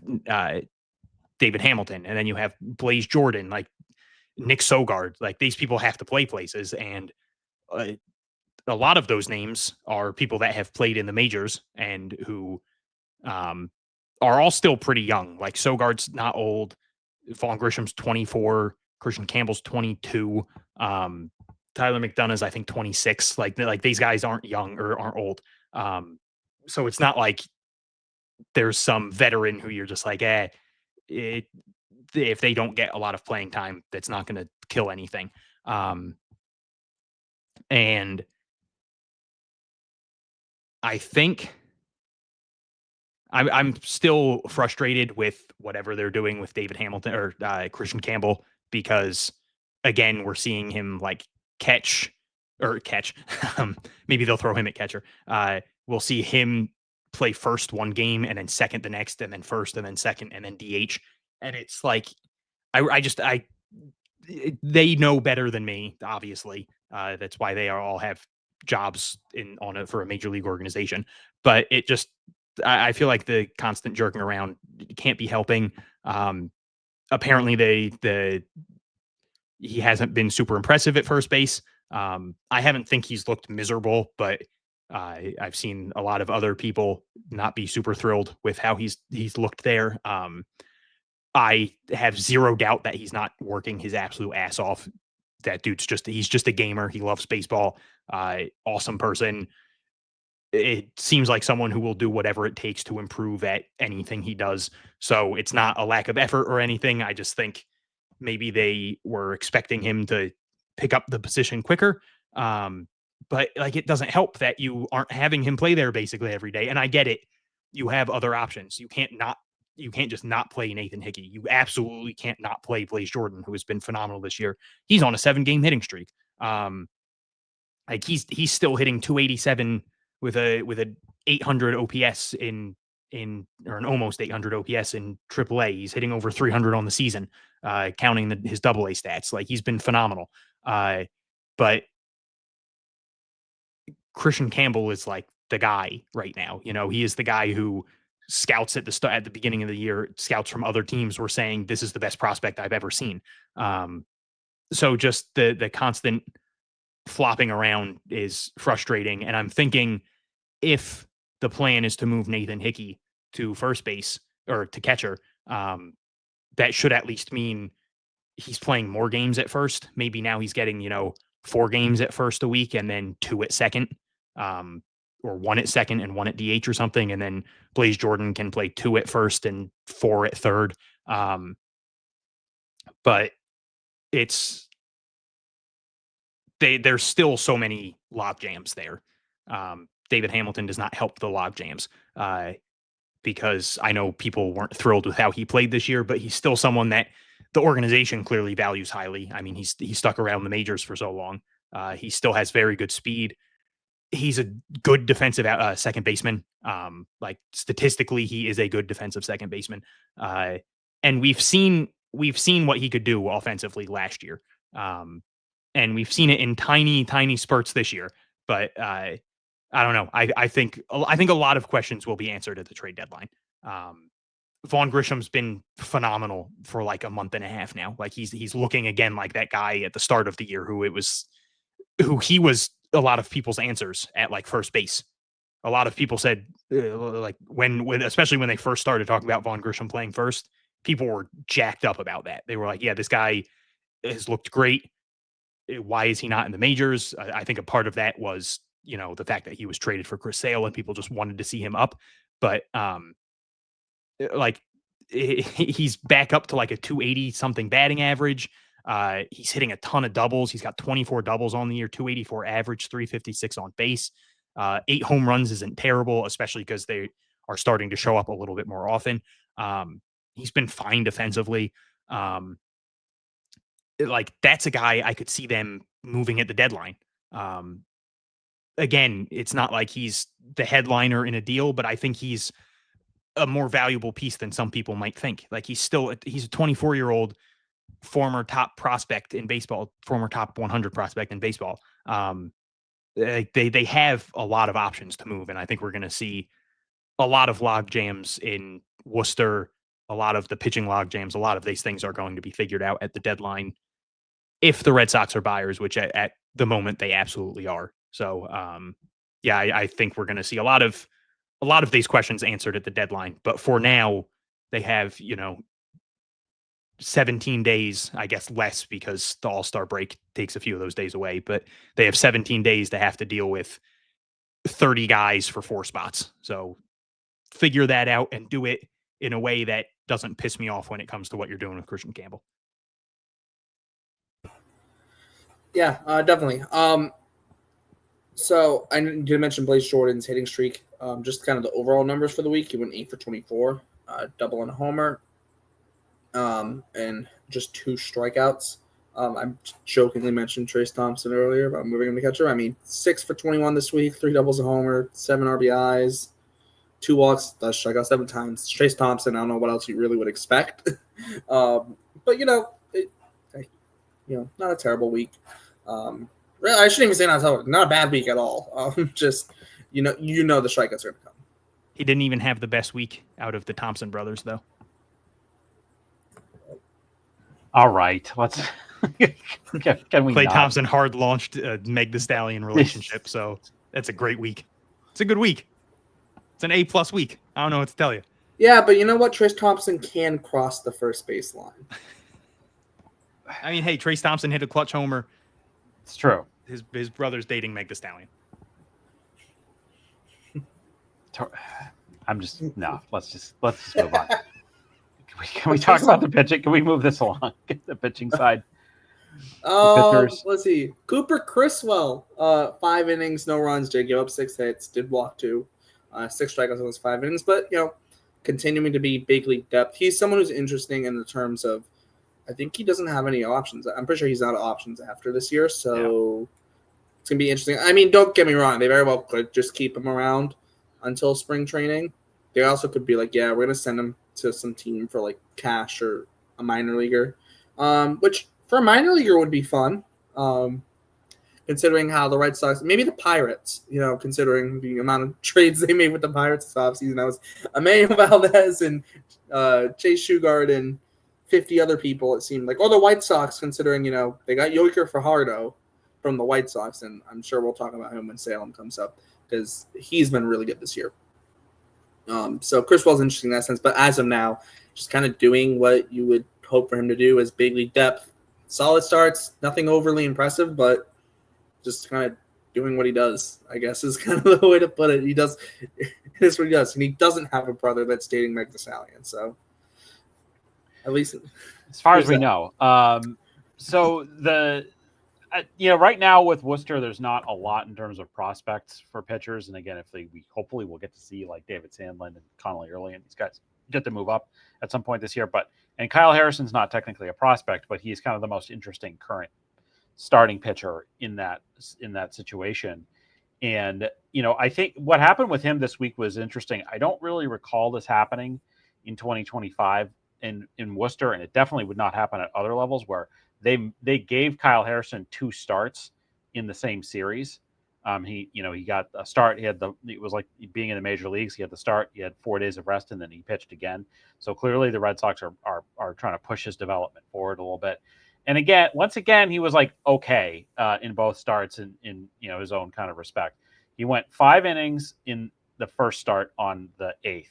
David Hamilton, and then you have Blaze Jordan, like Nick Sogard. Like, these people have to play places, and a lot of those names are people that have played in the majors and who are all still pretty young. Like, Sogard's not old. Vaughn Grisham's 24. Christian Campbell's 22. Tyler McDonough's, I think, 26. Like these guys aren't young or aren't old. So it's not like there's some veteran who you're just like, if they don't get a lot of playing time, that's not going to kill anything. And I think I'm still frustrated with whatever they're doing with David Hamilton or Christian Campbell, because again, we're seeing him like catch. Maybe they'll throw him at catcher. We'll see him play first one game and then second the next, and then first and then second and then DH. And it's like, they know better than me, obviously. That's why they all have jobs for a major league organization. But it just, I feel like the constant jerking around can't be helping. Apparently he hasn't been super impressive at first base. I haven't think he's looked miserable, but I've seen a lot of other people not be super thrilled with how he's looked there. I have zero doubt that he's not working his absolute ass off. That dude's he's just a gamer. He loves baseball. Awesome person. It seems like someone who will do whatever it takes to improve at anything he does. So it's not a lack of effort or anything. I just think maybe they were expecting him to pick up the position quicker. But like, it doesn't help that you aren't having him play there basically every day. And I get it. You have other options. You can't just not play Nathan Hickey. You absolutely can't not play Blaze Jordan, who has been phenomenal this year. He's on a 7-game hitting streak. Like he's still hitting 287 with a 800 OPS or an almost 800 OPS in AAA. He's hitting over 300 on the season, counting his AA stats. Like, he's been phenomenal. But Christian Campbell is like the guy right now. You know, he is the guy who scouts at the beginning of the year. Scouts from other teams were saying this is the best prospect I've ever seen. So just the constant flopping around is frustrating. And I'm thinking, if the plan is to move Nathan Hickey to first base or to catcher, that should at least mean he's playing more games at first. Maybe now he's getting, 4 games at first a week and then 2 at second, or 1 at second and 1 at DH or something. And then Blaze Jordan can play 2 at first and 4 at third. But there's still so many log jams there. David Hamilton does not help the log jams, because I know people weren't thrilled with how he played this year, but he's still someone that the organization clearly values highly. I mean, he's stuck around the majors for so long. He still has very good speed. He's a good defensive second baseman. Like, statistically, he is a good defensive second baseman. And we've seen what he could do offensively last year. And we've seen it in tiny, tiny spurts this year. But I don't know. I think a lot of questions will be answered at the trade deadline. Vaughn Grisham's been phenomenal for like a month and a half now. Like, he's looking again like that guy at the start of the year who he was a lot of people's answers at like first base. A lot of people said, like, when especially when they first started talking about Vaughn Grisham playing first, people were jacked up about that. They were like, yeah, this guy has looked great. Why is he not in the majors? I think a part of that was, the fact that he was traded for Chris Sale and people just wanted to see him up. But like, he's back up to like a 280 something batting average. He's hitting a ton of doubles. He's got 24 doubles on the year, 284 average, 356 on base. 8 home runs isn't terrible, especially because they are starting to show up a little bit more often. He's been fine defensively. Like that's a guy I could see them moving at the deadline. Again, it's not like he's the headliner in a deal, but I think he's a more valuable piece than some people might think. Like he's a 24-year-old former top prospect in baseball, former top 100 prospect in baseball. They have a lot of options to move, and I think we're going to see a lot of log jams in Worcester, a lot of the pitching log jams. A lot of these things are going to be figured out at the deadline if the Red Sox are buyers, which at the moment they absolutely are. So, I think we're going to see a lot of these questions answered at the deadline. But for now, they have 17 days, I guess less because the All-Star break takes a few of those days away. But they have 17 days to have to deal with 30 guys for 4 spots. So figure that out and do it in a way that doesn't piss me off when it comes to what you're doing with Christian Campbell. Yeah, definitely. So I did mention Blaze Jordan's hitting streak. Just kind of the overall numbers for the week. He went 8 for 24, double and a homer, and just 2 strikeouts. I jokingly mentioned Trace Thompson earlier about moving him to catcher. I mean, 6 for 21 this week, 3 doubles, a homer, 7 RBIs, 2 walks, does strike out 7 times. Trace Thompson, I don't know what else you really would expect. But, not a terrible week. Really, I shouldn't even say not a bad week at all. Just, the strikeouts are going to come. He didn't even have the best week out of the Thompson brothers, though. All right, let's. Can we? Clay not? Thompson hard launched Meg the Stallion relationship, so that's a great week. It's a good week. It's an A+ week. I don't know what to tell you. Yeah, but you know what? Trace Thompson can cross the first base line. I mean, hey, Trace Thompson hit a clutch homer. It's true. His brother's dating Meg the Stallion. Let's just move on. Can we talk about the pitching? Can we move this along? Get the pitching side. Let's see. Cooper Criswell, 5 innings, no runs, did give up 6 hits, did walk 2, 6 strikeouts in those 5 innings, but continuing to be big league depth. He's someone who's interesting in the terms of, I think he doesn't have any options. I'm pretty sure he's out of options after this year, so It's gonna be interesting. I mean, don't get me wrong; they very well could just keep him around until spring training. They also could be like, yeah, we're gonna send him to some team for like cash or a minor leaguer, which for a minor leaguer would be fun. Considering how the Red Sox, maybe the Pirates, considering the amount of trades they made with the Pirates this offseason. That was Emmanuel Valdez and Chase Shugart and 50 other people, it seemed like. Or the White Sox, considering, they got Yoker Fajardo from the White Sox, and I'm sure we'll talk about him when Salem comes up because he's been really good this year. So Criswell's interesting in that sense, but as of now, just kind of doing what you would hope for him to do as big league depth. Solid starts, nothing overly impressive, but just kind of doing what he does, I guess, is kind of the way to put it. It is what he does. And he doesn't have a brother that's dating Meg the Stallion. So at least as far as we know. So right now with Worcester, there's not a lot in terms of prospects for pitchers. And again, we hopefully we'll get to see like David Sandlin and Connolly Early and these guys get to move up at some point this year. And Kyle Harrison's not technically a prospect, but he's kind of the most interesting current starting pitcher in that situation. And, I think what happened with him this week was interesting. I don't really recall this happening in 2025 in Worcester, and it definitely would not happen at other levels where they gave Kyle Harrison 2 starts in the same series. He got a start. It was like being in the major leagues. He had the start, he had 4 days of rest, and then he pitched again. So clearly the Red Sox are trying to push his development forward a little bit. And once again, he was like okay in both starts in his own kind of respect. He went 5 innings in the first start on the 8th,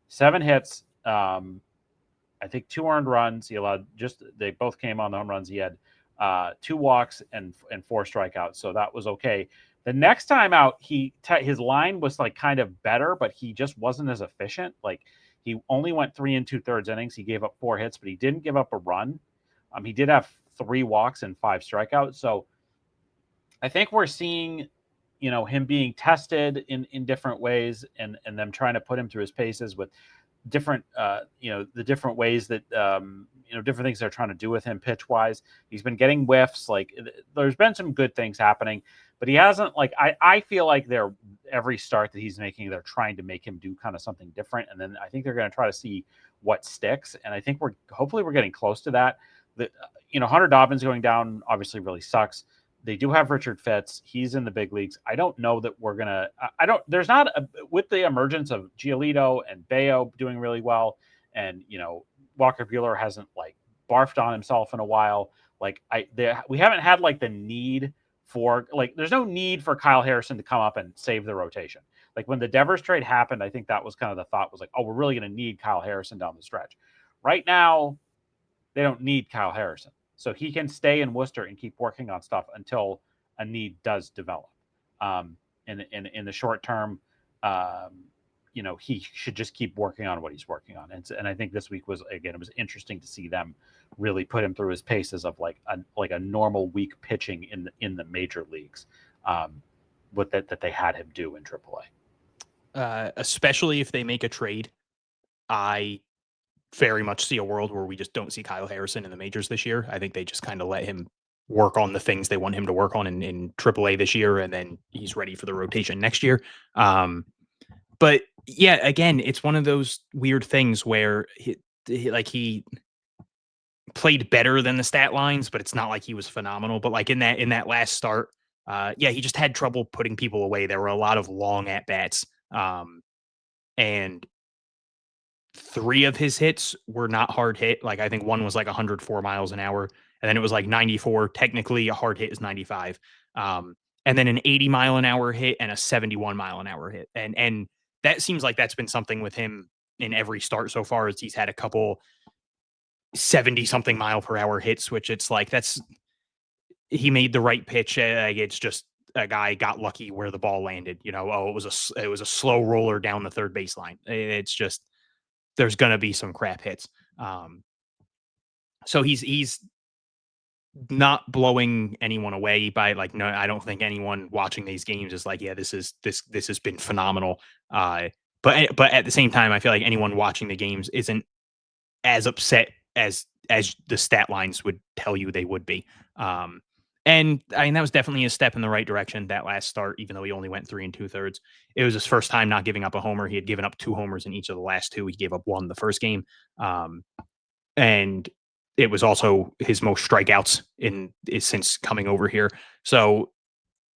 7 hits, I think 2 earned runs. They both came on the home runs. He had 2 walks and 4 strikeouts, so that was okay. The next time out, his line was like kind of better, but he just wasn't as efficient. Like he only went 3 2/3 innings. He gave up 4 hits, but he didn't give up a run. He did have 3 walks and 5 strikeouts. So I think we're seeing him being tested in different ways and them trying to put him through his paces with different, the different ways that, different things they're trying to do with him pitch wise. He's been getting whiffs. Like there's been some good things happening, but he hasn't, like, I feel like every start that he's making, they're trying to make him do kind of something different. And then I think they're going to try to see what sticks. And I think hopefully we're getting close to that. Hunter Dobbins going down obviously really sucks. They do have Richard Fitz. He's in the big leagues. I don't know that we're going to, there's not, with the emergence of Giolito and Bayo doing really well. And, Walker Buehler hasn't like barfed on himself in a while. Like we haven't had like the need for, like, there's no need for Kyle Harrison to come up and save the rotation. Like when the Devers trade happened, I think that was kind of the thought was like, oh, we're really going to need Kyle Harrison down the stretch. Right now, they don't need Kyle Harrison. So he can stay in Worcester and keep working on stuff until a need does develop. In the short term, he should just keep working on what he's working on. And I think this week it was interesting to see them really put him through his paces of like a normal week pitching in the major leagues, with that they had him do in AAA. Especially if they make a trade, I very much see a world where we just don't see Kyle Harrison in the majors this year. I think they just kind of let him work on the things they want him to work on in AAA this year, and then he's ready for the rotation next year. But yeah, again, it's one of those weird things where he played better than the stat lines, but it's not like he was phenomenal. But like in that last start, he just had trouble putting people away. There were a lot of long at bats, and 3 of his hits were not hard hit. Like I think one was like 104 miles an hour, and then it was like 94. Technically, a hard hit is 95. And then an 80 mile an hour hit and a 71 mile an hour hit. And that seems like that's been something with him in every start so far, as he's had a couple 70 something mile per hour hits, which it's like, he made the right pitch. It's just a guy got lucky where the ball landed, it was a slow roller down the third baseline. It's just, there's going to be some crap hits. So he's not blowing anyone away by like, no, I don't think anyone watching these games is like, yeah, this has been phenomenal. But at the same time, I feel like anyone watching the games isn't as upset as the stat lines would tell you they would be. And I mean, that was definitely a step in the right direction, that last start, even though he only went 3 2/3. It was his first time not giving up a homer. He had given up 2 homers in each of the last 2. He gave up 1 the first game. And it was also his most strikeouts since coming over here. So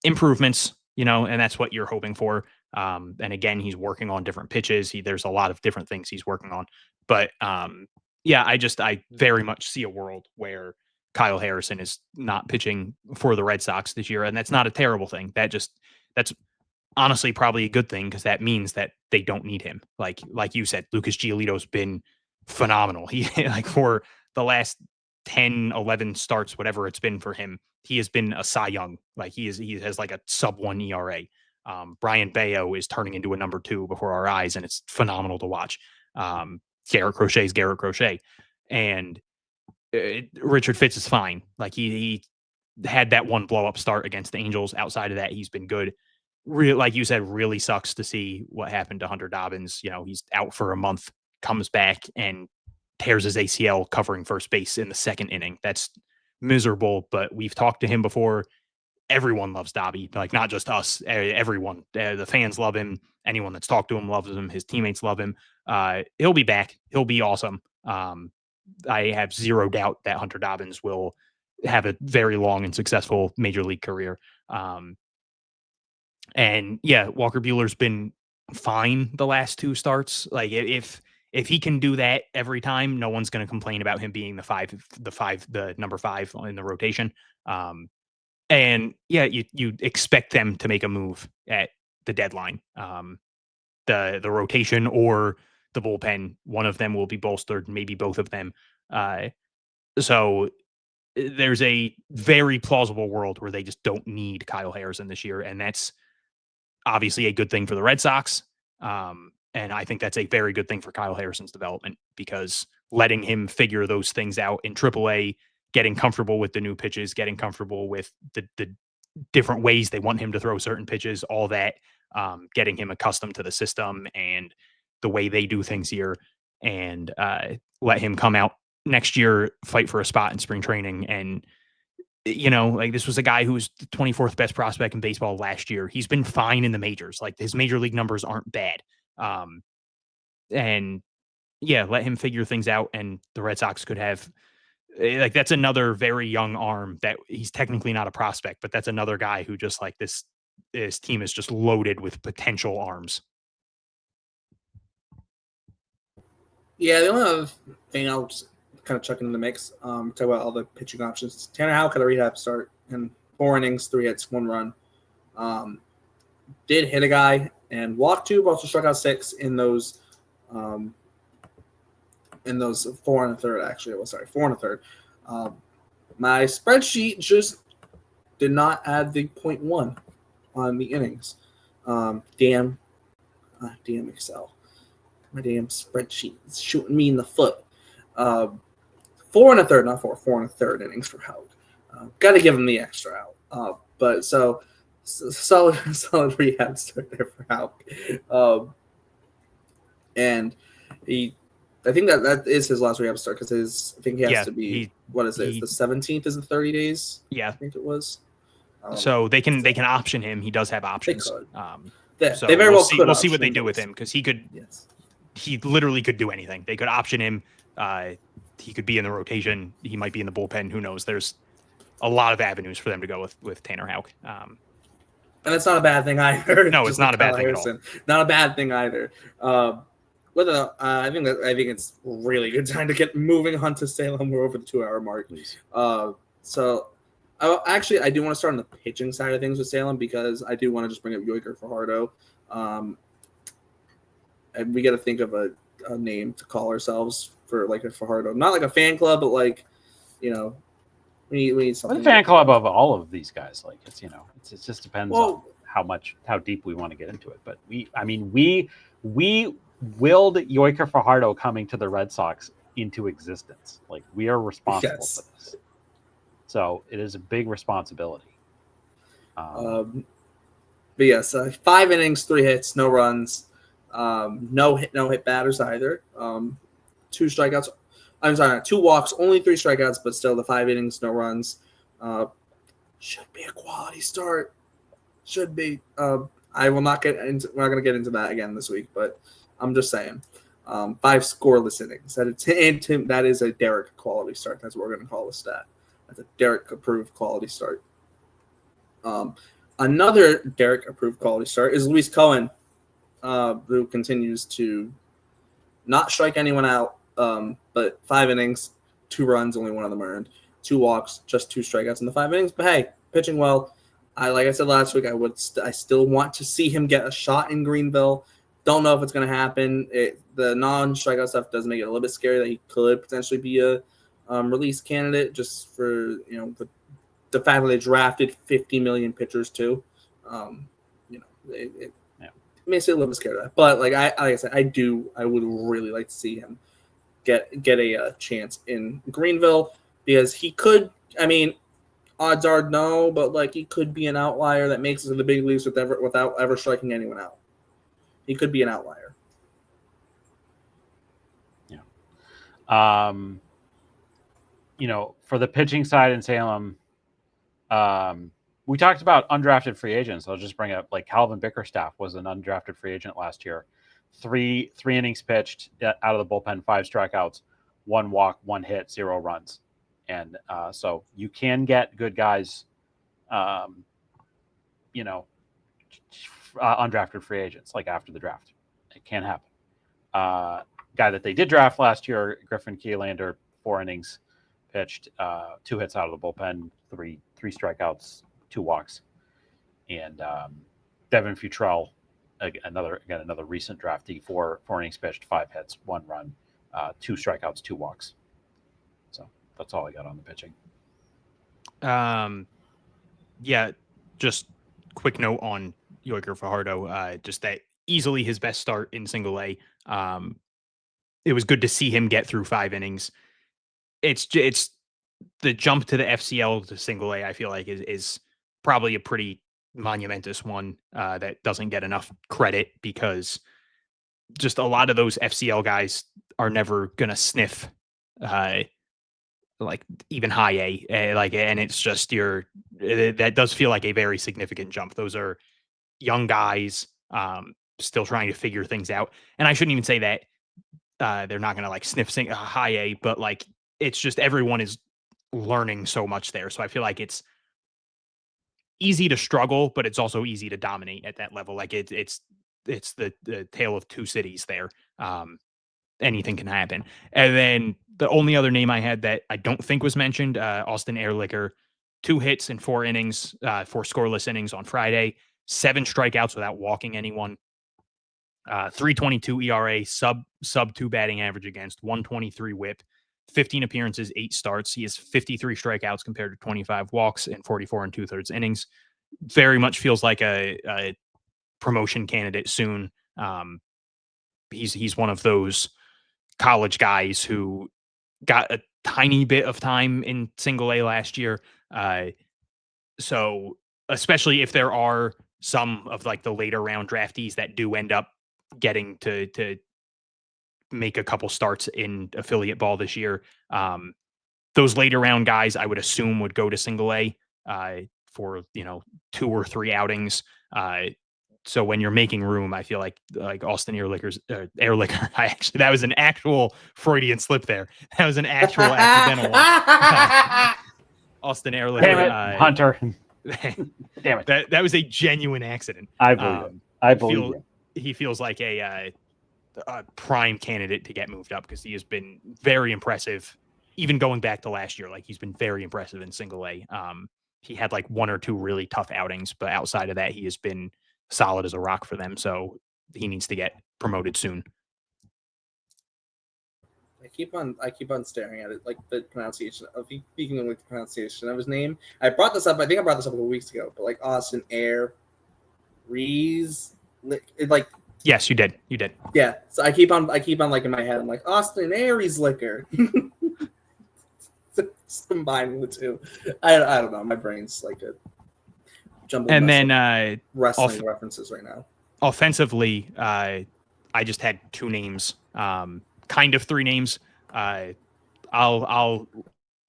improvements, and that's what you're hoping for. And again, he's working on different pitches. There's a lot of different things he's working on. But I very much see a world where Kyle Harrison is not pitching for the Red Sox this year. And that's not a terrible thing. That's honestly probably a good thing, because that means that they don't need him. Like you said, Lucas Giolito's been phenomenal. He like for the last 10, 11 starts, whatever it's been for him, he has been a Cy Young. Like he has like a sub-1 ERA. Brian Bayo is turning into a number 2 before our eyes, and it's phenomenal to watch. Garrett Crochet is Garrett Crochet, and Richard Fitz is fine. Like he had that one blow up start against the Angels. Outside of that, he's been good. Like you said, really sucks to see what happened to Hunter Dobbins. He's out for a month, comes back and tears his ACL covering first base in the second inning. That's miserable, but we've talked to him before. Everyone loves Dobby, like not just us, everyone. The fans love him. Anyone that's talked to him loves him. His teammates love him. He'll be back. He'll be awesome. I have zero doubt that Hunter Dobbins will have a very long and successful major league career. And yeah, Walker Buehler's been fine the last 2 starts. Like if he can do that every time, no one's going to complain about him being the number 5 in the rotation. And yeah, you expect them to make a move at the deadline. The rotation or the bullpen, one of them will be bolstered, maybe both of them. So there's a very plausible world where they just don't need Kyle Harrison this year, and that's obviously a good thing for the Red Sox. And I think that's a very good thing for Kyle Harrison's development, because letting him figure those things out in AAA, getting comfortable with the new pitches, getting comfortable with the different ways they want him to throw certain pitches, all that, getting him accustomed to the system and the way they do things here, and let him come out next year, fight for a spot in spring training. And, like, this was a guy who was the 24th best prospect in baseball last year. He's been fine in the majors. Like, his major league numbers aren't bad. And yeah, let him figure things out, and the Red Sox could have, like, that's another very young arm that he's technically not a prospect, but that's another guy who just, like, this team is just loaded with potential arms. Yeah, the only other thing I'll just kind of chuck into the mix, talk about all the pitching options. Tanner Houck had a rehab start in 4 innings, 3 hits, 1 run. Did hit a guy and walked 2, but also struck out 6 in those 4 and a third. Actually, it was 4 and a third. My spreadsheet just did not add the 0.1 on the innings. Damn Excel. My damn spreadsheet is shooting me in the foot. 4 and a third, not 4 and a third innings for Houck. Got to give him the extra out. But so solid rehab start there for Houck. And I think that is his last rehab start, because I think he has to be, what is it? The 17th is the 30 days? Yeah. I think it was. So they can option him. He does have options. They could. So they very well could. We'll see what they do with him, because he could. Yes. He literally could do anything. They could option him. He could be in the rotation. He might be in the bullpen. Who knows? There's a lot of avenues for them to go with Tanner Houck. And it's not a bad thing either. No, it's not a bad thing at all. Not a bad thing either. I think it's a really good time to get moving on to Salem. We're over the 2-hour mark. So I do want to start on the pitching side of things with Salem, because I do want to just bring up Jhostynxon Fajardo. And we got to think of a name to call ourselves for, like, a Fajardo. Not like a fan club, but, like, we need something. The fan club of all of these guys. Like, it just depends on how deep we want to get into it. But we willed Jhostynxon Fajardo coming to the Red Sox into existence. Like, we are responsible for this. So it is a big responsibility. But yes, 5 innings, 3 hits, no runs. No hit batters either. 2 strikeouts. I'm sorry, 2 walks, only 3 strikeouts, but still the 5 innings, no runs. Should be a quality start. Should be. I will not get into. We're not going to get into that again this week, but I'm just saying. 5 scoreless innings. That is a Derrik quality start. That's what we're going to call the stat. That's a Derrik approved quality start. Another Derrik approved quality start is Luis Cohen, who continues to not strike anyone out, but 5 innings, 2 runs, only 1 of them earned, 2 walks, just 2 strikeouts in the 5 innings. But hey, pitching well. Like I said last week, I still want to see him get a shot in Greenville. Don't know if it's going to happen. The non-strikeout stuff does make it a little bit scary that he could potentially be a release candidate, just for the fact that they drafted 50 million pitchers too. It makes me a little bit scared of that. But like I said, I would really like to see him get a chance in Greenville, because he could. I mean, odds are no, but like he could be an outlier that makes it to the big leagues without ever striking anyone out. He could be an outlier. Yeah. For the pitching side in Salem, we talked about undrafted free agents. I'll just bring up, like, Calvin Bickerstaff was an undrafted free agent last year. 3 innings pitched out of the bullpen, 5 strikeouts, 1 walk, 1 hit, 0 runs. And so you can get good guys, undrafted free agents, like, after the draft. It can happen. Guy that they did draft last year, Griffin Kielander, 4 innings pitched, 2 hits out of the bullpen, 3 strikeouts, 2 walks. And Devin Futrell, another recent draftee, 4 innings pitched, 5 hits, 1 run, 2 strikeouts, 2 walks. So that's all I got on the pitching. Yeah, just quick note on Jhostynxon Fajardo, just that easily his best start in single A. It was good to see him get through 5 innings. It's the jump to the FCL to single A, I feel like, is probably a pretty monumentous one that doesn't get enough credit because just a lot of those FCL guys are never gonna sniff like even high A, and it's just that does feel like a very significant jump. Those are young guys still trying to figure things out, and I shouldn't even say that they're not gonna like sniff high A, but like it's just everyone is learning so much there. So I feel like it's easy to struggle, but it's also easy to dominate at that level. Like it's the tale of two cities there. Anything can happen. And then the only other name I had that I don't think was mentioned, Austin Ehrlicher, 2 hits in 4 innings, 4 scoreless innings on Friday, 7 strikeouts without walking anyone, 3.22 ERA, sub 2 batting average against, 123 WHIP, 15 appearances, 8 starts. He has 53 strikeouts compared to 25 walks in 44 2/3 innings. Very much feels like a promotion candidate soon. He's one of those college guys who got a tiny bit of time in single A last year. So especially if there are some of like the later round draftees that do end up getting to make a couple starts in affiliate ball this year, those later round guys I would assume would go to single A for 2 or 3 outings. So when you're making room, I feel like Austin Ehrlicher. That was an actual Freudian slip there. That was an actual accidental one. Austin Ehrlicher. Damn it, Hunter. Damn it. That was a genuine accident. I believe it. I believe it. He feels like a prime candidate to get moved up because he has been very impressive, even going back to last year. Like he's been very impressive in single A. He had like 1 or 2 really tough outings, but outside of that, he has been solid as a rock for them. So he needs to get promoted soon. I keep on staring at it, like the pronunciation of speaking with the pronunciation of his name. I think I brought this up a couple of weeks ago, but like Austin Air Rees, like yes, you did. Yeah. So I keep on like in my head, I'm like Austin Aries liquor. Combining the two. I don't know. My brain's like a jumbled and mess then of wrestling references right now. Offensively, I just had 2 names, kind of 3 names. I'll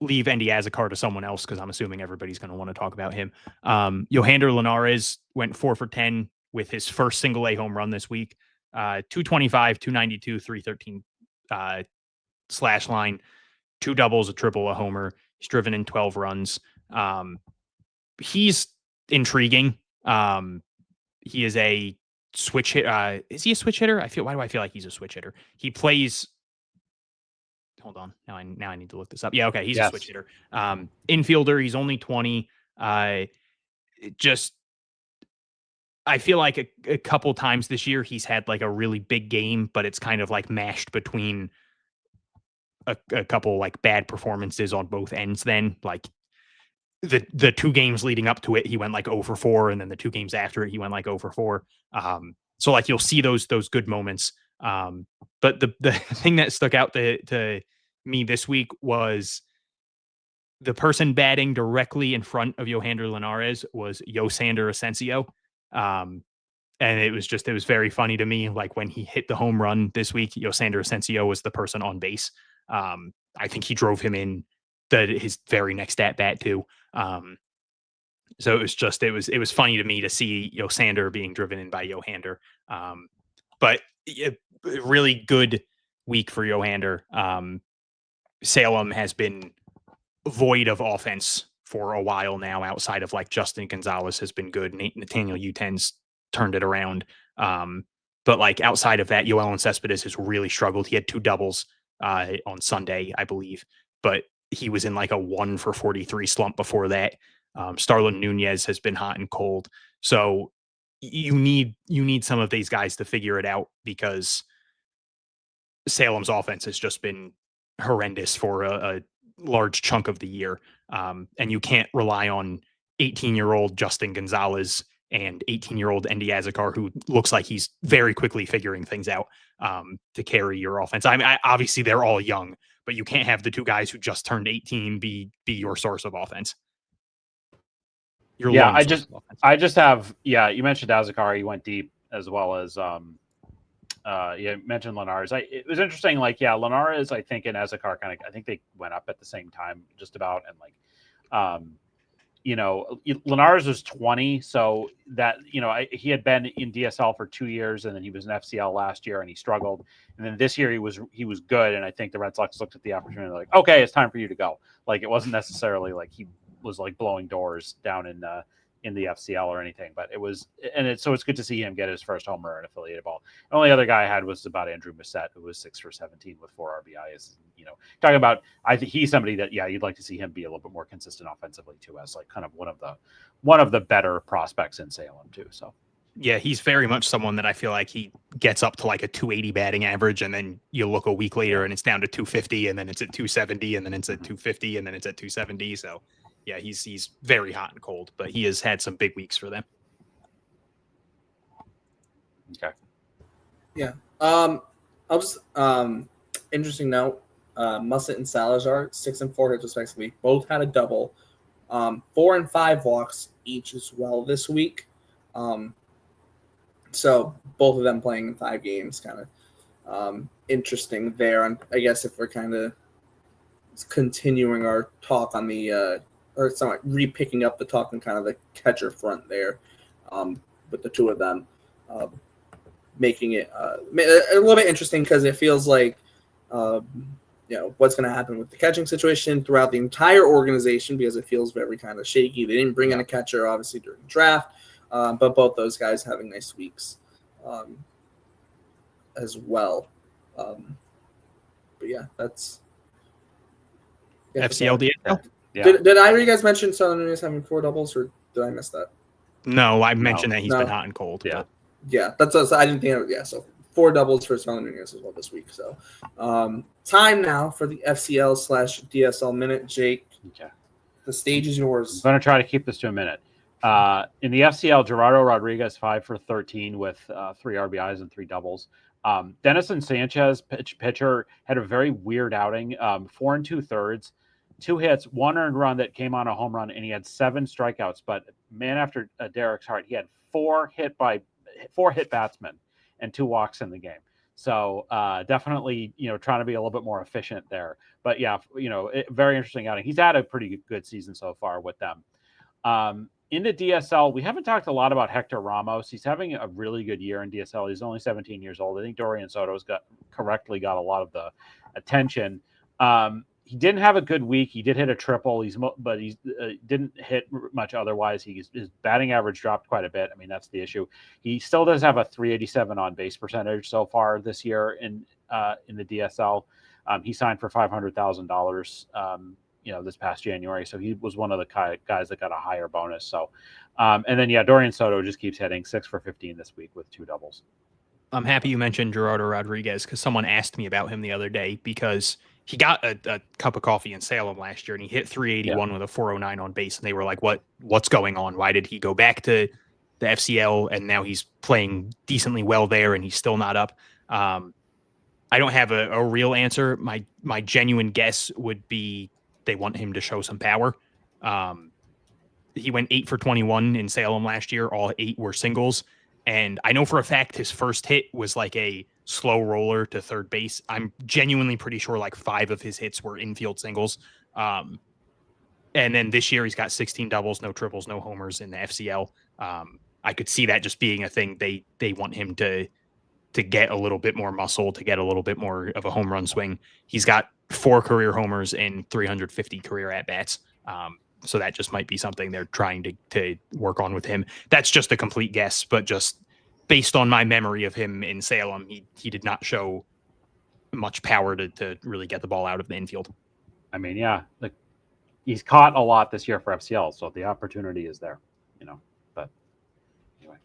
leave Enddy Azocar to someone else because I'm assuming everybody's going to want to talk about him. Yohander Linares went 4 for 10 with his first single A home run this week. 225, 292, 313 slash line, 2 doubles, a triple, a homer. He's driven in 12 runs. He's intriguing. He is a switch hit. Is he a switch hitter? Why do I feel like he's a switch hitter? He plays. Hold on. Now I need to look this up. Yeah. Okay. He's a switch hitter. Infielder. He's only 20. I feel like a couple times this year he's had like a really big game, but it's kind of like mashed between a couple like bad performances on both ends. Then like the 2 games leading up to it, he went like 0 for 4, and then the 2 games after it, he went like 0 for 4. So like you'll see those good moments. But the thing that stuck out to me this week was the person batting directly in front of Yohander Linares was Jhostynxon Asensio. And it was very funny to me. Like when he hit the home run this week, Jhostynxon Asensio was the person on base. I think he drove him in his very next at bat too. So it was funny to me to see Jhostynxon being driven in by Yohander. But a really good week for Yohander. Salem has been void of offense for a while now, outside of like Justin Gonzalez has been good. Nathaniel Uten's turned it around. But like outside of that, Yoelin Cespedes has really struggled. He had 2 doubles on Sunday, I believe, but he was in like a 1 for 43 slump before that. Starlin Nunez has been hot and cold. So you need some of these guys to figure it out because Salem's offense has just been horrendous for a large chunk of the year. And you can't rely on 18-year-old Justin Gonzalez and 18-year-old Enddy Azocar, who looks like he's very quickly figuring things out, to carry your offense. I mean, obviously they're all young, but you can't have the 2 guys who just turned 18 be your source of offense. I just have you mentioned Azocar, he went deep, as well as you mentioned Linares. It was interesting, like Linares, I think, and Azocar I think they went up at the same time just about, and Linares was 20, so that he had been in DSL for 2 years, and then he was in FCL last year and he struggled, and then this year he was good, and I think the Red Sox looked at the opportunity like, okay, it's time for you to go. Like, it wasn't necessarily like he was like blowing doors down in the FCL or anything, but so it's good to see him get his first homer in affiliated ball. The only other guy I had was about Andrew Bissett, who was 6 for 17 with 4 RBIs. Talking about, I think he's somebody that you'd like to see him be a little bit more consistent offensively too, as like kind of one of the better prospects in Salem too. So yeah, he's very much someone that I feel like he gets up to like a 280 batting average, and then you look a week later and it's down to 250, and then it's at 270, and then it's at 250, and then it's at 270. So yeah, he's very hot and cold, but he has had some big weeks for them. Okay. Yeah. I'll just interesting note. Musset and Salazar, 6 and 4 hits respectively, both had a double. 4 and 5 walks each as well this week. So both of them playing in 5 games, kind of interesting there. And I guess if we're kind of continuing our talk on the or somewhat re-picking up the talk on kind of the catcher front there, with the two of them, making it a little bit interesting, because it feels like what's going to happen with the catching situation throughout the entire organization, because it feels very kind of shaky. They didn't bring in a catcher, obviously, during the draft, but both those guys having nice weeks as well. But yeah, that's FCL DSL. Yeah. Did either of you guys mention Southern Nunez having 4 doubles, or did I miss that? No, I mentioned that he's been hot and cold. Yeah, but... that's what I didn't think. So 4 doubles for Southern Nunez as well this week. So time now for the FCL/DSL minute. Jake, okay, the stage is yours. I'm going to try to keep this to a minute. In the FCL, Gerardo Rodriguez 5 for 13 with 3 RBIs and 3 doubles. Denison Sanchez, pitcher, had a very weird outing. 4 2/3, 2 hits, 1 earned run that came on a home run, and he had 7 strikeouts. But man after Derrik's heart, he had 4 hit batsmen and 2 walks in the game. So definitely, trying to be a little bit more efficient there. But yeah, very interesting outing. He's had a pretty good season so far with them. In the DSL, we haven't talked a lot about Hector Ramos. He's having a really good year in DSL. He's only 17 years old. I think Dorian Soto's got a lot of the attention. He didn't have a good week. He did hit a triple. But he didn't hit much otherwise. His batting average dropped quite a bit. I mean, that's the issue. He still does have a 387 on base percentage so far this year in the DSL. He signed for $500,000. This past January. So he was one of the guys that got a higher bonus. So, and then, Dorian Soto just keeps hitting 6 for 15 this week with 2 doubles. I'm happy you mentioned Gerardo Rodriguez, because someone asked me about him the other day, because he got a cup of coffee in Salem last year and he hit 381 with a 409 on base. And they were like, what's going on? Why did he go back to the FCL? And now he's playing decently well there and he's still not up. I don't have a real answer. My genuine guess would be they want him to show some power. He went 8 for 21 in Salem last year. All 8 were singles. And I know for a fact his first hit was like a slow roller to third base. I'm genuinely pretty sure like 5 of his hits were infield singles. And then this year he's got 16 doubles, no triples, no homers in the FCL. I could see that just being a thing. They want him to get a little bit more muscle, to get a little bit more of a home run swing. He's got 4 career homers and 350 career at-bats. So that just might be something they're trying to work on with him. That's just a complete guess, but just based on my memory of him in Salem, he did not show much power to really get the ball out of the infield. I mean, he's caught a lot this year for FCL, so the opportunity is there, but anyway.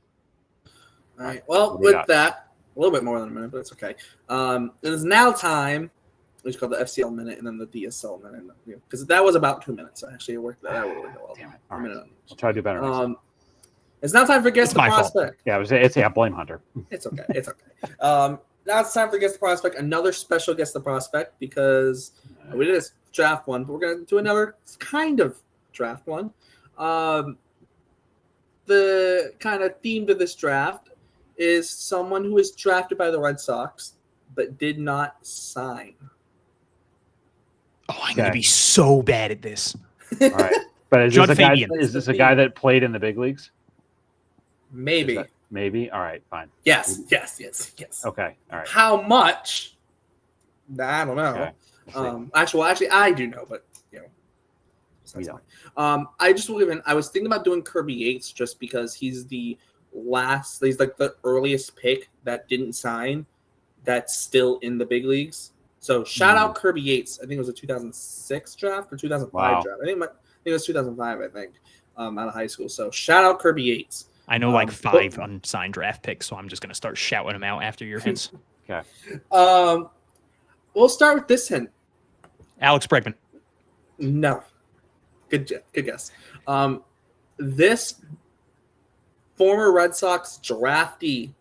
All right. Well, with that, a little bit more than a minute, but it's okay. It is now time. We just called the FCL minute and then the DSL minute, because that was about 2 minutes. So actually, it worked. That would work well. Damn it! All right. I'll try to do better. It's now time for Guess the Prospect. Fault. Yeah, it's blame Hunter. It's okay. It's okay. Now it's time for Guess the Prospect. Another special Guess the Prospect, because we did this draft one, but we're gonna do another kind of draft one. the kind of theme to this draft is someone who was drafted by the Red Sox but did not sign. Oh, I'm going to be so bad at this. All right. But is this a guy that played in the big leagues? Maybe. Maybe? All right, fine. Yes. Okay, all right. How much? I don't know. Okay. Actually, I do know, but I just will give in. I was thinking about doing Kirby Yates just because he's he's like the earliest pick that didn't sign that's still in the big leagues. So shout out Kirby Yates. I think it was a 2006 draft or 2005 draft. I think it was 2005. I think out of high school. So shout out Kirby Yates. I know 5 unsigned draft picks, so I'm just going to start shouting them out after your hints. Okay. We'll start with this hint. Alex Bregman. No. Good guess. This former Red Sox draftee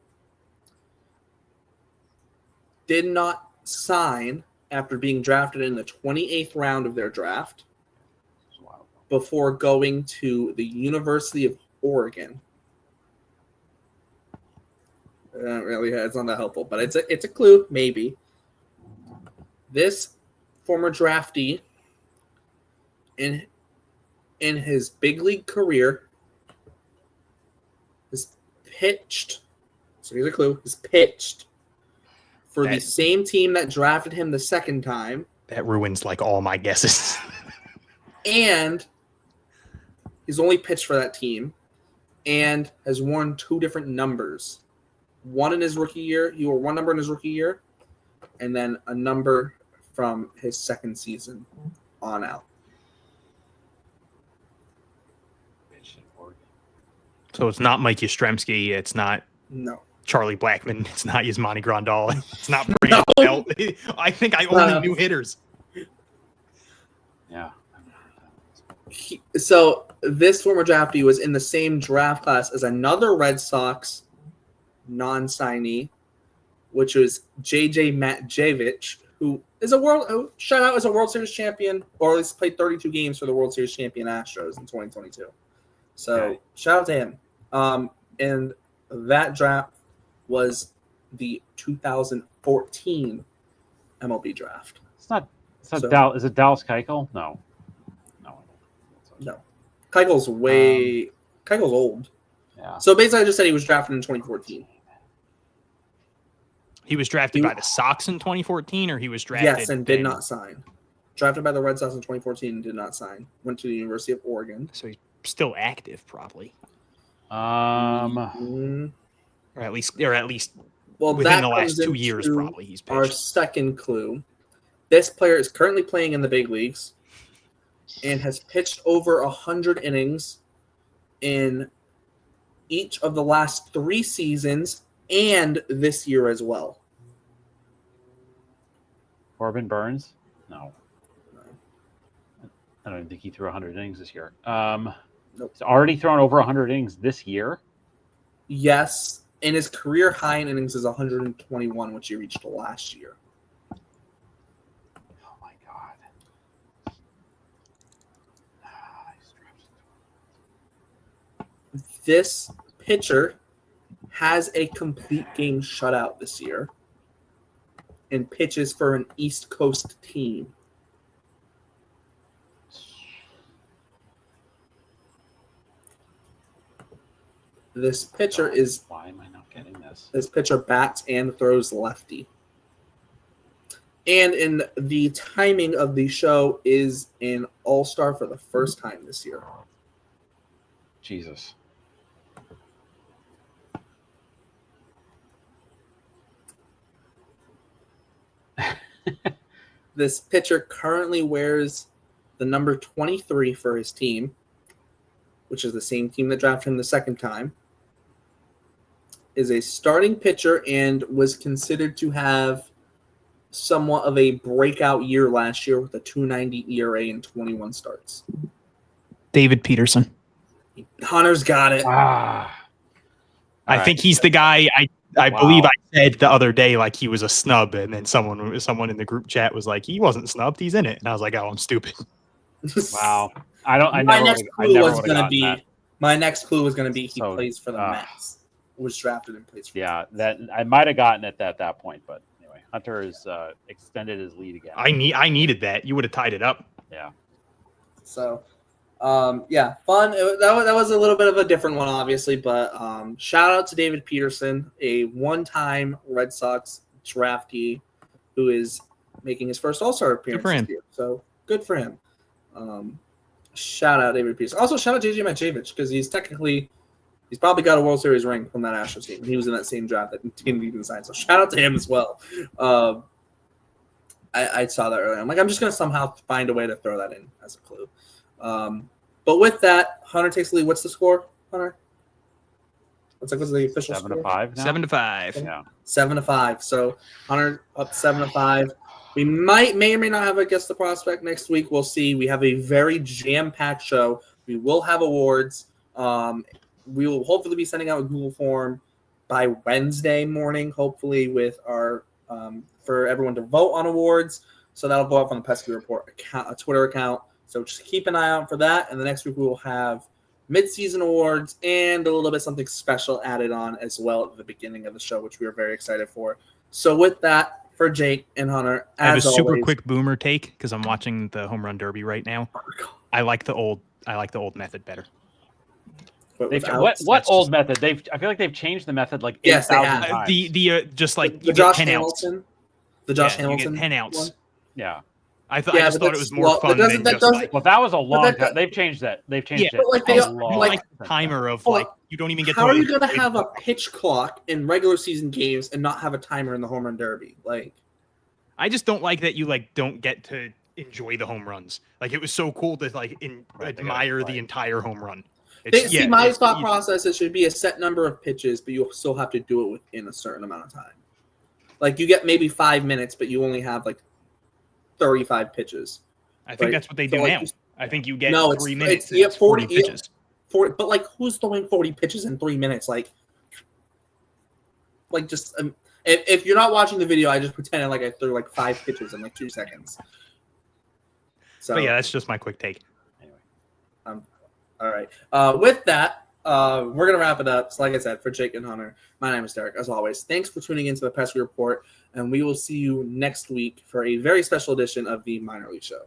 did not sign after being drafted in the 28th round of their draft before going to the University of Oregon. Really, it's not that helpful, but it's a clue, maybe. This former draftee in his big league career has pitched. So here's a clue: has pitched for the same team that drafted him the second time. That ruins all my guesses. And he's only pitched for that team, and has worn 2 different numbers. One in his rookie year. He wore 1 number in his rookie year, and then a number from his second season on out. So it's not Mike Yastrzemski. It's not Charlie Blackmon. It's not Yasmani Grandal. It's not Brandon Belt. I think I only knew hitters. Yeah. So this former draftee was in the same draft class as another Red Sox non-signee, which was J.J. Matjevich, who is a World Series champion, or at least played 32 games for the World Series champion Astros in 2022. So shout out to him. And that draft was the 2014 MLB Draft. Is it Dallas Keuchel? No. Keuchel's Keuchel's old. Yeah. So basically, I just said he was drafted in 2014. He was drafted by the Sox in 2014, or he was drafted? Yes, and did not sign. Drafted by the Red Sox in 2014 and did not sign. Went to the University of Oregon. So he's still active, probably. Mm-hmm. Or at least well, within the last 2 years, probably he's pitched. Our second clue: this player is currently playing in the big leagues and has pitched over 100 innings in each of the last 3 seasons and this year as well. Corbin Burns? No. I don't even think he threw 100 innings this year. Nope. He's already thrown over 100 innings this year? Yes, and his career high in innings is 121, which he reached last year. Oh, my God. This pitcher has a complete game shutout this year and pitches for an East Coast team. This pitcher is... Why am I not getting this? This pitcher bats and throws lefty. And in the timing of the show is an all-star for the first time this year. Jesus. This pitcher currently wears the number 23 for his team, which is the same team that drafted him the second time. Is a starting pitcher and was considered to have somewhat of a breakout year last year with a 2.90 ERA and 21 starts. David Peterson. Hunter's got it. I think he's the guy. I believe I said the other day he was a snub, and then someone in the group chat was like, he wasn't snubbed, he's in it, and I was like, oh, I'm stupid. Wow. My next clue was going to be that. My next clue was going to be he So, plays for the Mets. Was drafted and plays for the Mets. that I might have gotten it at that point, but anyway, Hunter has extended his lead again. I needed that. You would have tied it up. Yeah. So, fun. That was a little bit of a different one, obviously, but shout out to David Peterson, a one-time Red Sox draftee who is making his first All-Star appearance this year. So good for him. Shout out David Peterson. Also, shout out JJ Matjevich because he's probably got a World Series ring from that Astros team. He was in that same draft that didn't even sign. So shout out to him as well. I saw that earlier. I'm like, I'm just going to somehow find a way to throw that in as a clue. But with that, Hunter takes the lead. What's the score, Hunter? What's the official 7 score? to 5 now? 7-5. Yeah. 7-5. So Hunter up 7-5. We may or may not have a guest the prospect next week. We'll see. We have a very jam-packed show. We will have awards. We will hopefully be sending out a Google form by Wednesday morning, hopefully with our for everyone to vote on awards. So that'll go up on the Pesky Report account, a Twitter account. So just keep an eye out for that. And the next week we will have mid-season awards and a little bit something special added on as well at the beginning of the show, which we are very excited for. So with that, for Jake and Hunter, I have a super always, quick boomer take because I'm watching the home run derby right now. I like the old method better. What old method? I feel like they've changed the method like 8,000 times. The just like the Josh Hamilton. The Josh Hamilton. You get 10 outs. One. Yeah. I just thought it was more fun than just like. Well, that was a long time. They've changed that. They've changed it. Like a long timer of like you don't even get. How are you going to have a pitch clock in regular season games and not have a timer in the home run derby? Like, I just don't like that you like don't get to enjoy the home runs. Like it was so cool to like admire the entire home run. My thought process, it should be a set number of pitches, but you still have to do it within a certain amount of time. Like you get maybe 5 minutes, but you only have like 35 pitches. I think that's what they do now. I think you get 3 minutes. You get 40 pitches. 40, but like who's throwing 40 pitches in 3 minutes? Like just if you're not watching the video, I just pretended like I threw like 5 pitches in like 2 seconds. So but yeah, that's just my quick take. Anyway, all right. With that, we're gonna wrap it up. So like I said, for Jake and Hunter, my name is Derek. As always, thanks for tuning into the Pesky Report, and we will see you next week for a very special edition of the Minor League Show.